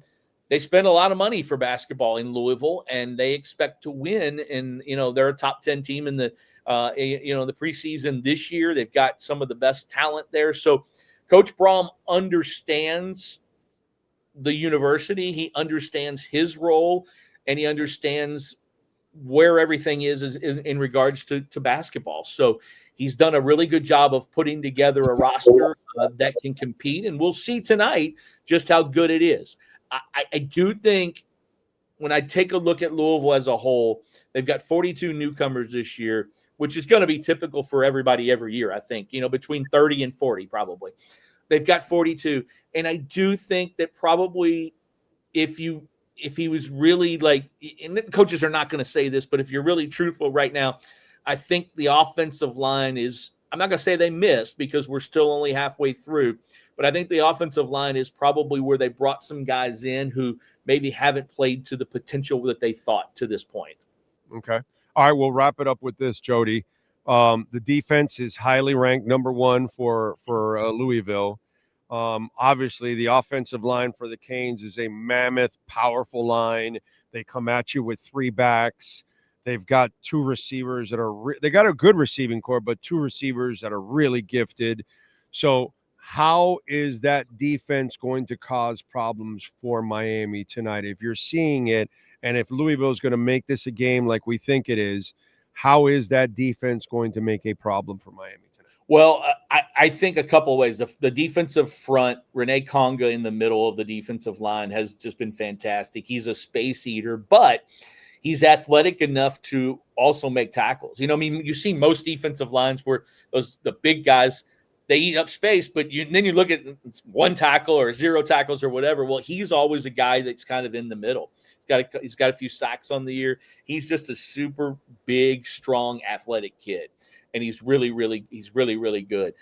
they spend a lot of money for basketball in Louisville, and they expect to win. And, they're a top 10 team in the The preseason this year, they've got some of the best talent there. So Coach Braum understands the university. He understands his role, and he understands where everything is in regards to basketball. So he's done a really good job of putting together a roster that can compete, and we'll see tonight just how good it is. I do think when I take a look at Louisville as a whole, they've got 42 newcomers this year, which is going to be typical for everybody every year, I think, between 30 and 40 probably. They've got 42. And I do think that probably if he was really and the coaches are not going to say this, but if you're really truthful right now, I think the offensive line is, I'm not going to say they missed because we're still only halfway through, but I think the offensive line is probably where they brought some guys in who maybe haven't played to the potential that they thought to this point. Okay. All right, we'll wrap it up with this, Jody. The defense is highly ranked number one for Louisville. Obviously, the offensive line for the Canes is a mammoth, powerful line. They come at you with 3 backs. They've got 2 receivers that are they got a good receiving core, but 2 receivers that are really gifted. So how is that defense going to cause problems for Miami tonight? If you're seeing it, and if Louisville is going to make this a game like we think it is, how is that defense going to make a problem for Miami tonight? Well, I think a couple of ways. The defensive front, Rene Conga in the middle of the defensive line has just been fantastic. He's a space eater, but he's athletic enough to also make tackles. You see most defensive lines where the big guys, they eat up space, but then you look at 1 tackle or 0 tackles or whatever. Well, he's always a guy that's kind of in the middle. He's got a few sacks on the year. He's just a super big, strong, athletic kid, and he's really, really good.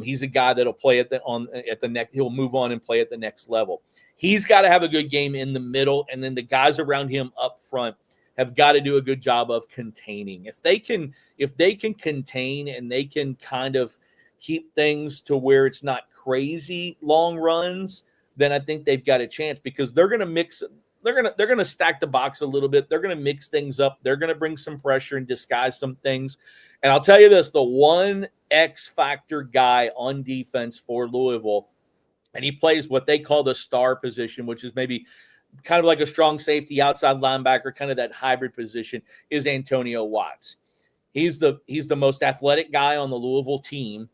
He's a guy that'll play at the next. He'll move on and play at the next level. He's got to have a good game in the middle, and then the guys around him up front have got to do a good job of containing. If they can contain and they can kind of keep things to where it's not crazy long runs, then I think they've got a chance, because they're going to mix. They're going to stack the box a little bit. They're going to mix things up. They're going to bring some pressure and disguise some things. And I'll tell you this, the one X factor guy on defense for Louisville, and he plays what they call the star position, which is maybe kind of like a strong safety, outside linebacker, kind of that hybrid position, is Antonio Watts. He's the most athletic guy on the Louisville team.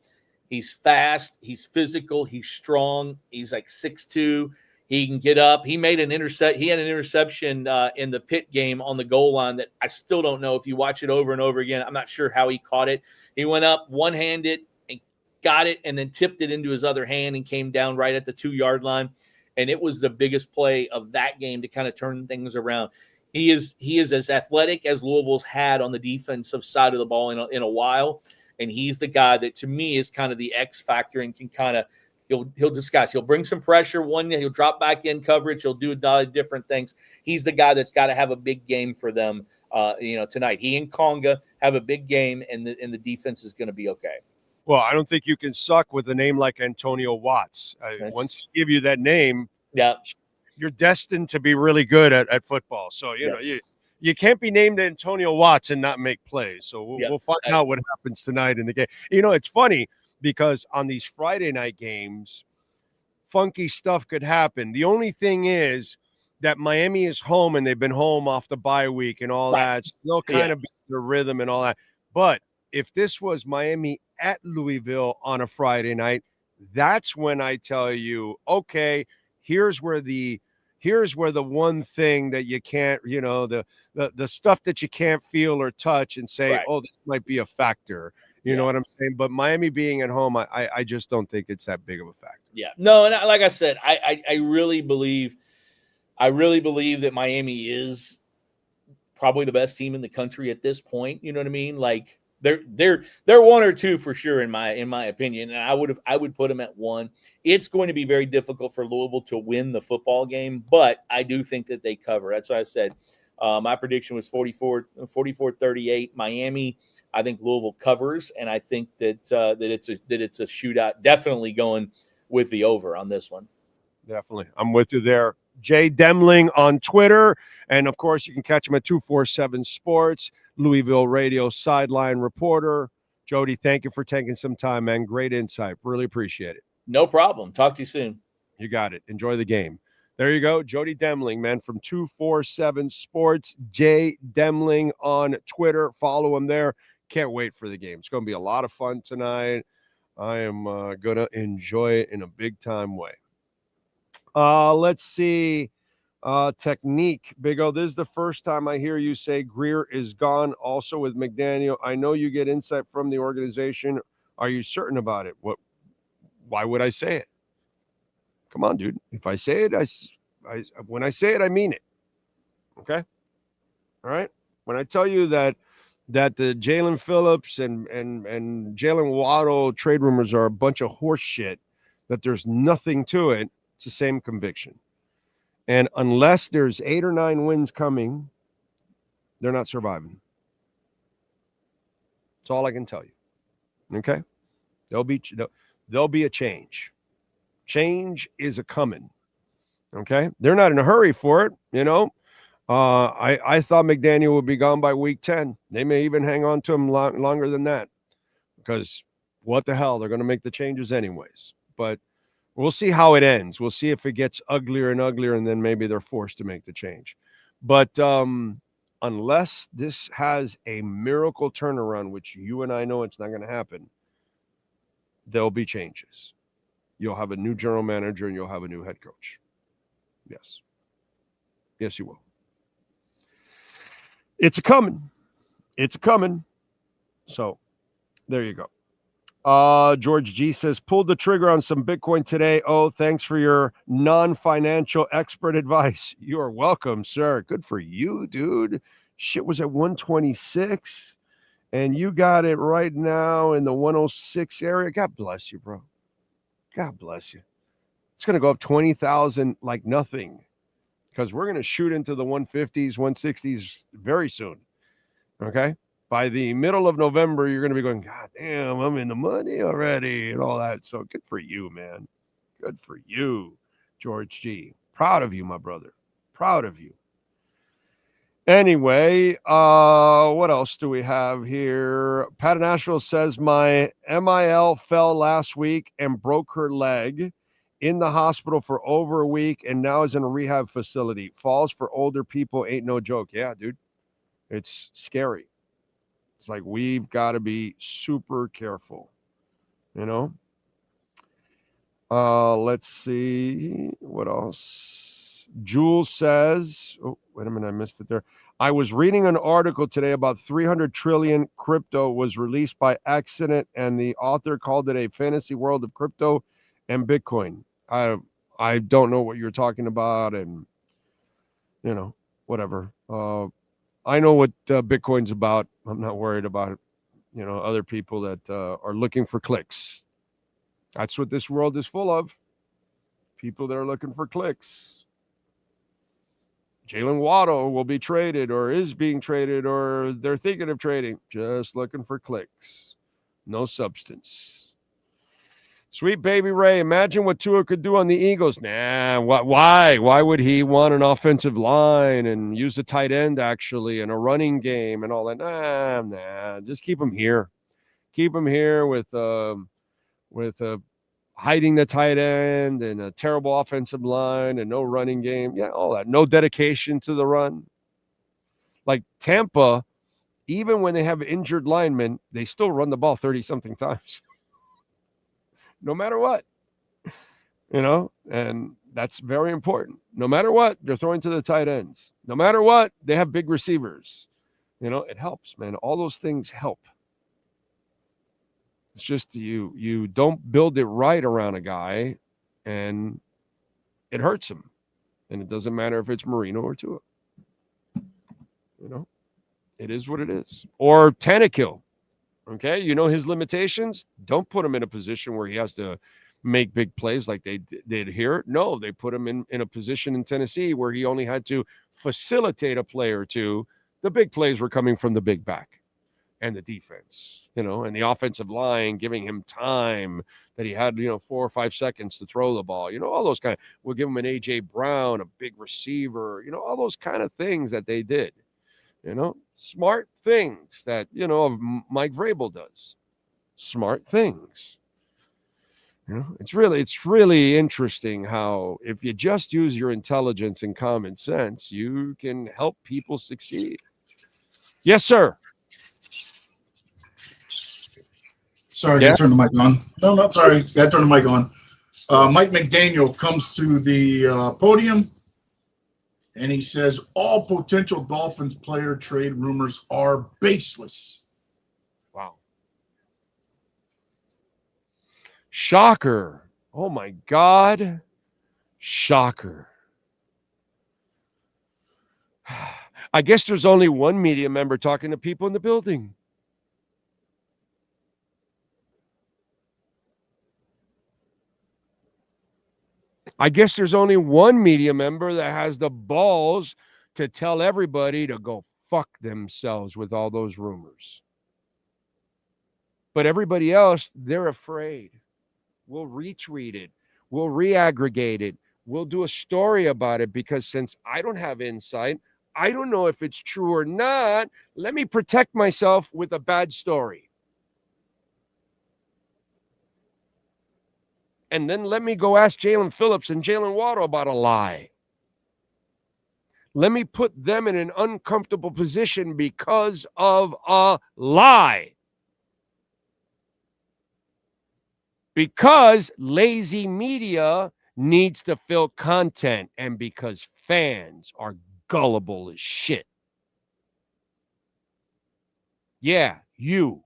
He's fast. He's physical. He's strong. He's like 6'2". He can get up. He made an intercept. He had an interception in the Pitt game on the goal line that I still don't know. If you watch it over and over again, I'm not sure how he caught it. He went up one-handed and got it, and then tipped it into his other hand and came down right at the 2-yard line. And it was the biggest play of that game to kind of turn things around. He is as athletic as Louisville's had on the defensive side of the ball in a while, and he's the guy that to me is kind of the X factor and can kind of. He'll disguise. He'll bring some pressure. He'll drop back in coverage. He'll do a lot of different things. He's the guy that's got to have a big game for them, tonight. He and Conga have a big game, and the defense is going to be okay. Well, I don't think you can suck with a name like Antonio Watts. Once they give you that name, you're destined to be really good at football. So you can't be named Antonio Watts and not make plays. So we'll find out what happens tonight in the game. It's funny, because on these Friday night games, funky stuff could happen. The only thing is that Miami is home, and they've been home off the bye week and all that. So they'll kind of be the rhythm and all that. But if this was Miami at Louisville on a Friday night, that's when I tell you, okay, here's where the one thing that you can't, the stuff that you can't feel or touch and say, oh, this might be a factor. You know what I'm saying? But Miami being at home, I just don't think it's that big of a factor. Yeah. No, and like I said, I really believe that Miami is probably the best team in the country at this point. You know what I mean? Like they're 1 or 2 for sure in my opinion. And I would put them at 1. It's going to be very difficult for Louisville to win the football game, but I do think that they cover. That's why I said my prediction was 44-38 Miami. I think Louisville covers, and I think that it's a shootout. Definitely going with the over on this one. Definitely, I'm with you there. Jay Demling on Twitter, and of course you can catch him at 247 Sports. Louisville radio sideline reporter. Jody, thank you for taking some time, man. Great insight. Really appreciate it. No problem. Talk to you soon. You got it. Enjoy the game. There you go. Jody Demling, man, from 247 Sports. J Demling on Twitter. Follow him there. Can't wait for the game. It's going to be a lot of fun tonight. I am going to enjoy it in a big-time way. Let's see. Technique. Big O, this is the first time I hear you say Greer is gone. Also with McDaniel, I know you get insight from the organization. Are you certain about it? Why would I say it? Come on, dude. If I say it, when I say it, I mean it. Okay? All right? When I tell you that the Jalen Phillips and Jalen Waddle trade rumors are a bunch of horse shit, that there's nothing to it, it's the same conviction. And unless there's 8 or 9 wins coming, they're not surviving. That's all I can tell you. Okay? There'll be a change. Change is a coming. Okay? They're not in a hurry for it, you know. I thought McDaniel would be gone by week 10. They may even hang on to him longer than that, because what the hell? They're going to make the changes anyways. But we'll see how it ends. We'll see if it gets uglier and uglier, and then maybe they're forced to make the change. But unless this has a miracle turnaround, which you and I know it's not going to happen, there'll be changes. You'll have a new general manager and you'll have a new head coach. Yes. Yes, you will. It's a coming. It's a coming. So there you go. George G says, pulled the trigger on some Bitcoin today. Oh, thanks for your non-financial expert advice. You are welcome, sir. Good for you, dude. Shit was at 126, and you got it right now in the 106 area. God bless you, bro. God bless you. It's going to go up 20,000 like nothing, because we're going to shoot into the 150s, 160s very soon. Okay? By the middle of November, you're going to be going, God damn, I'm in the money already and all that. So good for you, man. Good for you, George G. Proud of you, my brother. Proud of you. Anyway, what else do we have here? Pat Nashville says, my MIL fell last week and broke her leg, in the hospital for over a week, and now is in a rehab facility. Falls for older people ain't no joke. Yeah, dude. It's scary. It's like we've got to be super careful, you know? Let's see. What else? Jules says, oh, wait a minute, I missed it there. I was reading an article today about 300 trillion crypto was released by accident, and the author called it a fantasy world of crypto and Bitcoin. I don't know what you're talking about, and, you know, whatever. I know what Bitcoin's about. I'm not worried about it. You know, other people that are looking for clicks. That's what this world is full of. People that are looking for clicks. Jalen Waddle will be traded or is being traded or they're thinking of trading. Just looking for clicks. No substance. Sweet baby Ray, imagine what Tua could do on the Eagles. Nah, why? Why would he want an offensive line and use a tight end, actually, and a running game and all that? Nah. Just keep him here. Keep him here with hiding the tight end and a terrible offensive line and no running game. Yeah, all that. No dedication to the run. Like Tampa, even when they have injured linemen, they still run the ball 30-something times. No matter what. You know, and that's very important. No matter what, they're throwing to the tight ends. No matter what, they have big receivers. You know, it helps, man. All those things help. It's just you don't build it right around a guy, and it hurts him. And it doesn't matter if it's Marino or Tua. You know, it is what it is. Or Tannehill. Okay, you know his limitations. Don't put him in a position where he has to make big plays like they did here. No, they put him in a position in Tennessee where he only had to facilitate a play or two. The big plays were coming from the big back and the defense, you know, and the offensive line giving him time that he had, 4 or 5 seconds to throw the ball. You know, all those kind of, we'll give him an A.J. Brown, a big receiver, all those kind of things that they did. Smart things that, Mike Vrabel does. Smart things. It's really interesting how if you just use your intelligence and common sense, you can help people succeed. Yes, sir. Sorry, I turned the mic on. No, sorry. I turned the mic on. Mike McDaniel comes to the podium, and he says, all potential Dolphins player trade rumors are baseless. Wow. Shocker. Oh, my God. Shocker. I guess there's only one media member talking to people in the building. I guess there's only one media member that has the balls to tell everybody to go fuck themselves with all those rumors. But everybody else, they're afraid. We'll retweet it. We'll reaggregate it. We'll do a story about it because since I don't have insight, I don't know if it's true or not. Let me protect myself with a bad story. And then let me go ask Jalen Phillips and Jalen Waddle about a lie. Let me put them in an uncomfortable position because of a lie. Because lazy media needs to fill content and because fans are gullible as shit. Yeah, you.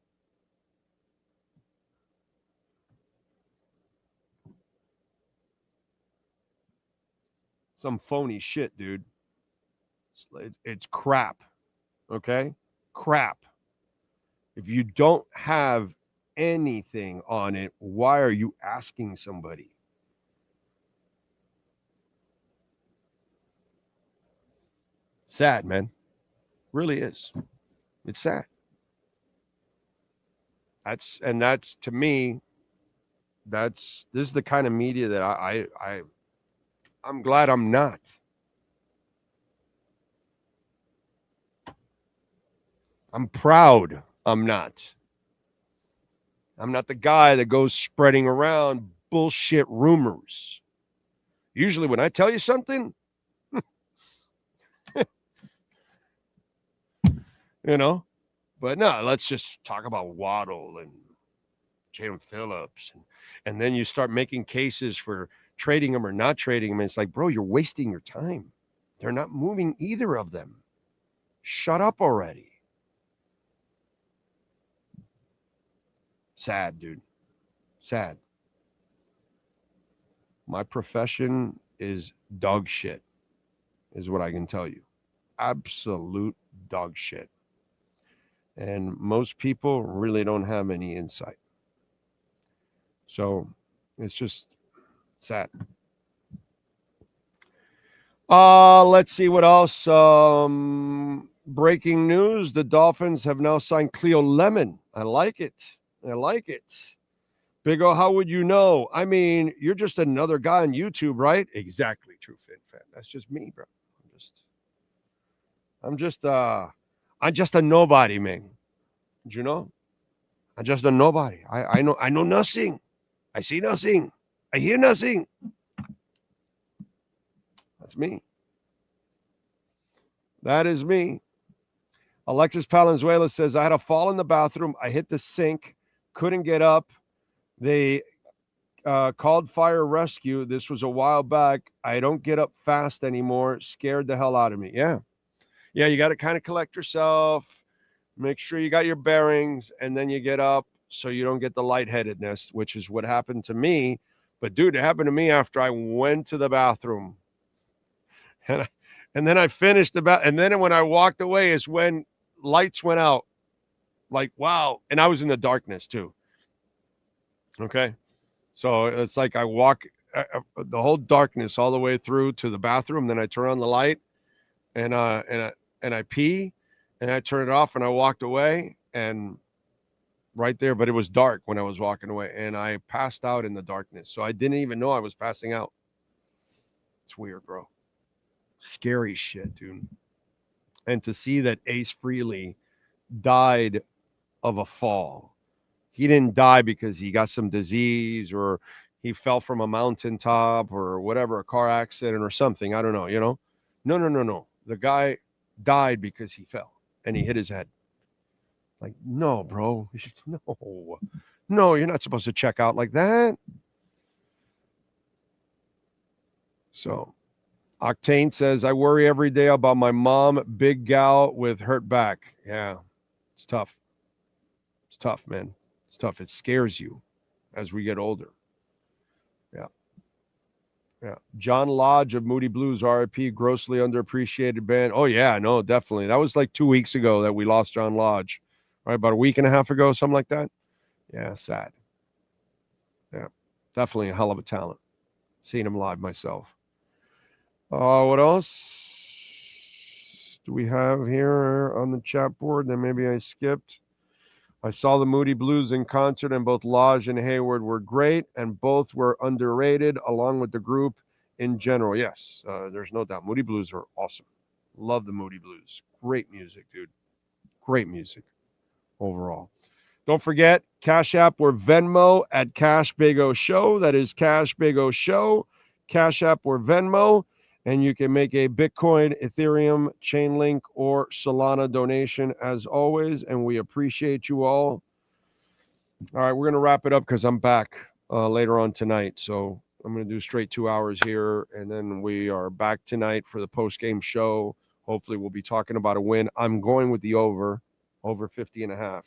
Some phony shit, dude. It's crap. Okay? Crap. If you don't have anything on it, why are you asking somebody? Sad, man. Really is. It's sad. That's to me, this is the kind of media that I'm glad I'm not. I'm proud I'm not. I'm not the guy that goes spreading around bullshit rumors. Usually when I tell you something, but no, let's just talk about Waddle and Jalen Phillips. And then you start making cases for trading them or not trading them. And it's like, bro, you're wasting your time. They're not moving either of them. Shut up already. Sad, dude. Sad. My profession is dog shit, is what I can tell you. Absolute dog shit. And most people really don't have any insight. So it's just sad. Let's see what else. Breaking news. The Dolphins have now signed Cleo Lemon. I like it. Big O, how would you know? I mean, you're just another guy on YouTube, right? Exactly, True Fin Fan. That's just me, bro. I'm just a nobody, man. Do you know? I'm just a nobody. I know nothing. I see nothing. I hear nothing. That's me. That is me. Alexis Palenzuela says, I had a fall in the bathroom. I hit the sink. Couldn't get up. They called fire rescue. This was a while back. I don't get up fast anymore. Scared the hell out of me. Yeah, you got to kind of collect yourself. Make sure you got your bearings, and then you get up so you don't get the lightheadedness, which is what happened to me. But, dude, it happened to me after I went to the bathroom. And then I finished and then when I walked away is when lights went out. Like, wow. And I was in the darkness too. Okay. So it's like I walk the whole darkness all the way through to the bathroom. Then I turn on the light and I pee and I turn it off and I walked away and right there, but it was dark when I was walking away and I passed out in the darkness. So I didn't even know I was passing out. It's weird, bro. Scary shit, dude. And to see that Ace Frehley died of a fall. He didn't die because he got some disease or he fell from a mountaintop or whatever, a car accident or something. I don't know, you know? No. The guy died because he fell and he hit his head. Like, no, bro. No, you're not supposed to check out like that. So, Octane says, I worry every day about my mom, big gal with hurt back. Yeah, it's tough. It's tough, man. It's tough. It scares you as we get older. Yeah. John Lodge of Moody Blues, RIP, grossly underappreciated band. Oh, yeah, no, definitely. That was like 2 weeks ago that we lost John Lodge. Right, about a week and a half ago, something like that. Yeah, sad. Yeah, definitely a hell of a talent. Seen him live myself. What else do we have here on the chat board that maybe I skipped? I saw the Moody Blues in concert, and both Lodge and Hayward were great, and both were underrated, along with the group in general. Yes, there's no doubt. Moody Blues are awesome. Love the Moody Blues. Great music, dude. Great music overall. Don't forget, Cash App or Venmo at Cash Big O Show. That is Cash Big O Show. Cash App or Venmo. And you can make a Bitcoin, Ethereum, Chainlink, or Solana donation as always. And we appreciate you all. All right, we're going to wrap it up because I'm back later on tonight. So I'm going to do straight 2 hours here. And then we are back tonight for the post-game show. Hopefully we'll be talking about a win. I'm going with the over 50.5.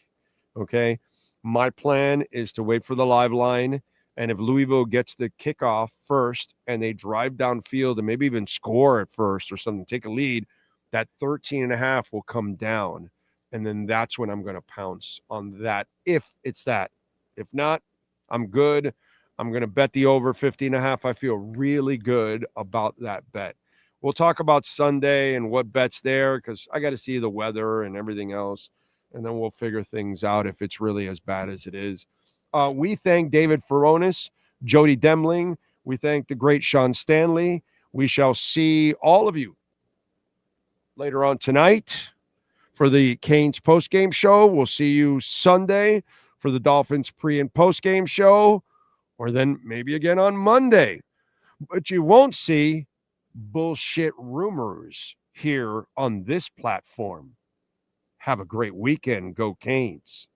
Okay. My plan is to wait for the live line. And if Louisville gets the kickoff first and they drive downfield and maybe even score at first or something, take a lead, that 13.5 will come down. And then that's when I'm going to pounce on that. If it's that, if not, I'm good. I'm going to bet the over 50.5. I feel really good about that bet. We'll talk about Sunday and what bets there, because I got to see the weather and everything else. And then we'll figure things out if it's really as bad as it is. We thank David Furones, Jody Demling. We thank the great Sean Stanley. We shall see all of you later on tonight for the Canes postgame show. We'll see you Sunday for the Dolphins pre- and postgame show, or then maybe again on Monday. But you won't see bullshit rumors here on this platform. Have a great weekend. Go Canes.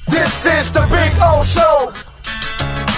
This is the Big O Show.